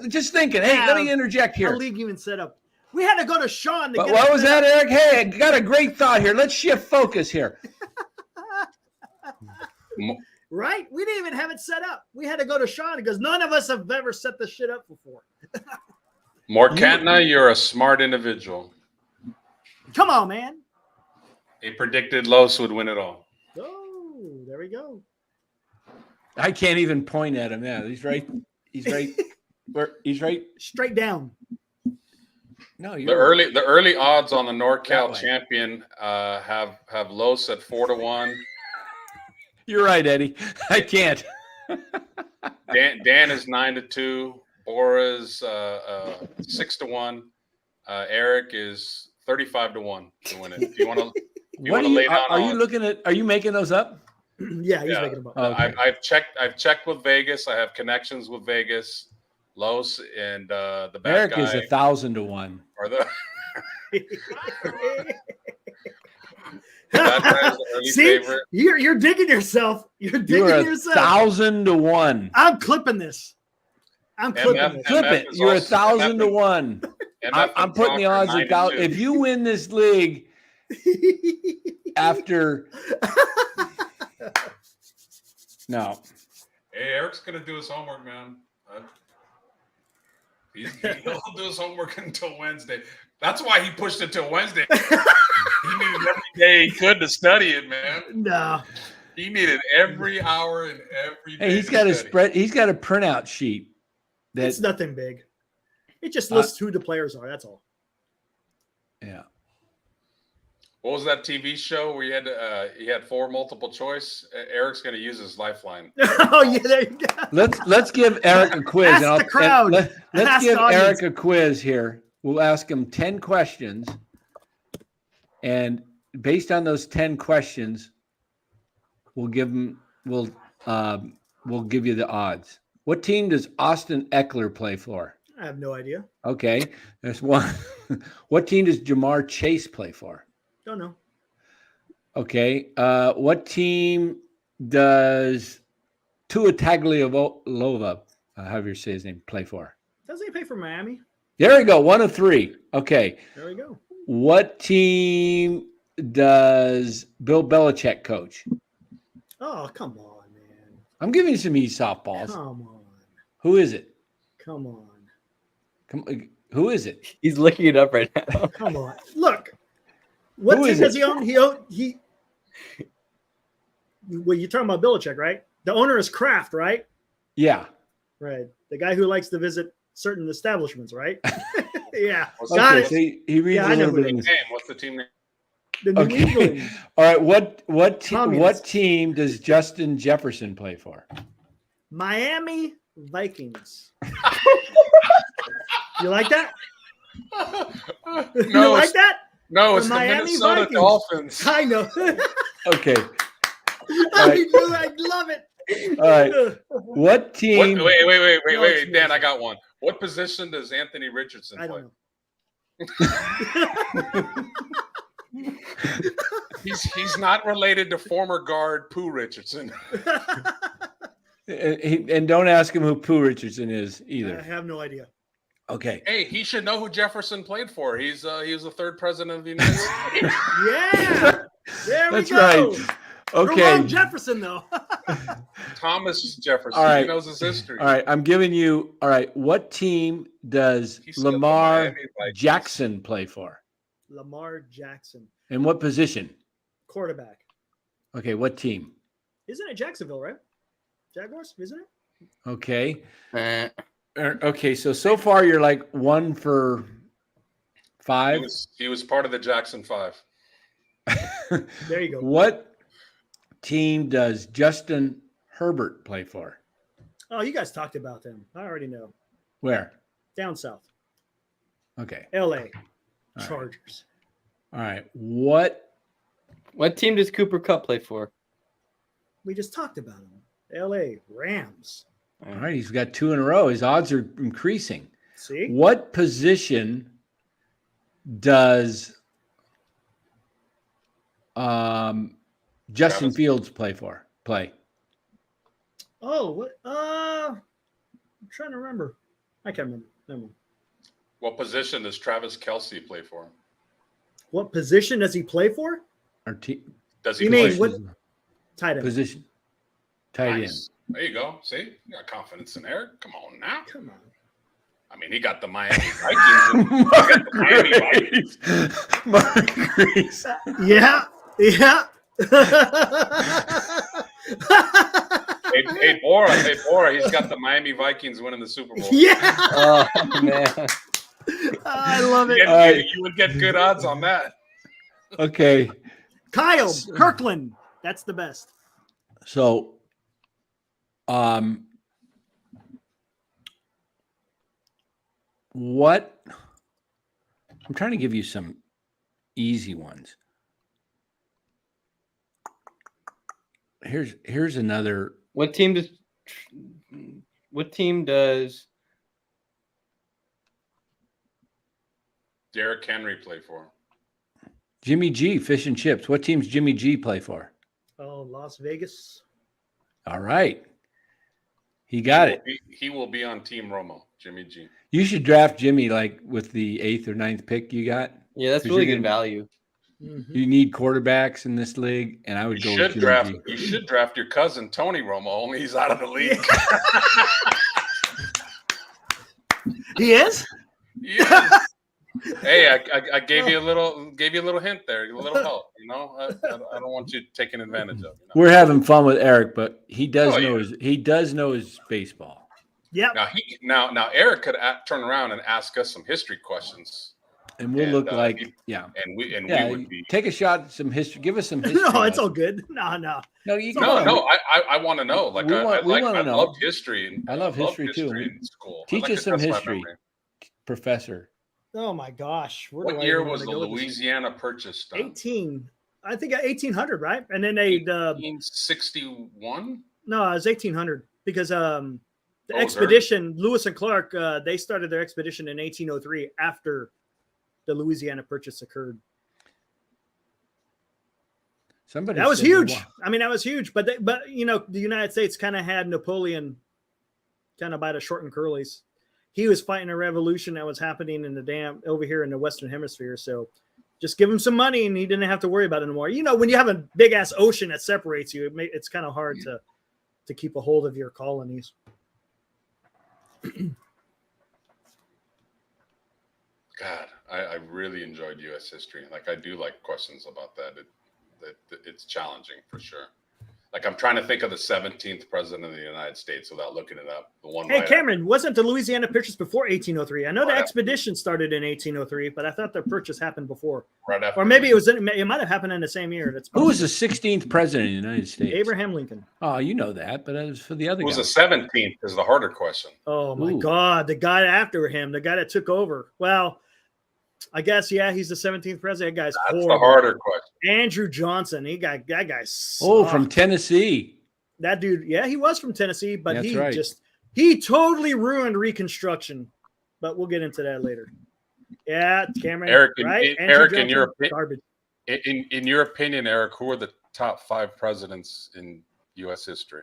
just thinking. Hey, let me interject a here. league even set up. We had to go to Sean to But get what it was set that, up. Eric? Hey, I got a great thought here. Let's shift focus here. Right? We didn't even have it set up. We had to go to Sean because none of us have ever set this shit up before. Morkatna, you're a smart individual. Come on, man. He predicted Los would win it all. Oh, there we go. I can't even point at him. Yeah, he's right. He's right. He's right. Straight down. No, The you're early odds on the That NorCal way. champion have Los at 4-1. You're right, Eddie. I can't. Dan is 9-2. Bora's 6-1. Eric is 35-1 to win it. If you want to, What lay down are you on- looking at? Are you making those up? Yeah, he's Yeah. making them up. Oh, okay. I've checked with Vegas. I have connections with Vegas, Los, and the bad Eric guy is 1,000 to 1. are the bad guy's the early See, favorite. you're digging yourself. You're You digging are yourself. 1,000 to 1. I'm clipping this. I'm clipping it. Flip it. is You're also- 1,000 to MF 1. I'm putting the odds at 1,000. If you win this league after no. Hey, Eric's gonna do his homework, man. He'll do his homework until Wednesday. That's why he pushed it till Wednesday. He needed every day he could to study it, man. No. He needed every hour and every day. Hey, he's got a spread. He's got a printout sheet. It's nothing big. It just lists who the players are. That's all. Yeah. What was that TV show where he had 4 multiple choice? Eric's going to use his lifeline. Oh yeah, there you go. Let's give Eric a quiz. Ask the crowd. Let's Ask give the audience. Eric a quiz here. We'll ask him 10 questions, and based on those 10 questions, we'll give you the odds. What team does Austin Eckler play for? I have no idea. Okay, there's one. What team does Jamar Chase play for? Don't know. Okay, what team does Tua Tagovailoa, however you say his name, play for? Doesn't he play for Miami? There we go, 1 of 3. Okay, There we go. what team does Bill Belichick coach? Oh, come on, man. I'm giving you some easy softballs. Come on. Who is it? Come on. Who is it? He's looking it up right now. Come on. Look. What Who team is does it? he own? Well, you're talking about Belichick, right? The owner is Kraft, right? Yeah. Right. The guy who likes to visit certain establishments, right? Yeah. Okay, Got So it. he reads Yeah, a I know little who bit. it of- is. What's the team name? The New Okay. England All right. What Communist. team does Justin Jefferson play for? Miami Vikings. You like that? You No, like it's, that? no, it's The the Miami Minnesota Vikings. Dolphins. I know. Okay. I knew. I love it. All right. What team? No, Wait, it's Dan, me. I got one. What position does Anthony Richardson I play? don't know. He's not related to former guard Pooh Richardson. And don't ask him who Pooh Richardson is I either. have no idea. Okay. Hey, he should know who Jefferson played for. He was the 3rd president of the United States. Yeah. There we That's go. right. Ramon Okay. Jefferson, though. Thomas Jefferson. All right. He knows his history. All right. I'm giving you. All right. What team does He said the Lamar Miami Vikings. Jackson play for? Lamar Jackson, And what position? quarterback. Okay. What team? Isn't it Jacksonville, right? Jaguars, isn't it? Okay. Eh, Okay. So far you're like 1 for 5. He was part of the Jackson 5. There you go. What team does Justin Herbert play for? Oh, you guys talked about them. I already know. Where? Down south, Okay. L.A. right. Chargers. All right. What? What team does Cooper Cup play for? We just talked about them. L.A. Rams. All right. He's got 2 in a row. His odds are increasing. See? What position does Justin Travis. Fields play? Oh, what? I'm trying to remember. I can't remember. Never mind. What position does Travis Kelsey play for? What position does he play for? Our team Does he You play mean what tight end? position? Tight Nice. There you go. See, you got confidence in Eric. Come on now. Come on. I mean, he got the Miami Vikings. He got the Miami Vikings. Mark Reese. Yeah. Yeah. Hey, Bora, he's got the Miami Vikings winning the Super Bowl. Yeah. Oh man. I love it. You would get good odds on that. Okay. Kyle Kirkland. That's the best. So, what? I'm trying to give you some easy ones. Here's another. What team does Derrick Henry play for? Jimmy G, Fish and Chips. What team's Jimmy G play for? Oh, Las Vegas. All right. He got it. He will be on Team Romo, Jimmy G. You should draft Jimmy like with the 8th or 9th pick you got. Yeah, that's 'Cause really you're good gonna- value. Mhm. You need quarterbacks in this league, and I would go with Jimmy G. You should draft your cousin Tony Romo. Only he's out of the league. He is. Yeah. Hey, I gave you a little hint there, a little help. You know, I don't want you taking advantage of. You know? We're having fun with Eric, but he does Oh, know yeah. he does know his baseball. Yep. Now Eric could turn around and ask us some history questions, And we'll And, look like and we would be. take a shot at some history. Give us some history. No, it's all lessons. good. No. No, you No. I want to know. Like I wanna know. loved history. And I love history too. in school. Teach I like us to some test my history. memory. Professor. Oh my gosh. Where do What I year even was wanna the go with this? Louisiana Purchase done? 18. I think 1800, right? And then they 1861. no, it was 1800 because the Oh, it was expedition, Lewis and Clark, they started their expedition in 1803 after the Louisiana Purchase occurred. Somebody That was said huge. wow. I mean, that was huge. But you know, the United States kind of had Napoleon kind of by the short and curlies. He was fighting a revolution that was happening in the over here in the Western Hemisphere. So just give him some money and he didn't have to worry about it anymore. You know, when you have a big ass ocean that separates you, it's kind of hard to keep a hold of your colonies. God, I really enjoyed U.S. history. Like I do like questions about that. It's challenging for sure. Like I'm trying to think of the 17th president of the United States without looking it up. The one. Hey, right Cameron, wasn't the Louisiana Purchase before 1803? I know the Right after. expedition started in 1803, but I thought the purchase happened before. right after. Or maybe it might have happened in the same year. That's Who was the possible. 16th president of the United States? Abraham Lincoln. Oh, you know that, but it was for the other Who was guy. the 17th is the harder question. Oh my Ooh. God, the guy after him, the guy that took over. Well, I guess he's the 17th president. That guy's That's horrible. the harder question. Andrew Johnson. That guy. Oh, from sucked. Tennessee. That dude. Yeah, he was from Tennessee, but That's he right. he totally ruined Reconstruction. But we'll get into that later. Yeah, Cameron. Eric, right? Eric, Andrew in your Johnson, garbage. in your opinion, Eric, who are the top 5 presidents in U.S. history?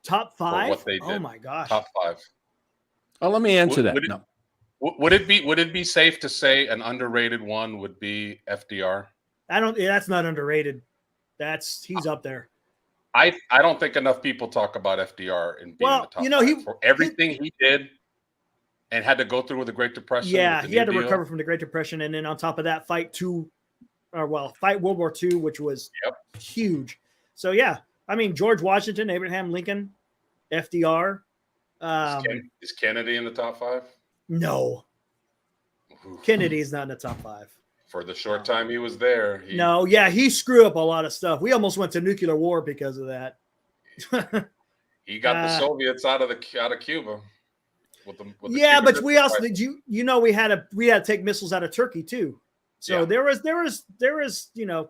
Top 5. what they Oh did. my gosh. Top 5. Oh, let me answer that. Would it- No. Would it be safe to say an underrated one would be FDR? That's not underrated. He's up there. I don't think enough people talk about FDR in being Well, the top you know, 5 for everything he did and had to go through with the Great Depression. Yeah, with the he had to New Deal. recover from the Great Depression, and then on top of that, fight World War II, which was huge. So yeah, I mean George Washington, Abraham Lincoln, FDR. Is Kennedy in the top 5? No, Oof. Kennedy's not in the top 5. For the short time he was there. He screwed up a lot of stuff. We almost went to nuclear war because of that. He got the Soviets out of Cuba. With the Yeah, Cuban but we Missile also Crisis. we had to take missiles out of Turkey too. So Yeah. there was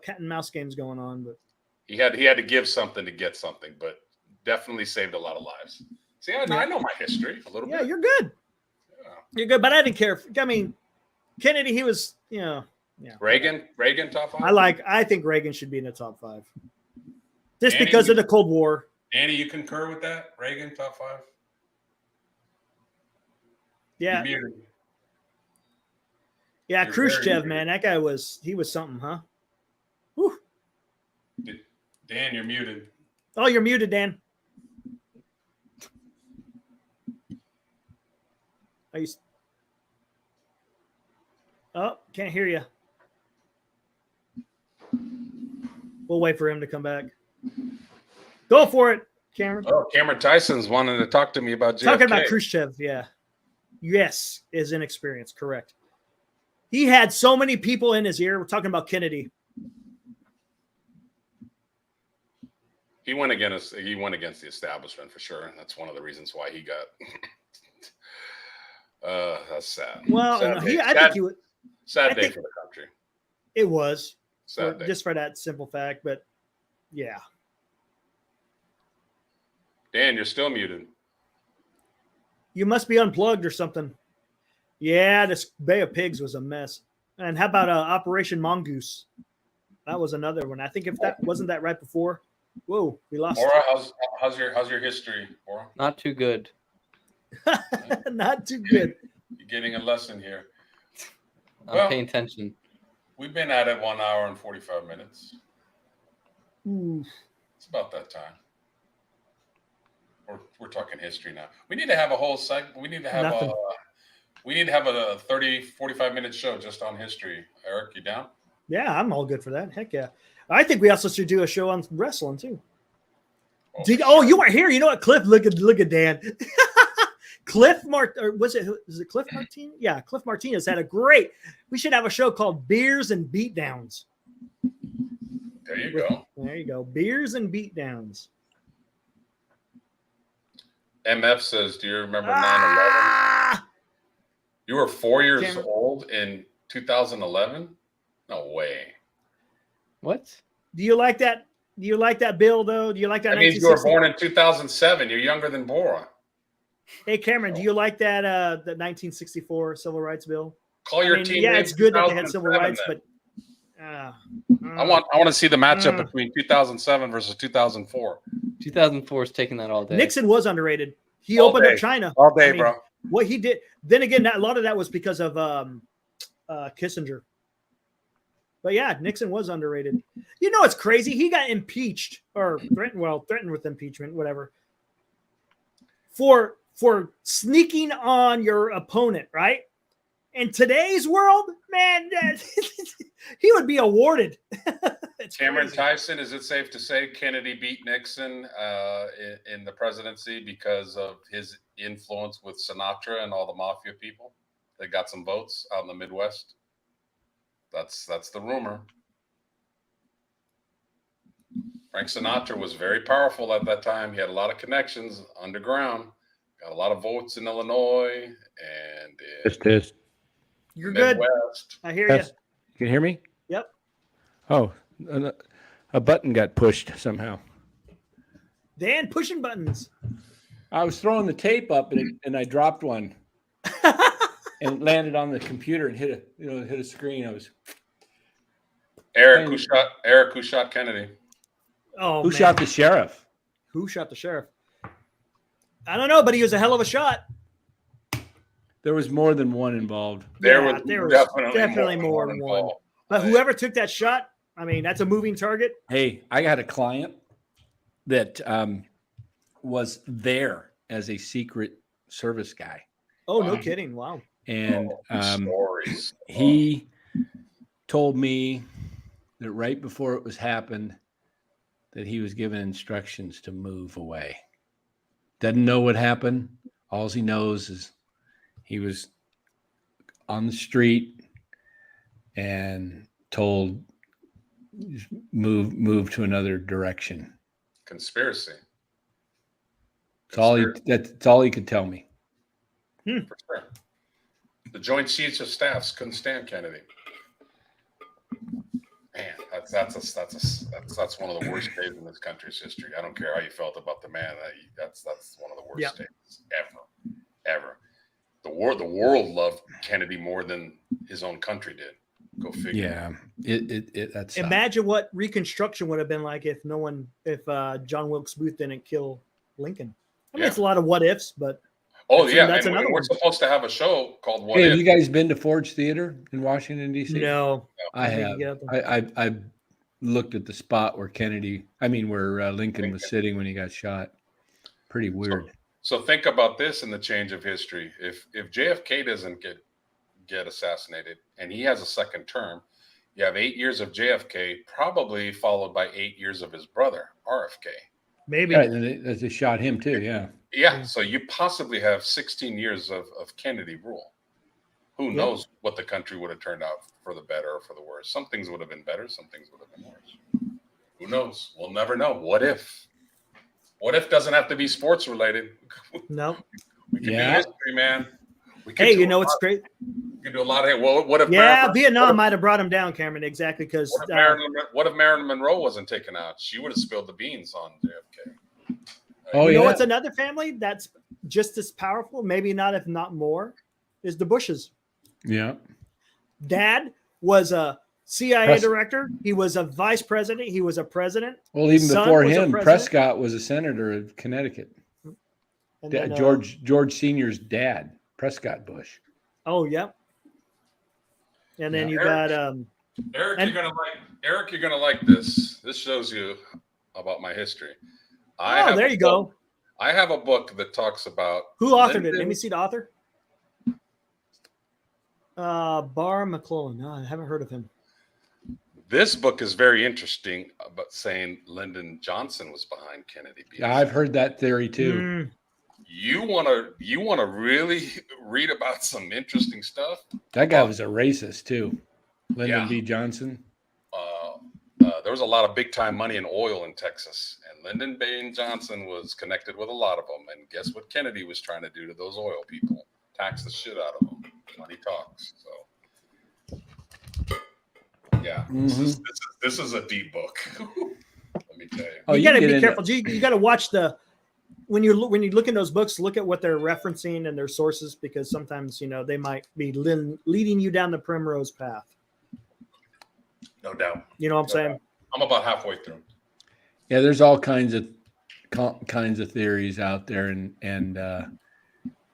cat and mouse games going on, but He had to give something to get something, but definitely saved a lot of lives. See, I know my history a little yeah, bit. you're good. Yeah. You're good, but I didn't care. I mean, Kennedy, he was, yeah. Reagan top 5. I think Reagan should be in the top 5, just Danny, because of the Cold War. Danny, you concur with that? Reagan top 5. Yeah, You're muted. yeah. You're Khrushchev, very man, that guy was something, huh? Whew. Dan, you're muted. Oh, you're muted, Dan. Are you? Oh, can't hear you. We'll wait for him to come back. Go for it, Cameron. Oh, Cameron Tyson's wanting to talk to me about JFK. Talking about Khrushchev, yeah. Yes, is inexperience, correct. He had so many people in his ear. We're talking about Kennedy. He went against the establishment for sure. And that's one of the reasons why he got that's sad. Well, sad day. I think he would. Sad I day think- for the country. It was Sad day. just for that simple fact, but yeah. Dan, you're still muted. You must be unplugged or something. Yeah, this Bay of Pigs was a mess. And how about Operation Mongoose? That was another one. I think if that wasn't that right before. Whoa, we lost. Maura, how's your history, Maura? Not too good. Not too good. You're getting a lesson here. I'm paying attention. We've been at it 1 hour and 45 minutes. Ooh. It's about that time. We're talking history now. We need to have a whole segment. We need to have a 30, 45-minute show just on history. Eric, you down? Yeah, I'm all good for that. Heck yeah. I think we also should do a show on wrestling too. You weren't here. You know what, Cliff? Look at Dan. Cliff was it Cliff Martinez? Yeah, Cliff Martinez had a great. We should have a show called Beers and Beatdowns. There you go. There you go. Beers and Beatdowns. MF says, do you remember 9/11? You were 4 years old in 2011? No way. What? Do you like that? Do you like that bill though? Do you like that? That means you were born in 2007. You're younger than Bora. Hey Cameron, do you like that the 1964 Civil Rights Bill? Call your team. Yeah, it's good that they had civil rights, but I want to see the matchup between 2007 versus 2004. 2004 is taking that all day. Nixon was underrated. He opened up China all day, bro. What he did. Then again, a lot of that was because of Kissinger. But yeah, Nixon was underrated. You know, it's crazy. He got impeached or threatened with impeachment, whatever, for sneaking on your opponent, right? In today's world, man, he would be awarded. Cameron crazy. Tyson, is it safe to say Kennedy beat Nixon in the presidency because of his influence with Sinatra and all the mafia people? They got some votes out in the Midwest. That's the rumor. Frank Sinatra was very powerful at that time. He had a lot of connections underground. Got a lot of votes in Illinois and in You're Midwest. Good. I hear you. You can hear me? Yep. Oh, a button got pushed somehow. Dan pushing buttons. I was throwing the tape up and I dropped one and it landed on the computer and hit a screen. I was Eric who shot Kennedy. Oh, who shot the sheriff? Who shot the sheriff? I don't know, but he was a hell of a shot. There was more than one involved. There was definitely more than one. But whoever took that shot, I mean, that's a moving target. Hey, I got a client that was there as a secret service guy. Oh, no kidding. Wow. And stories. He told me that right before it was happened that he was given instructions to move away. Doesn't know what happened. All he knows is he was on the street and told move to another direction. Conspiracy. That's all he could tell me. For sure. The Joint Chiefs of Staffs couldn't stand Kennedy. Man, that's one of the worst days in this country's history. I don't care how you felt about the man. That's one of the worst days ever. The world loved Kennedy more than his own country did. Go figure. Yeah, that's. Imagine what Reconstruction would have been like if John Wilkes Booth didn't kill Lincoln. I mean, it's a lot of what ifs, but. That's another one. We're supposed to have a show called What If. Have you guys been to Ford's Theater in Washington, D.C.? No. I have. I looked at the spot where Lincoln was sitting when he got shot. Pretty weird. So think about this in the change of history. If JFK doesn't get assassinated and he has a second term, you have 8 years of JFK, probably followed by 8 years of his brother, RFK. Maybe. Right, and they shot him too, yeah. Yeah, so you possibly have 16 years of Kennedy rule. Who knows what the country would have turned out for the better or for the worse. Some things would have been better, some things would have been worse. Who knows? We'll never know. What if? What if doesn't have to be sports related? No. We can do history, man. Hey, you know what's great? We can do a lot of what if Vietnam might have brought him down, Cameron, exactly, because what if Marilyn Monroe wasn't taken out? She would have spilled the beans on JFK. You know what's another family that's just as powerful, maybe not, if not more, is the Bushes. Yeah. Dad was a CIA director. He was a vice president. He was a president. Well, even before him, Prescott was a senator of Connecticut. And then, George Senior's dad, Prescott Bush. Oh, yeah. And then you Eric. got Eric, you're gonna like this. This shows you about my history. there you go. I have a book that talks about Who authored it? Let me see the author. Bar McClellan. No, I haven't heard of him. This book is very interesting about saying Lyndon Johnson was behind Kennedy being Yeah, I've heard that theory too. You wanna really read about some interesting stuff? That guy was a racist too, Lyndon B. Johnson. There was a lot of big time money in oil in Texas, and Lyndon B. Johnson was connected with a lot of them. And guess what Kennedy was trying to do to those oil people? Tax the shit out of them. Money talks. So, yeah, this is a deep book. Let me tell you. You got to be careful. You got to watch when you look in those books, look at what they're referencing and their sources, because sometimes they might be leading you down the primrose path. No doubt. You know what I'm saying? I'm about halfway through. Yeah, there's all kinds of theories out there, and a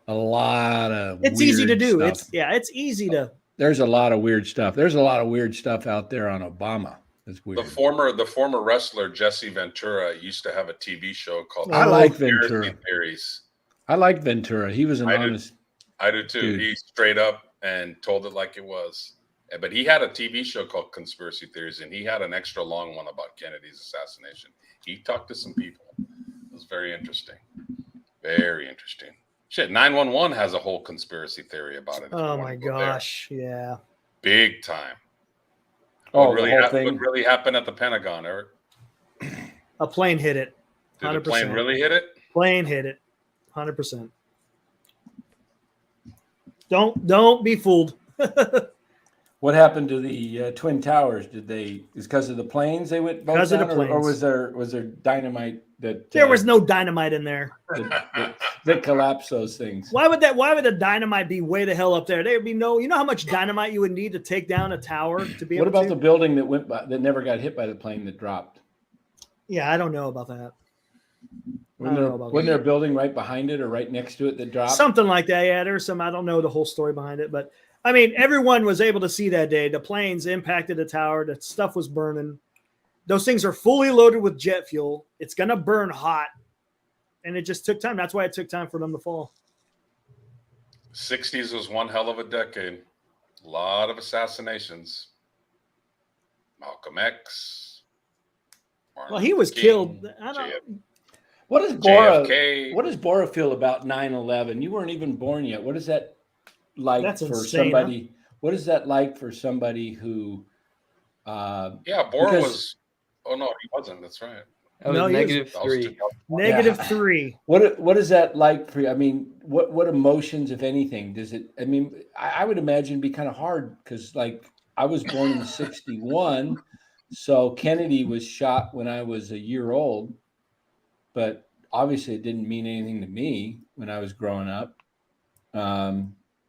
lot of it's easy to do. Stuff. It's easy to. There's a lot of weird stuff. There's a lot of weird stuff out there on Obama. It's weird. The former wrestler Jesse Ventura used to have a TV show called I like Ventura. Theories. I like Ventura. He was an honest. I do too. Dude. He straight up and told it like it was. But he had a TV show called Conspiracy Theories, and he had an extra long one about Kennedy's assassination. He talked to some people. It was very interesting. Very interesting. Shit, 911 has a whole conspiracy theory about it. Oh my gosh, yeah. Big time. Oh, what really happened at the Pentagon, Eric? A plane hit it. 100%. Did the plane really hit it? Plane hit it. 100%. Don't be fooled. What happened to the Twin Towers? Is because of the planes they went both down, or was there dynamite that there was no dynamite in there that collapsed those things? Why would the dynamite be way the hell up there? There would be no. You know how much dynamite you would need to take down a tower to be. What about the building that went by, that never got hit by the plane that dropped? Yeah, I don't know about that. Wasn't there a building right behind it or right next to it that dropped? Something like that. Yeah, there's some. I don't know the whole story behind it, but. I mean, everyone was able to see that day. The planes impacted the tower. The stuff was burning. Those things are fully loaded with jet fuel. It's going to burn hot. And it just took time. That's why it took time for them to fall. 60s was one hell of a decade. A lot of assassinations. Malcolm X. Well, he was killed. I don't know. What does Bora feel about 9/11? You weren't even born yet. What is that? That's for insane, somebody, huh? What is that like for somebody who? Bora was. Oh no, he wasn't. That's right. No, -3. -3. What is that like for you? I mean, what emotions, if anything, does it? I mean, I would imagine it'd be kind of hard because, like, I was born in '61, so Kennedy was shot when I was a year old, but obviously it didn't mean anything to me when I was growing up.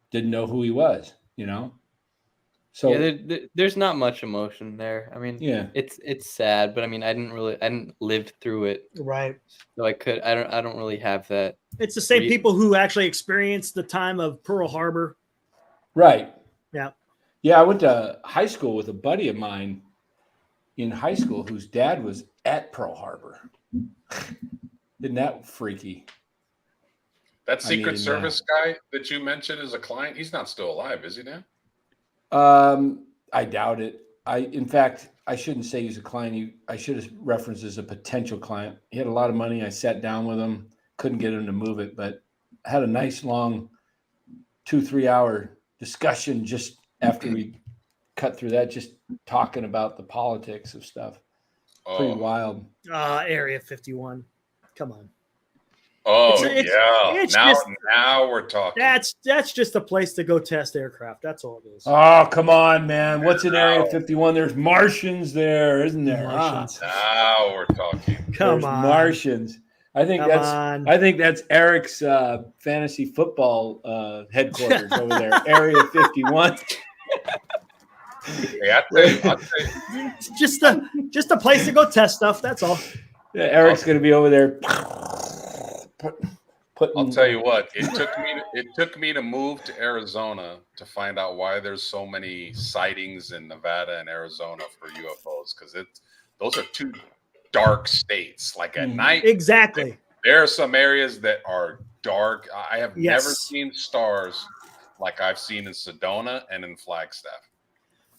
Didn't know who he was, So yeah, there's not much emotion there. I mean, yeah, it's sad, but I mean, I didn't live through it, right? So I don't really have that. It's the same people who actually experienced the time of Pearl Harbor, right? Yeah. I went to high school with a buddy of mine in high school whose dad was at Pearl Harbor. Isn't that freaky? That Secret Service guy that you mentioned is a client. He's not still alive, is he now? I doubt it. In fact, I shouldn't say he's a client. I should have referenced as a potential client. He had a lot of money. I sat down with him, couldn't get him to move it, but I had a nice long 2-3 hour discussion just after we cut through that, just talking about the politics of stuff. Pretty wild. Area 51. Come on. Oh, now we're talking. That's just a place to go test aircraft. That's all it is. Oh, come on, man. What's in Area 51? There's Martians there, isn't there? Martians. Now we're talking. Come on. Martians. I think that's Eric's fantasy football headquarters over there, Area 51. Hey, I'll say. Just a place to go test stuff. That's all. Yeah, Eric's going to be over there putting. I'll tell you what, it took me to move to Arizona to find out why there's so many sightings in Nevada and Arizona for UFOs, because those are two dark states. Like at night, Exactly. there are some areas that are dark. I have Yes. never seen stars like I've seen in Sedona and in Flagstaff.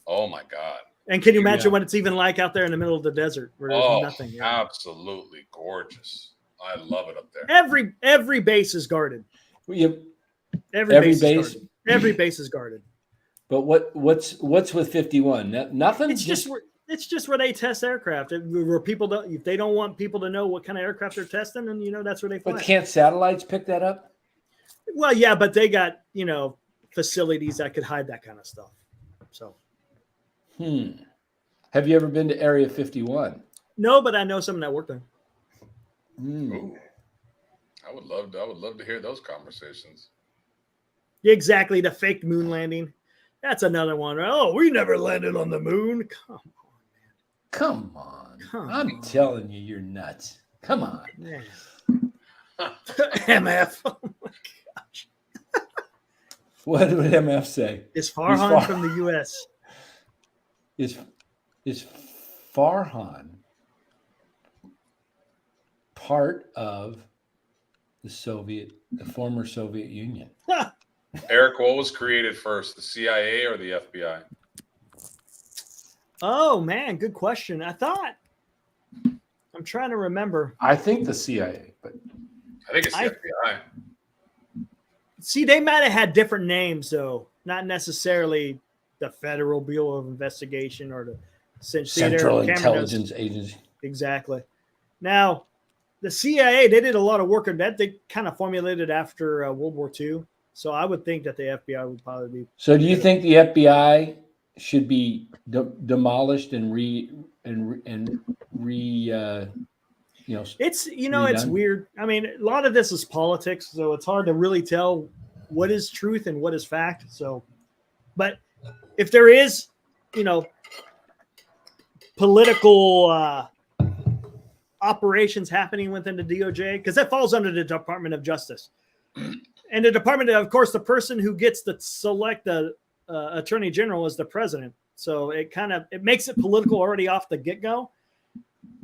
Oh my God. And can you imagine what it's even like out there in the middle of the desert where there's nothing? Yeah. Absolutely gorgeous. I love it up there. Every base is guarded. Every base. base? Is guarded. Every base is guarded. But what's with 51? Nothing. It's just where they test aircraft. Where people don't, if they don't want people to know what kind of aircraft they're testing, then that's where they fly. But can't satellites pick that up? Well, yeah, but they got facilities that could hide that kind of stuff. So. Have you ever been to Area 51? No, but I know someone that worked there. Ooh. I would love to hear those conversations. Exactly, the fake moon landing. That's another one. Right? Oh, we never landed on the moon. Come on. I'm telling you, you're nuts. Come on. MF. Oh my gosh. What would MF say? Is Farhan from the U.S.? Is Farhan part of the former Soviet Union? Eric, what was created first, the CIA or the FBI? Oh man, good question. I'm trying to remember. I think the CIA, but I think it's the FBI. See, they might have had different names though, not necessarily the Federal Bureau of Investigation or the Central Intelligence Agency. Exactly. Now, the CIA, they did a lot of work on that. They kind of formulated after World War II. So I would think that the FBI would probably be. So do you think the FBI should be demolished and it's it's weird. I mean, a lot of this is politics, so it's hard to really tell what is truth and what is fact. So, but if there is, political operations happening within the DOJ, because that falls under the Department of Justice. And the department, of course, the person who gets to select the attorney general is the president. So it makes it political already off the get-go.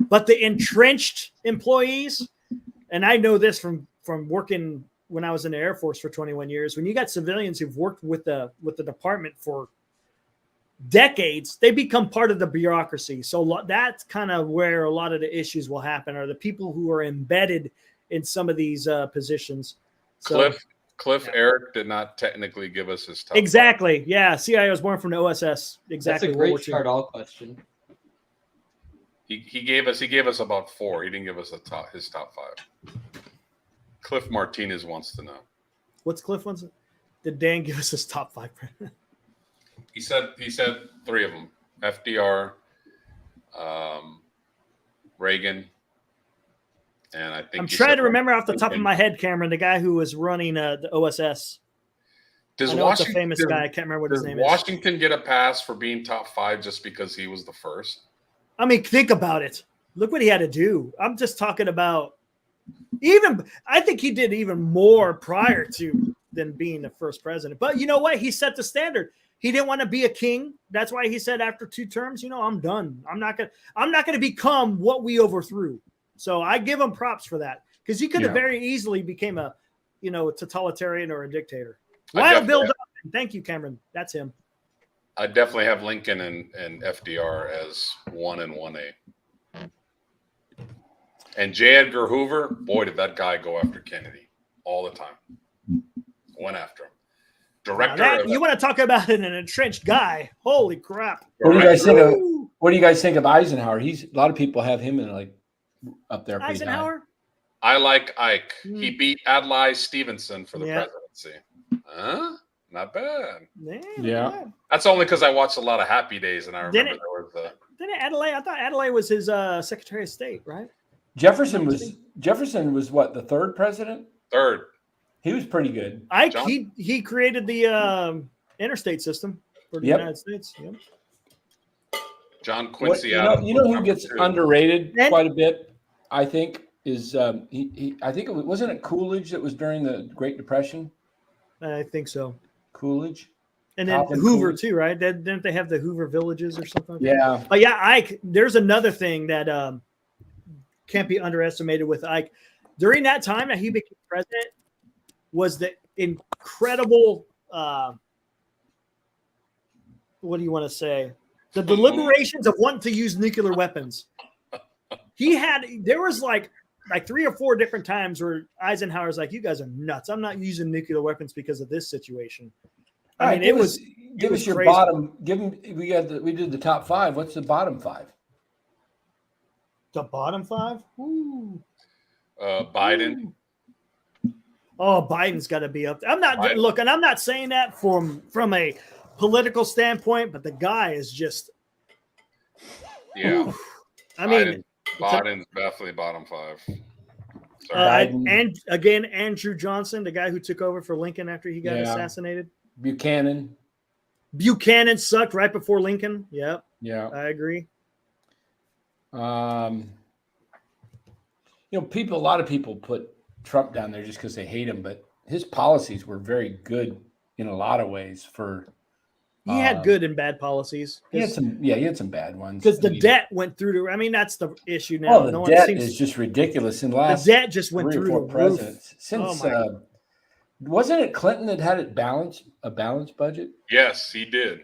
But the entrenched employees, and I know this from working when I was in the Air Force for 21 years, when you got civilians who've worked with the department for decades, they become part of the bureaucracy. So that's kind of where a lot of the issues will happen, are the people who are embedded in some of these positions. So, Cliff Eric did not technically give us his top. Exactly. 5. Yeah. CIA was born from the OSS. Exactly. That's a great Chardal question. He gave us about 4. He didn't give us his top 5. Cliff Martinez wants to know. What's Cliff wants? Did Dan give us his top 5? He said 3 of them: FDR, Reagan, and I think I'm trying to remember off the top of my head, Cameron, the guy who was running the OSS. I know it's a famous guy. I can't remember what his name is. Does Washington get a pass for being top 5 just because he was the first? I mean, think about it. Look what he had to do. I'm just talking about I think he did even more prior to than being the first president. But you know what? He set the standard. He didn't want to be a king. That's why he said after 2 terms, I'm done. I'm not gonna become what we overthrew. So I give him props for that, because he could have very easily became a totalitarian or a dictator. Wild Bill Donovan. Thank you, Cameron. That's him. I definitely have Lincoln and FDR as 1 and 1A. And J. Edgar Hoover, boy, did that guy go after Kennedy all the time. Went after him. You want to talk about an entrenched guy? Holy crap! What do you guys think of Eisenhower? A lot of people have him in up there. Eisenhower. I like Ike. He beat Adlai Stevenson for the presidency. Huh? Not bad. Yeah. That's only because I watched a lot of Happy Days, and I remember there was the. Didn't Adlai? I thought Adlai was his Secretary of State, right? Jefferson was what, the 3rd president? 3rd. He was pretty good. Ike, he created the interstate system for the United States. Yep. John Quincy Adams. You know who gets underrated quite a bit, I think? is I think wasn't it Coolidge that was during the Great Depression? I think so. Coolidge. And then Calvin Hoover Coolidge. too, right? Didn't they have the Hoover villages or something? Yeah. But yeah, Ike. There's another thing that can't be underestimated with Ike. During that time that he became president, was the incredible. What do you want to say? The deliberations of wanting to use nuclear weapons. There was like 3 or 4 different times where Eisenhower's like, "You guys are nuts. I'm not using nuclear weapons because of this situation." I mean, give us your crazy. bottom. We did the top 5. What's the bottom 5? The bottom 5? Ooh. Biden. Oh, Biden's got to be up there. I'm not saying that from a political standpoint, but the guy is just. Yeah. I mean, Biden's definitely bottom 5. And again, Andrew Johnson, the guy who took over for Lincoln after he got assassinated. Buchanan sucked right before Lincoln. Yep. Yeah. I agree. A lot of people put Trump down there just because they hate him, but his policies were very good in a lot of ways. He had good and bad policies. He had some bad ones. Because the debt went through that's the issue now. Oh, the debt is just ridiculous. In the last the debt just went 3 or 4 through the presidents. roof. Since wasn't it Clinton that had it a balanced budget? Yes, he did.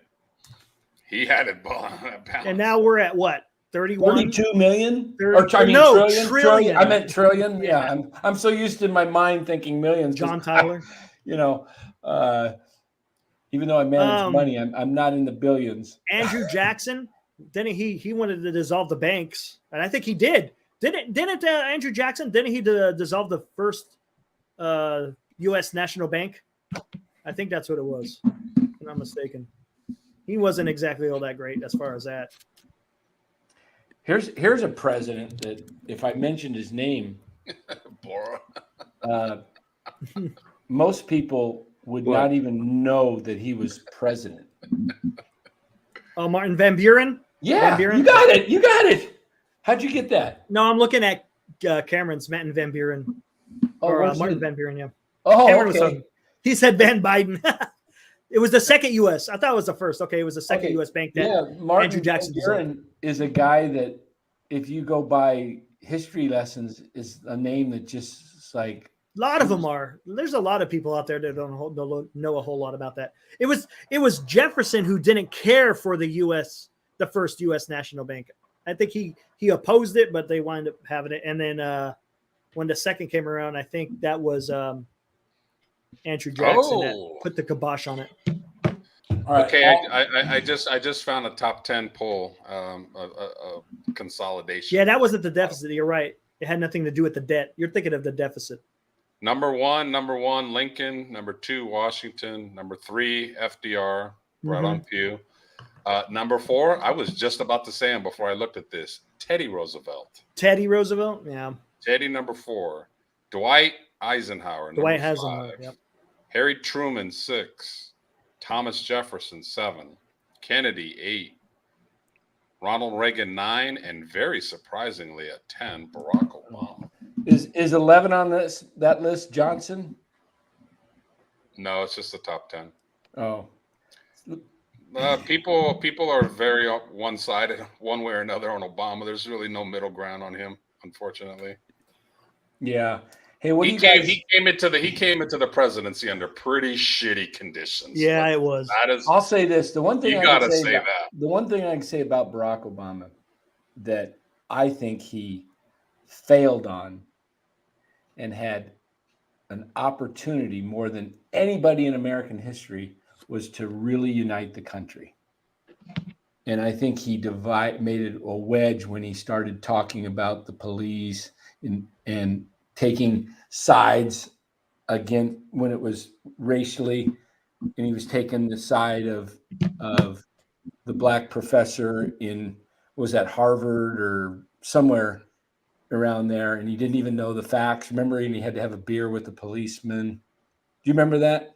He had it balanced. And now we're at what? 31? 42 million? Trillion. I meant trillion. Yeah. I'm so used to my mind thinking millions. John Tyler. Even though I manage money, I'm not in the billions. Andrew Jackson, then he wanted to dissolve the banks, and I think he did. Didn't Andrew Jackson? Didn't he dissolve the first U.S. National Bank? I think that's what it was. If I'm not mistaken. He wasn't exactly all that great as far as that. Here's a president that, if I mentioned his name, most people would not even know that he was president. Oh, Martin Van Buren? Yeah, Van Buren? You got it. How'd you get that? No, I'm looking at Cameron's Martin Van Buren. Martin Van Buren, yeah. Oh, Cameron okay. He said Van Biden. It was the second U.S. I thought it was the first. Okay, it was the second U.S. bank that Martin Andrew Jackson Van Buren is a guy that, if you go by history lessons, is a name that just like a lot of them are. There's a lot of people out there that don't know a whole lot about that. It was Jefferson who didn't care for the first U.S. National Bank. I think he opposed it, but they wound up having it. And then when the second came around, I think that was Andrew Jackson that put the kibosh on it. All right. Okay, I just found a top 10 poll, a consolidation. Yeah, that wasn't the deficit. You're right. It had nothing to do with the debt. You're thinking of the deficit. Number one, Lincoln. Number 2, Washington. Number 3, FDR, right on Pew. Number 4, I was just about to say him before I looked at this. Teddy Roosevelt. Yeah. Teddy, number 4. Dwight Eisenhower. Dwight Eisenhower. Yep. Harry Truman, 6. Thomas Jefferson, 7. Kennedy, 8. Ronald Reagan, 9. And very surprisingly at 10, Barack Obama. Is 11 on that list Johnson? No, it's just the top 10. Oh. People are very one-sided one way or another on Obama. There's really no middle ground on him, unfortunately. Yeah. Hey, he came into the presidency under pretty shitty conditions. Yeah, it was. I'll say this: the one thing I can say about Barack Obama that I think he failed on and had an opportunity more than anybody in American history was to really unite the country. And I think he made it a wedge when he started talking about the police and taking sides again when it was racially, and he was taking the side of the black professor was at Harvard or somewhere around there, and he didn't even know the facts. Remember, and he had to have a beer with the policeman. Do you remember that?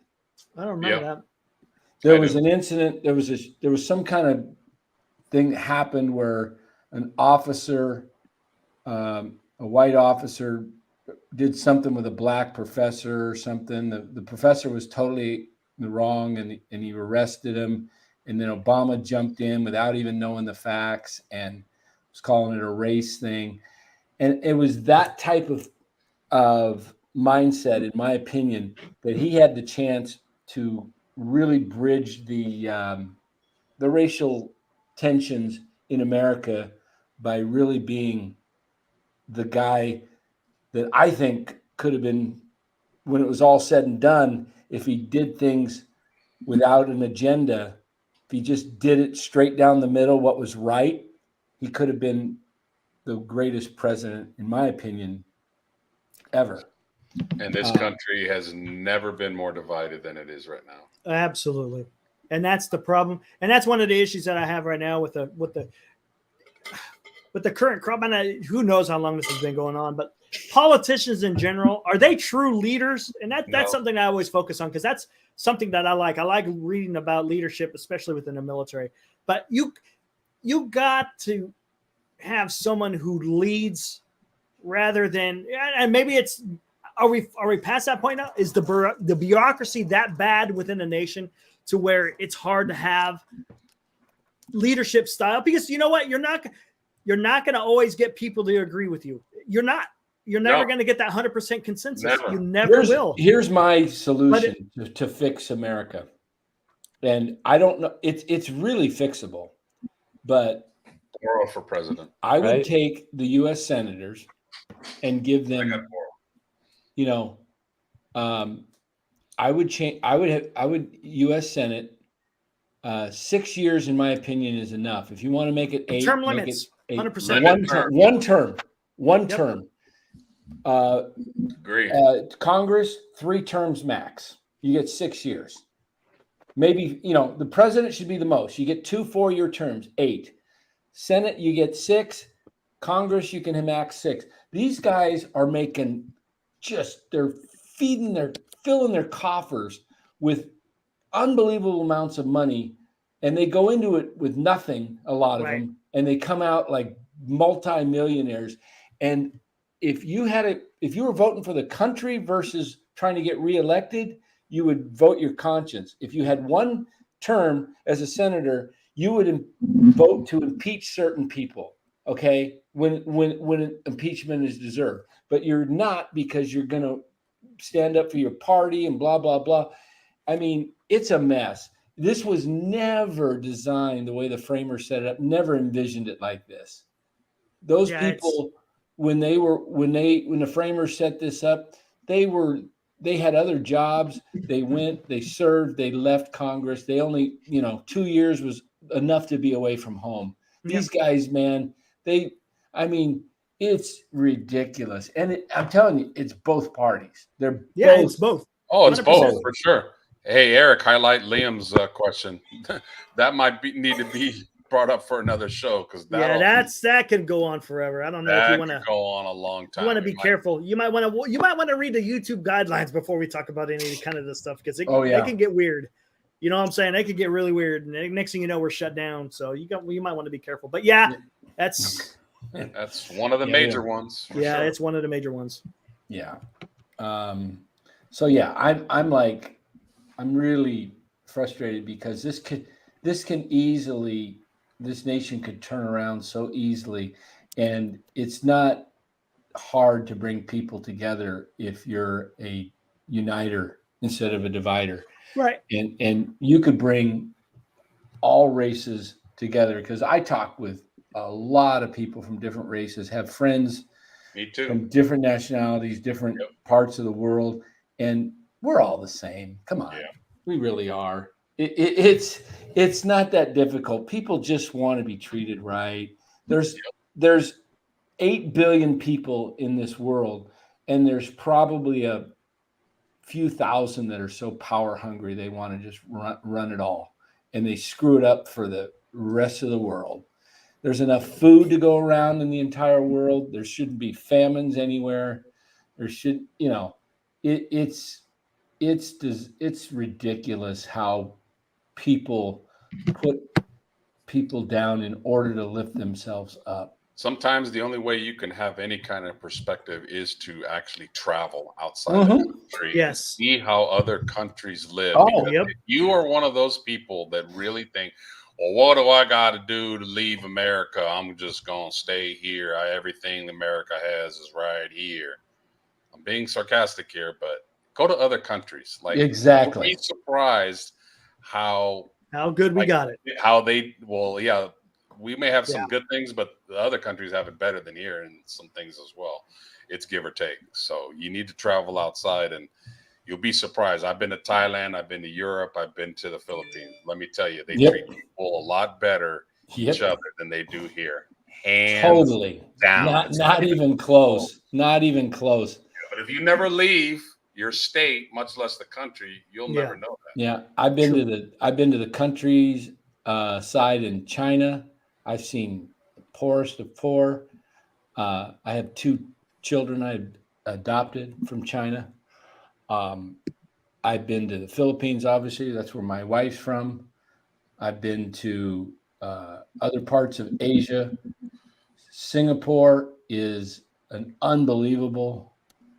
I don't remember that. There was an incident. There was some kind of thing that happened where an officer a white officer did something with a black professor or something. The professor was totally wrong, and he arrested him. And then Obama jumped in without even knowing the facts and was calling it a race thing. And it was that type of mindset, in my opinion, that he had the chance to really bridge the racial tensions in America by really being the guy that I think could have been, when it was all said and done, if he did things without an agenda, if he just did it straight down the middle, what was right, he could have been the greatest president, in my opinion, ever. And this country has never been more divided than it is right now. Absolutely. And that's the problem. And that's one of the issues that I have right now with the current crop. And who knows how long this has been going on, but politicians in general, are they true leaders? And that's something I always focus on, because that's something that I like. I like reading about leadership, especially within the military. But you got to have someone who leads rather than, and maybe it's, are we past that point now? Is the bureaucracy that bad within a nation to where it's hard to have leadership style? Because you know what, you're not going to always get people to agree with you. You're never going to get that 100% consensus. Never. You never will. Here's my solution to fix America. And I don't know, it's really fixable, but Moral for president. I would take the U.S. senators and give them, I would change. I would U.S. Senate. 6 years, in my opinion, is enough. If you want to make it 8, term make limits, it 100%. One term. Agree. Congress, 3 terms max. You get 6 years. Maybe, the president should be the most. You get 2 4-year terms, 8. Senate, you get 6. Congress, you can max 6. These guys are making they're filling their coffers with unbelievable amounts of money, and they go into it with nothing, a lot of them, and they come out like multi-millionaires. And if you were voting for the country versus trying to get reelected, you would vote your conscience. If you had one term as a senator, you would vote to impeach certain people, okay, when impeachment is deserved. But you're not, because you're going to stand up for your party and blah, blah, blah. I mean, it's a mess. This was never designed the way the framers set it up, never envisioned it like this. Those people, when the framers set this up, they had other jobs. They went, they served, they left Congress. They only, 2 years was enough to be away from home. These guys, man, it's ridiculous. And I'm telling you, it's both parties. It's both. Oh, it's 100%. both for sure. Hey, Eric, highlight Liam's question. That might need to be brought up for another show, because that can go on forever. I don't know if you want to go on a long time. You want to be careful. You might want to read the YouTube guidelines before we talk about any kind of this stuff, because they can get weird. You know what I'm saying? They could get really weird, and next thing you know, we're shut down. So you might want to be careful. But that's one of the major ones. Yeah, it's one of the major ones. Yeah. So I'm really frustrated, because this nation could turn around so easily, and it's not hard to bring people together if you're a uniter instead of a divider. Right. And you could bring all races together, because I talk with a lot of people from different races, have friends Me too. from different nationalities, different parts of the world, and we're all the same. Come on. Yeah. We really are. It's not that difficult. People just want to be treated right. There's 8 billion people in this world, and there's probably a few thousand that are so power hungry they want to just run it all, and they screw it up for the rest of the world. There's enough food to go around in the entire world. There shouldn't be famines anywhere. There should, it's ridiculous how people put people down in order to lift themselves up. Sometimes the only way you can have any kind of perspective is to actually travel outside the country and Yes. see how other countries live. Oh, Because yep. if you are one of those people that really think, well, what do I got to do to leave America? I'm just going to stay here. Everything America has is right here. I'm being sarcastic here, but go to other countries. Like, Exactly. you'll be surprised how good we like, got it. how they, well, yeah, we may have some Yeah. good things, but the other countries have it better than here and some things as well. It's give or take. So you need to travel outside and you'll be surprised. I've been to Thailand, I've been to Europe, I've been to the Philippines. Let me tell you, they Yep. treat people a lot better Yep. each other than they do here. Hands Totally. down. It's Not even close. Not even close. But if you never leave your state, much less the country, you'll Yeah. never know that. Yeah, I've been to the countries side in China. I've seen the poorest of poor. I have 2 children I adopted from China. I've been to the Philippines, obviously. That's where my wife's from. I've been to other parts of Asia. Singapore is an unbelievable,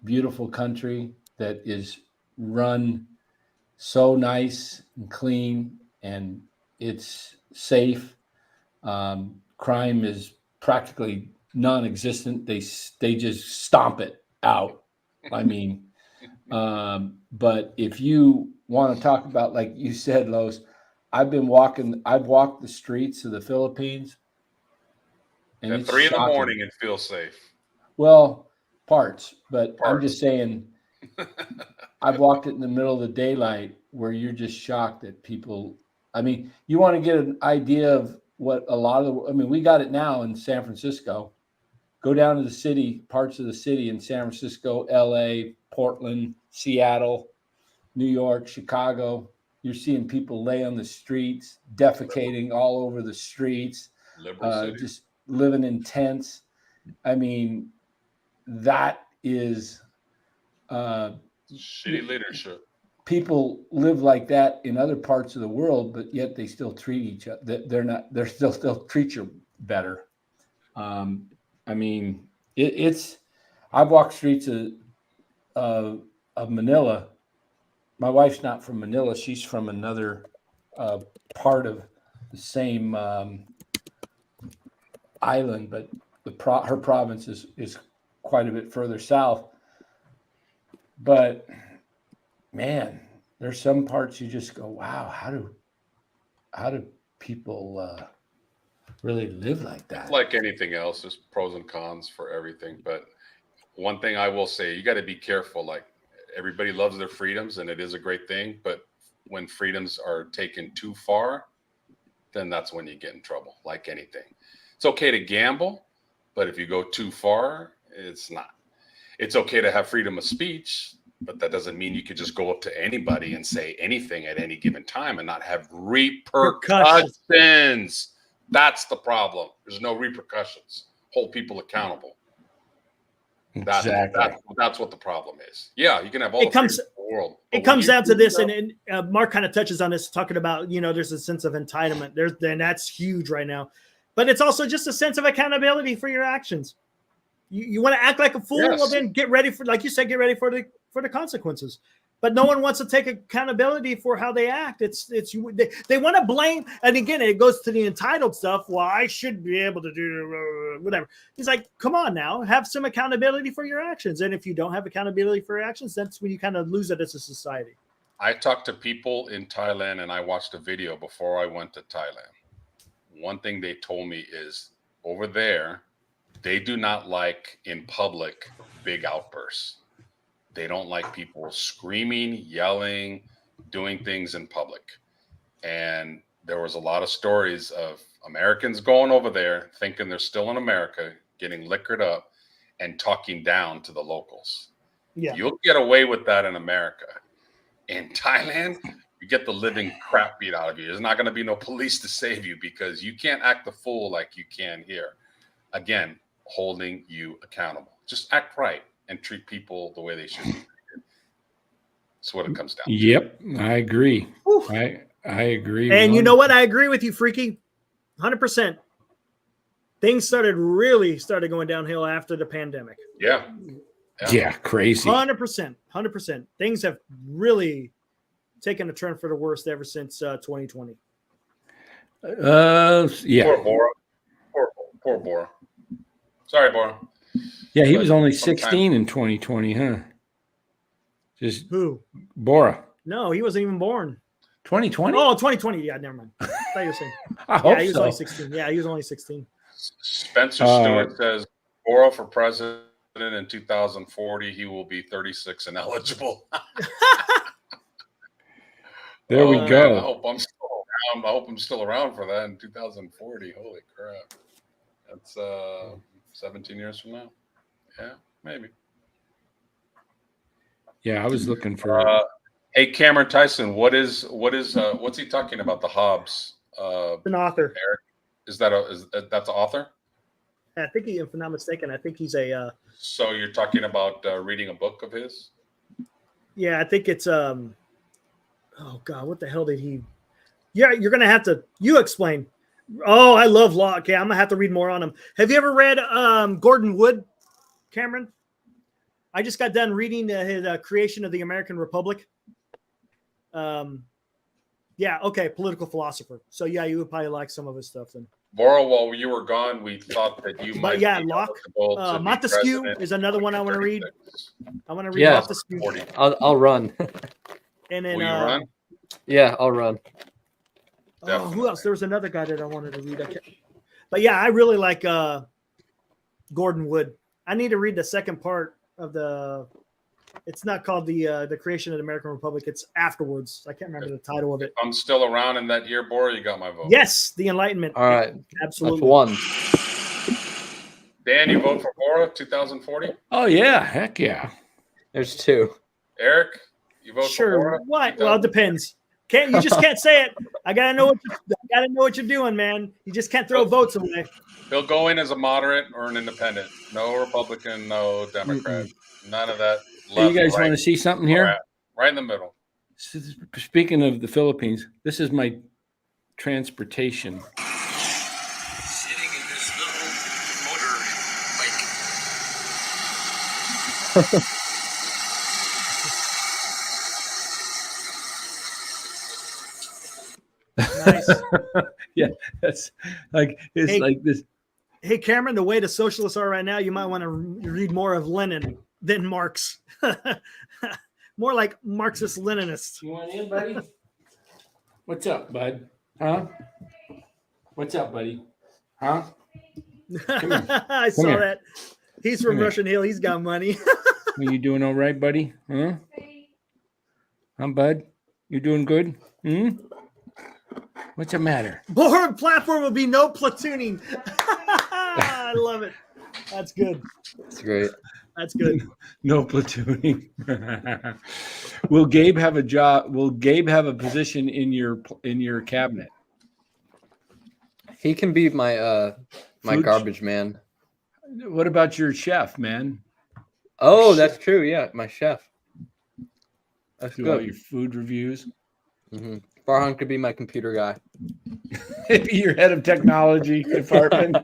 beautiful country that is run so nice and clean, and it's safe. Crime is practically non-existent. They just stomp it out. I mean, but if you want to talk about, like you said, Lois, I've walked the streets of the Philippines, and At it's 3 in the shocking. morning and feel safe. Well, parts, but I'm Parts. just saying, I've walked it in the middle of the daylight where you're just shocked that people. I mean, you want to get an idea of what a lot of the. I mean, we got it now in San Francisco. Go down to the city, parts of the city in San Francisco, LA, Portland, Seattle, New York, Chicago. You're seeing people lay on the streets, defecating all over the streets, Liberal city. just living in tents. I mean, that is Shitty leadership. people live like that in other parts of the world, but yet they still treat each other. They're still treat you better. I mean, it's. I've walked streets of Manila. My wife's not from Manila; she's from another part of the same island, but her province is quite a bit further south. But man, there's some parts you just go, wow, how do people really live like that? Like anything else, there's pros and cons for everything. But one thing I will say, you got to be careful. Like, everybody loves their freedoms, and it is a great thing. But when freedoms are taken too far, then that's when you get in trouble. Like anything, it's okay to gamble, but if you go too far, it's not. It's okay to have freedom of speech, but that doesn't mean you could just go up to anybody and say anything at any given time and not have repercussions. That's the problem. There's no repercussions. Hold people accountable. That's what the problem is. Yeah, you can have all the freedom in the world. It comes down to this, and Mark kind of touches on this, talking about, there's a sense of entitlement. And that's huge right now. But it's also just a sense of accountability for your actions. You want to act like a fool? Yes. Well, then get ready for, like you said, get ready for the consequences. But no one wants to take accountability for how they act. They want to blame, and again, it goes to the entitled stuff. Well, I should be able to do whatever. He's like, come on now, have some accountability for your actions. And if you don't have accountability for your actions, that's when you kind of lose it as a society. I talked to people in Thailand, and I watched a video before I went to Thailand. One thing they told me is, over there, they do not like in public big outbursts. They don't like people screaming, yelling, doing things in public. And there was a lot of stories of Americans going over there thinking they're still in America, getting liquored up and talking down to the locals. Yeah. You'll get away with that in America. In Thailand, you get the living crap beat out of you. There's not going to be no police to save you because you can't act the fool like you can here. Again, holding you accountable. Just act right and treat people the way they should be treated. That's what it comes down to. Yep, I agree. I agree. And 100%. You know what? I agree with you, Freaky. 100%. things really started going downhill after the pandemic. Yeah. Yeah, crazy. 100%. Things have really taken a turn for the worst ever since 2020. Yeah. Poor Bora. Poor Bora. Sorry, Bora. Yeah, he But was only sometimes- 16 in 2020, huh? Just Who? Bora. No, he wasn't even born. 2020? Oh, 2020. Yeah, never mind. I thought you were saying. I hope Yeah, he was so. only 16. Yeah, he was only 16. Spencer Stewart says Bora for president in 2040. He will be 36 and eligible. There we Man, go. I hope I'm still around. I hope I'm still around for that in 2040. Holy crap. That's 17 years from now. Yeah, maybe. Yeah, I was looking for. Hey, Cameron Tyson, what's he talking about? The Hobbs. An author. Eric, is that's an author? I think if I'm not mistaken, I think he's a. So you're talking about reading a book of his? Yeah, I think it's Oh God, what the hell did he? Yeah, you're gonna have to. You explain. Oh, I love Law. Okay, I'm gonna have to read more on him. Have you ever read Gordon Wood, Cameron? I just got done reading his Creation of the American Republic. Yeah, okay, political philosopher. So yeah, you would probably like some of his stuff then. Bora, while you were gone, we thought that you might. But yeah, be Locke. eligible to be Montesquieu president is another one I want to read. 36. I want to read Yeah. Montesquieu. 40. I'll run. And then Will you run? Yeah, I'll run. who else? There was another guy that I wanted to read. But yeah, I really like Gordon Wood. I need to read the second part of the. It's not called the Creation of the American Republic. It's afterwards. I can't remember the title of it. If I'm still around in that year, Bora, you got my vote. Yes, the Enlightenment. All right. Absolutely. That's one. Dan, you vote for Bora 2040? Oh yeah, heck yeah. There's two. Eric, you vote for Sure. Bora? What? Well, it depends. You just can't say it. I gotta know what you're doing, man. You just can't throw votes away. He'll go in as a moderate or an independent. No Republican, no Democrat. None of that. Hey, you guys want to see something here? Right in the middle. Speaking of the Philippines, this is my transportation. Sitting in this little motorbike. Nice. Yeah, that's like it's Hey. like this. Hey, Cameron, the way the socialists are right now, you might want to read more of Lenin than Marx. More like Marxist-Leninists. You want in, buddy? What's up, bud? Huh? What's up, buddy? Huh? I saw here. that. He's from Come here. Russian Hill. He's got money. Are you doing all right, buddy? Huh? Huh, bud? You doing good? Hmm? What's the matter? Board platform will be no platooning. I love it. That's good. That's great. That's good. No platooning. Will Gabe have a job? Will Gabe have a position in your cabinet? He can be my my Food- garbage man. What about your chef, man? Oh, that's true. Yeah, my chef. That's Do all good. your food reviews. Mm-hmm. Farhan could be my computer guy. Maybe your head of technology department.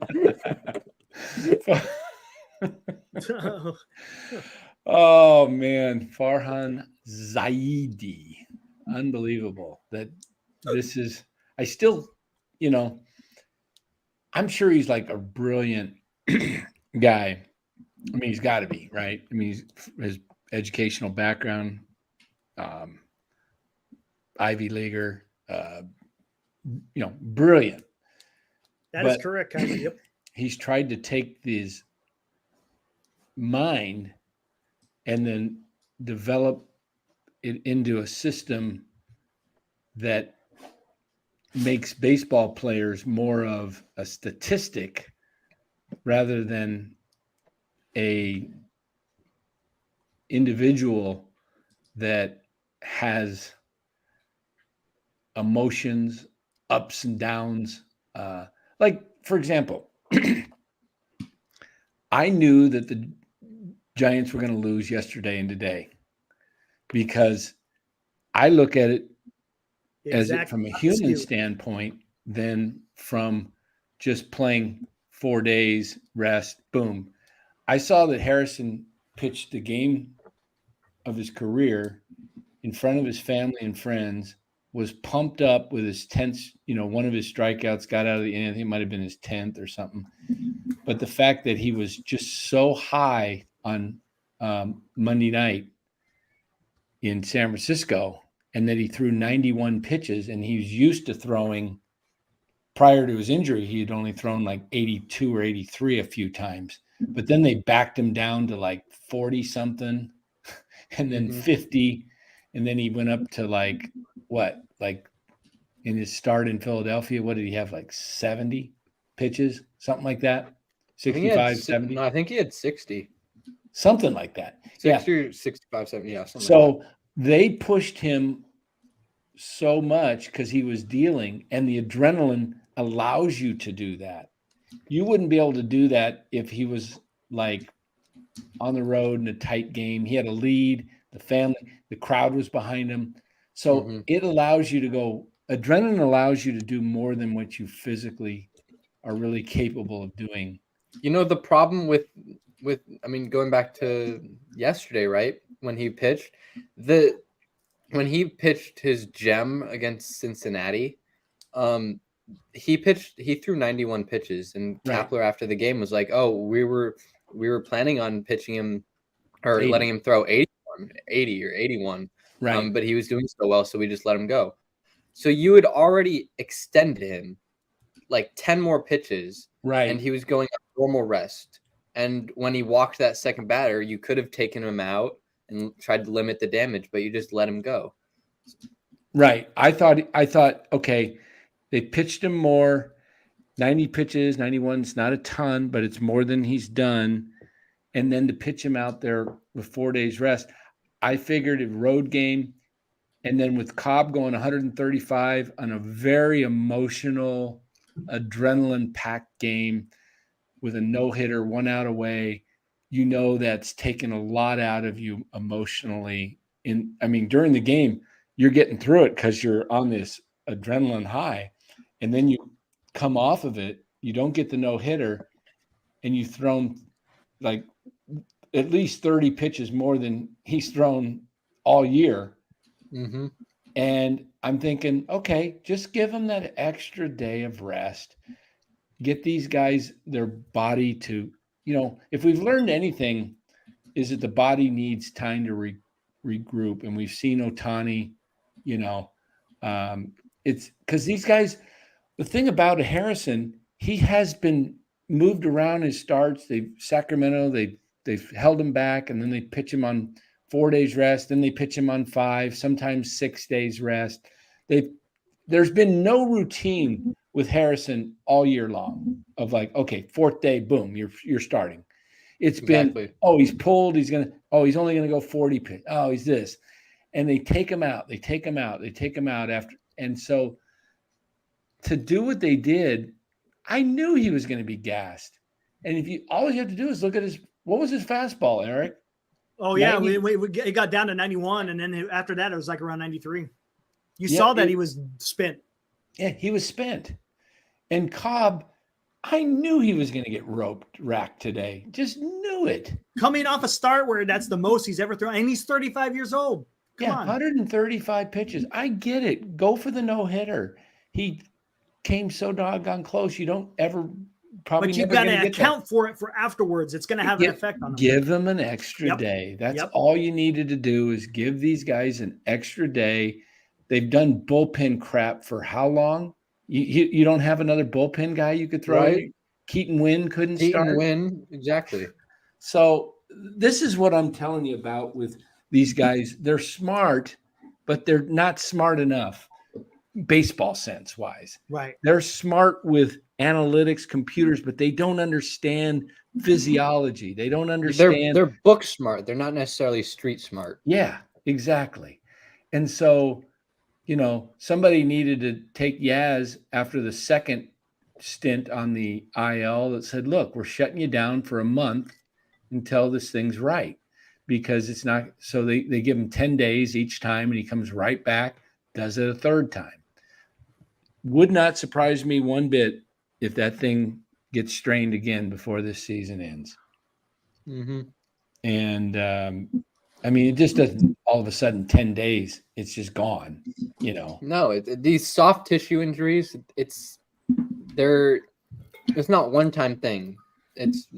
Oh man, Farhan Zaidi. Unbelievable that this is I still, I'm sure he's like a brilliant guy. I mean, he's got to be, right? I mean, his educational background, Ivy Leaguer, brilliant. That is But- correct, kind of. Yep. He's tried to take his mind and then develop it into a system that makes baseball players more of a statistic rather than a individual that has emotions, ups and downs. Like, for example, I knew that the Giants were going to lose yesterday and today because I look at it as it from a human standpoint than from just playing 4 days, rest, boom. I saw that Harrison pitched the game of his career in front of his family and friends, was pumped up with his 10th, one of his strikeouts got out of the inning. I think it might have been his 10th or something. But the fact that he was just so high on Monday night in San Francisco, and that he threw 91 pitches, and he was used to throwing, prior to his injury, he had only thrown like 82 or 83 a few times. But then they backed him down to like 40 something and then 50. And then he went up to like in his start in Philadelphia, what did he have, like 70 pitches, something like that? 65, 70? No, I think he had 60. Something like that. 60 or 65, 70, yeah. So they pushed him so much because he was dealing, and the adrenaline allows you to do that. You wouldn't be able to do that if he was like on the road in a tight game. He had a lead, the crowd was behind him. So it allows you to go, adrenaline allows you to do more than what you physically are really capable of doing. The problem with going back to yesterday, right? When he pitched his gem against Cincinnati, he threw 91 pitches, and Kapler after the game was like, "Oh, we were planning on pitching him or 80. Letting him throw 80 or 81, right? But he was doing so well, so we just let him go." So you had already extended him like 10 more pitches, right? And he was going on normal rest. And when he walked that second batter, you could have taken him out and tried to limit the damage, but you just let him go. Right. I thought, okay, they pitched him more, 90 pitches, 91's not a ton, but it's more than he's done. And then to pitch him out there with 4 days rest, I figured a road game. And then with Cobb going 135 on a very emotional, adrenaline-packed game with a no-hitter, 1 out away, that's taken a lot out of you emotionally. During the game, you're getting through it because you're on this adrenaline high. And then you come off of it, you don't get the no-hitter, and you've thrown like at least 30 pitches more than he's thrown all year. Mm-hmm. And I'm thinking, okay, just give them that extra day of rest. Get these guys their body to, if we've learned anything, is that the body needs time to regroup. And we've seen Ohtani, it's because these guys, the thing about Harrison, he has been moved around his starts. Sacramento, they've held him back, and then they pitch him on 4 days rest. Then they pitch him on 5, sometimes 6 days rest. There's been no routine with Harrison all year long of like, okay, 4th day, boom, you're starting. It's been, he's pulled, he's only going to go 40 pitch. Oh, he's this. And they take him out after. And so to do what they did, I knew he was going to be gassed. And all you have to do is look at what was his fastball, Eric? Oh, yeah. It got down to 91. And then after that, it was like around 93. You saw that he was spent. Yeah, he was spent. And Cobb, I knew he was going to get racked today. Just knew it. Coming off a start where that's the most he's ever thrown. And he's 35 years old. Come on. 135 pitches. I get it. Go for the no-hitter. He came so doggone close. You don't ever probably. But you've got to account for it for afterwards. It's going to have an effect on them. Give them an extra day. That's all you needed to do is give these guys an extra day. They've done bullpen crap for how long? You don't have another bullpen guy you could throw? Right. Keaton Wynn couldn't start. Keaton Wynn, exactly. So this is what I'm telling you about with these guys. They're smart, but they're not smart enough baseball sense wise. Right. They're smart with analytics, computers, but they don't understand physiology. They don't understand. They're book smart. They're not necessarily street smart. Yeah, exactly. And so, somebody needed to take Yaz after the second stint on the IL that said, look, we're shutting you down for a month until this thing's right, because it's not. So they give him 10 days each time, and he comes right back, does it a third time. Would not surprise me one bit if that thing get strained again before this season ends. Mm-hmm. And I mean, it just doesn't all of a sudden 10 days, it's just gone, you know. No, these soft tissue injuries, it's not one-time thing. It's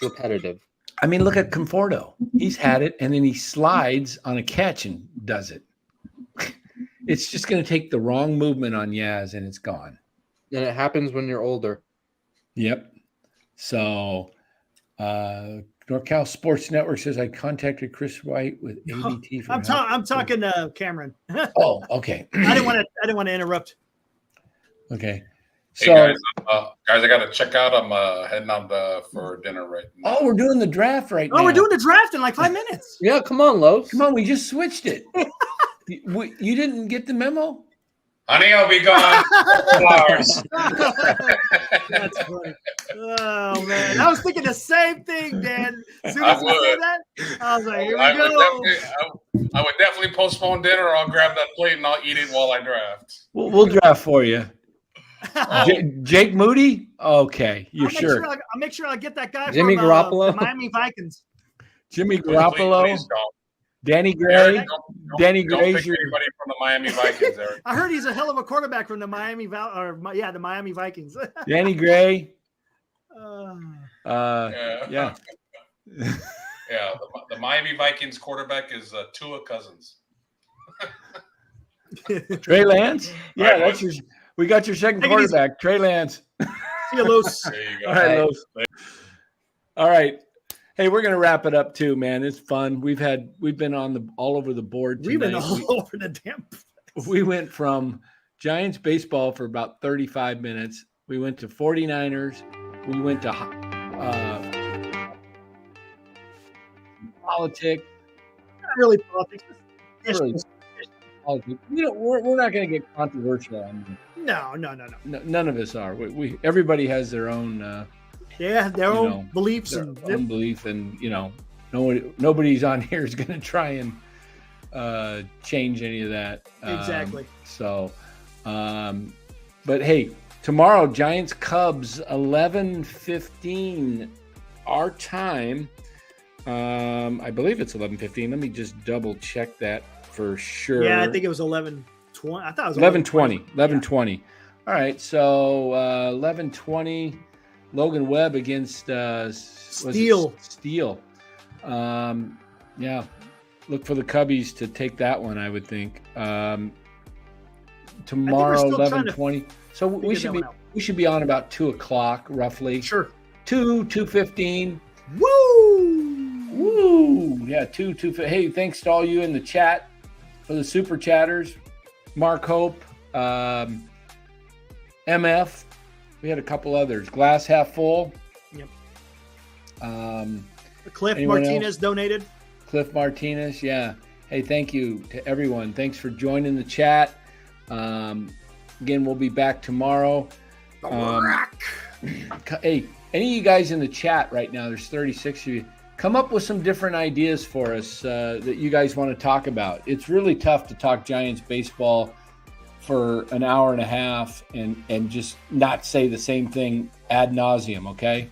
repetitive. I mean, look at Conforto. He's had it, and then he slides on a catch and does it. It's just going to take the wrong movement on Yaz, and it's gone. And it happens when you're older. Yep. So, NorCal Sports Network says I contacted Chris White with ABT. For I'm talking to Cameron. Oh, okay. I didn't want to interrupt. Okay. Hey So, guys, I got to check out. I'm heading out for dinner right now. oh, we're doing the draft right now. Oh, we're doing the draft in like 5 minutes. Yeah, come on, Los. Come on, we just switched it. You didn't get the memo? Honey, I'll be gone. 4 hours. That's funny. Oh man, I was thinking the same thing, Dan. As soon I as you said would. that, I was like, "Here we I go." would definitely postpone dinner. I'll grab that plate and I'll eat it while I draft. We'll draft for you. Oh, Jake Moody? Okay, you're I'll sure. I'll make sure I get that guy Jimmy from Garoppolo? the Miami Vikings. Jimmy please Garoppolo, don't. Danny Eric, Gray. don't Danny pick Gray's anybody from the Miami Vikings, Eric. I heard he's a hell of a quarterback from the Miami Vikings. Danny Gray. Yeah. Yeah. Yeah, the Miami Vikings quarterback is Tua Cousins. Trey Lance. Yeah, All right, that's your. We got your second Take it easy. quarterback, Trey Lance. See you, Los. There you go. All right, Hey. Los. All right. Hey, we're gonna wrap it up too, man. It's fun. We've been on all over the board. We've been tonight. all over the damn. We went from Giants baseball for about 35 minutes. We went to 49ers. We went to politics. Not really politics. Really, politics. We're not going to get controversial on this. No. None of us are. We everybody has their own Yeah, their You own know, beliefs their and own belief, and nobody's on here is going to try and change any of that. Exactly. But hey, tomorrow Giants Cubs 11:15 our time. I believe it's 11:15. Let me just double check that for sure. Yeah, I think it was 11:20. I thought it was 11:20. 11:20. All right, so 11:20. Logan Webb against Steele. Steele. Yeah, look for the Cubbies to take that one. I would think. Tomorrow, still trying to 11:20. So we figure that one out. should be on about 2:00 roughly. Sure. 2:15. Woo! Woo! Yeah, 2. Hey, thanks to all you in the chat for the super chatters. Mark Hope, MF. We had a couple others. Glass half full. Yep. Cliff Anyone Martinez else? donated. Cliff Martinez, yeah. Hey, thank you to everyone. Thanks for joining the chat. Again, we'll be back tomorrow. Hey, any of you guys in the chat right now, there's 36 of you, come up with some different ideas for us that you guys want to talk about. It's really tough to talk Giants baseball for an hour and a half and just not say the same thing ad nauseum, okay?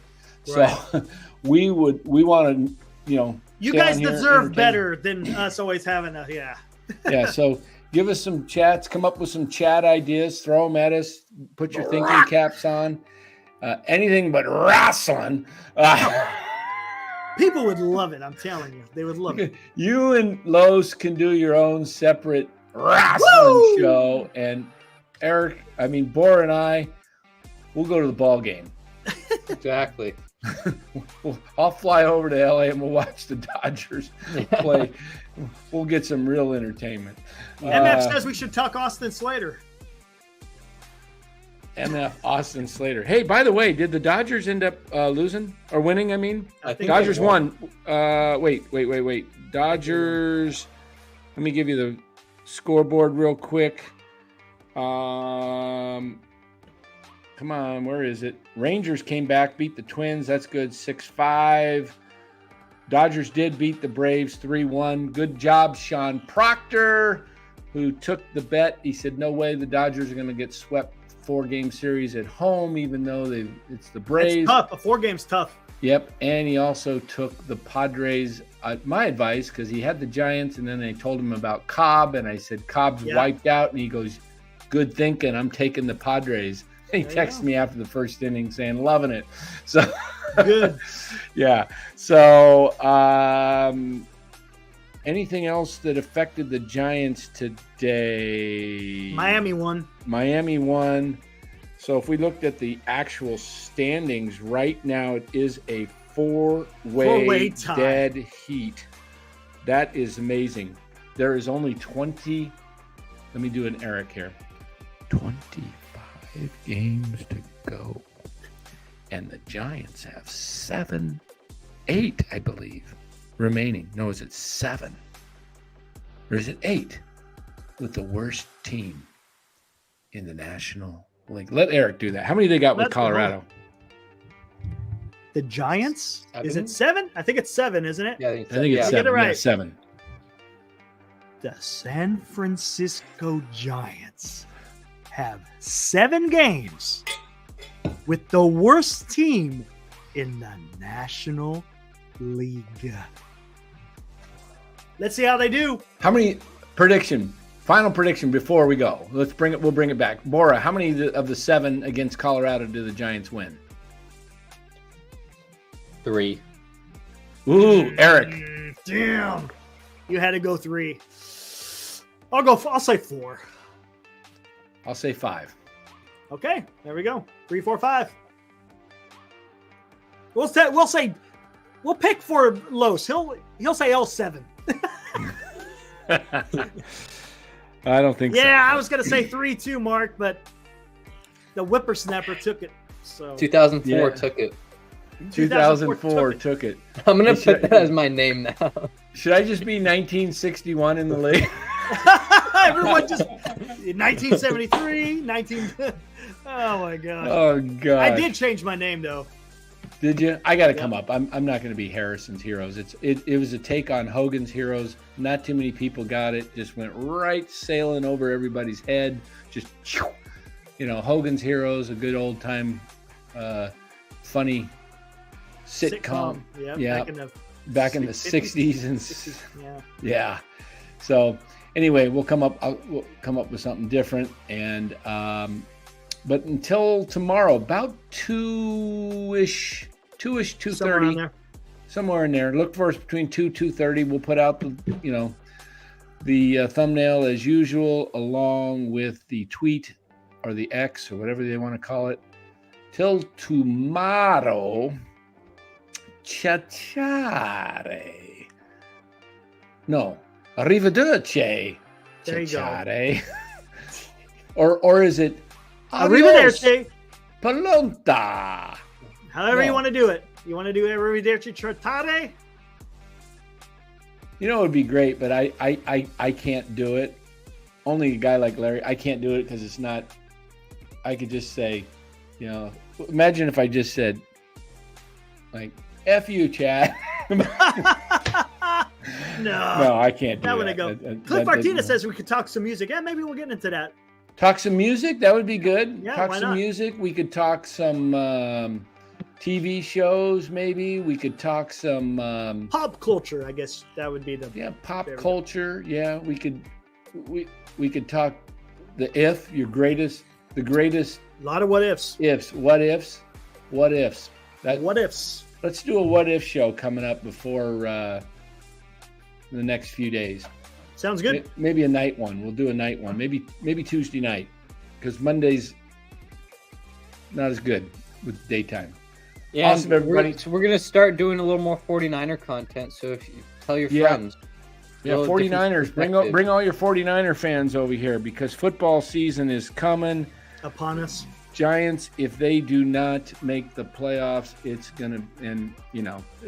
Right. So we want to, You stay guys on here, deserve entertain. better than us always having a Yeah, so give us some chats, come up with some chat ideas, throw them at us, put your thinking caps on. Anything but wrestling. People would love it. I'm telling you, they would love it. You and Los can do your own separate wrestling Woo! show, and Bora and I, we'll go to the ball game. Exactly. I'll fly over to LA and we'll watch the Dodgers play. We'll get some real entertainment. MF says we should talk Austin Slater. MF Austin Slater. Hey, by the way, did the Dodgers end up losing or winning? I mean, I think Dodgers they won. won. Wait. Dodgers. Let me give you the scoreboard real quick. Come on, where is it? Rangers came back, beat the Twins. That's good. 6-5. Dodgers did beat the Braves 3-1. Good job, Sean Proctor. who took the bet. He said, no way the Dodgers are going to get swept 4-game series at home, even though it's the Braves. That's tough. A 4-game's tough. Yep, and he also took the Padres at my advice because he had the Giants, and then they told him about Cobb, and I said, Cobb's wiped out, and he goes, good thinking, I'm taking the Padres. He texted me after the first inning saying, loving it. So good. Yeah. So anything else that affected the Giants today? Miami won. So if we looked at the actual standings right now, it is a four-way tie. Dead heat. That is amazing. There is only 20. Let me do an Eric here. 25 games to go. And the Giants have 8, I believe, remaining. No, is it 7? Or is it 8? With the worst team in the National League. Let Eric do that. How many they got with Colorado? The Giants? 7? Is it 7? I think it's 7, isn't it? Yeah, I think it's 7. Get it right. Yeah, 7. The San Francisco Giants have 7 games with the worst team in the National League. Let's see how they do. How many final prediction before we go. We'll bring it back. Bora, how many of the 7 against Colorado do the Giants win? 3. Ooh, Eric. Damn. You had to go 3. I'll say 4. I'll say 5. Okay, there we go. 3, 4, 5. We'll pick for Los. He'll say L7. I don't think so. Yeah, I was gonna say 3 too, Mark, but the whippersnapper took it. So 2004 took it. 2004 took it. I'm gonna put that as my name now. Should I just be 1961 in the league? Everyone just 1973, 19. Oh my god. Oh god. I did change my name though. Did you? I got to come up. I'm not going to be Harrison's Heroes. It was a take on Hogan's Heroes. Not too many people got it. Just went right sailing over everybody's head. Just Hogan's Heroes, a good old time, funny sitcom. Yeah. Back in the 60s and yeah. Yeah. So anyway, we'll come up with something different and. But until tomorrow, about 2-ish, 2:30, somewhere in there. Look for us between 2:30. We'll put out the thumbnail as usual, along with the tweet or the X or whatever they want to call it. Till tomorrow, ciao. No, arrivederci. There you go. Or is it? Arrivederci. Palonta. However you want to do it. You want to do arrivederci trattare? It would be great, but I can't do it. Only a guy like Larry, I can't do it because it's not. I could just say, imagine if I just said, like, F you, Chad. No, I can't do that. That wouldn't go. Cliff Martinez says we could talk some music. Yeah, maybe we'll get into that. Talk some music? That would be good. Yeah, talk why some not? music. We could talk some TV shows, maybe. We could talk some Pop culture, I guess that would be the pop there we culture. Yeah, we could talk the greatest. A lot of what ifs. What ifs. What ifs. Let's do a what if show coming up before the next few days. Sounds good. Maybe a night one. We'll do a night one. Maybe Tuesday night, because Monday's not as good with daytime. Yeah, awesome, everybody. We're gonna start doing a little more 49er content. So if you tell your friends. Yeah, 49ers. Bring all your 49er fans over here because football season is coming upon us. Giants, if they do not make the playoffs, it's gonna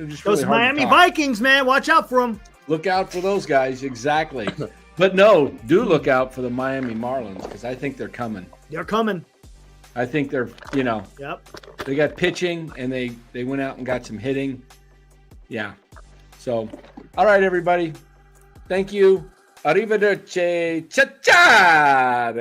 just those really Miami Vikings, man. Watch out for them. Look out for those guys, exactly. But no, do look out for the Miami Marlins because I think they're coming. They're coming. I think they're, Yep. They got pitching and they went out and got some hitting. Yeah. So, all right, everybody. Thank you. Arrivederci. Ciao.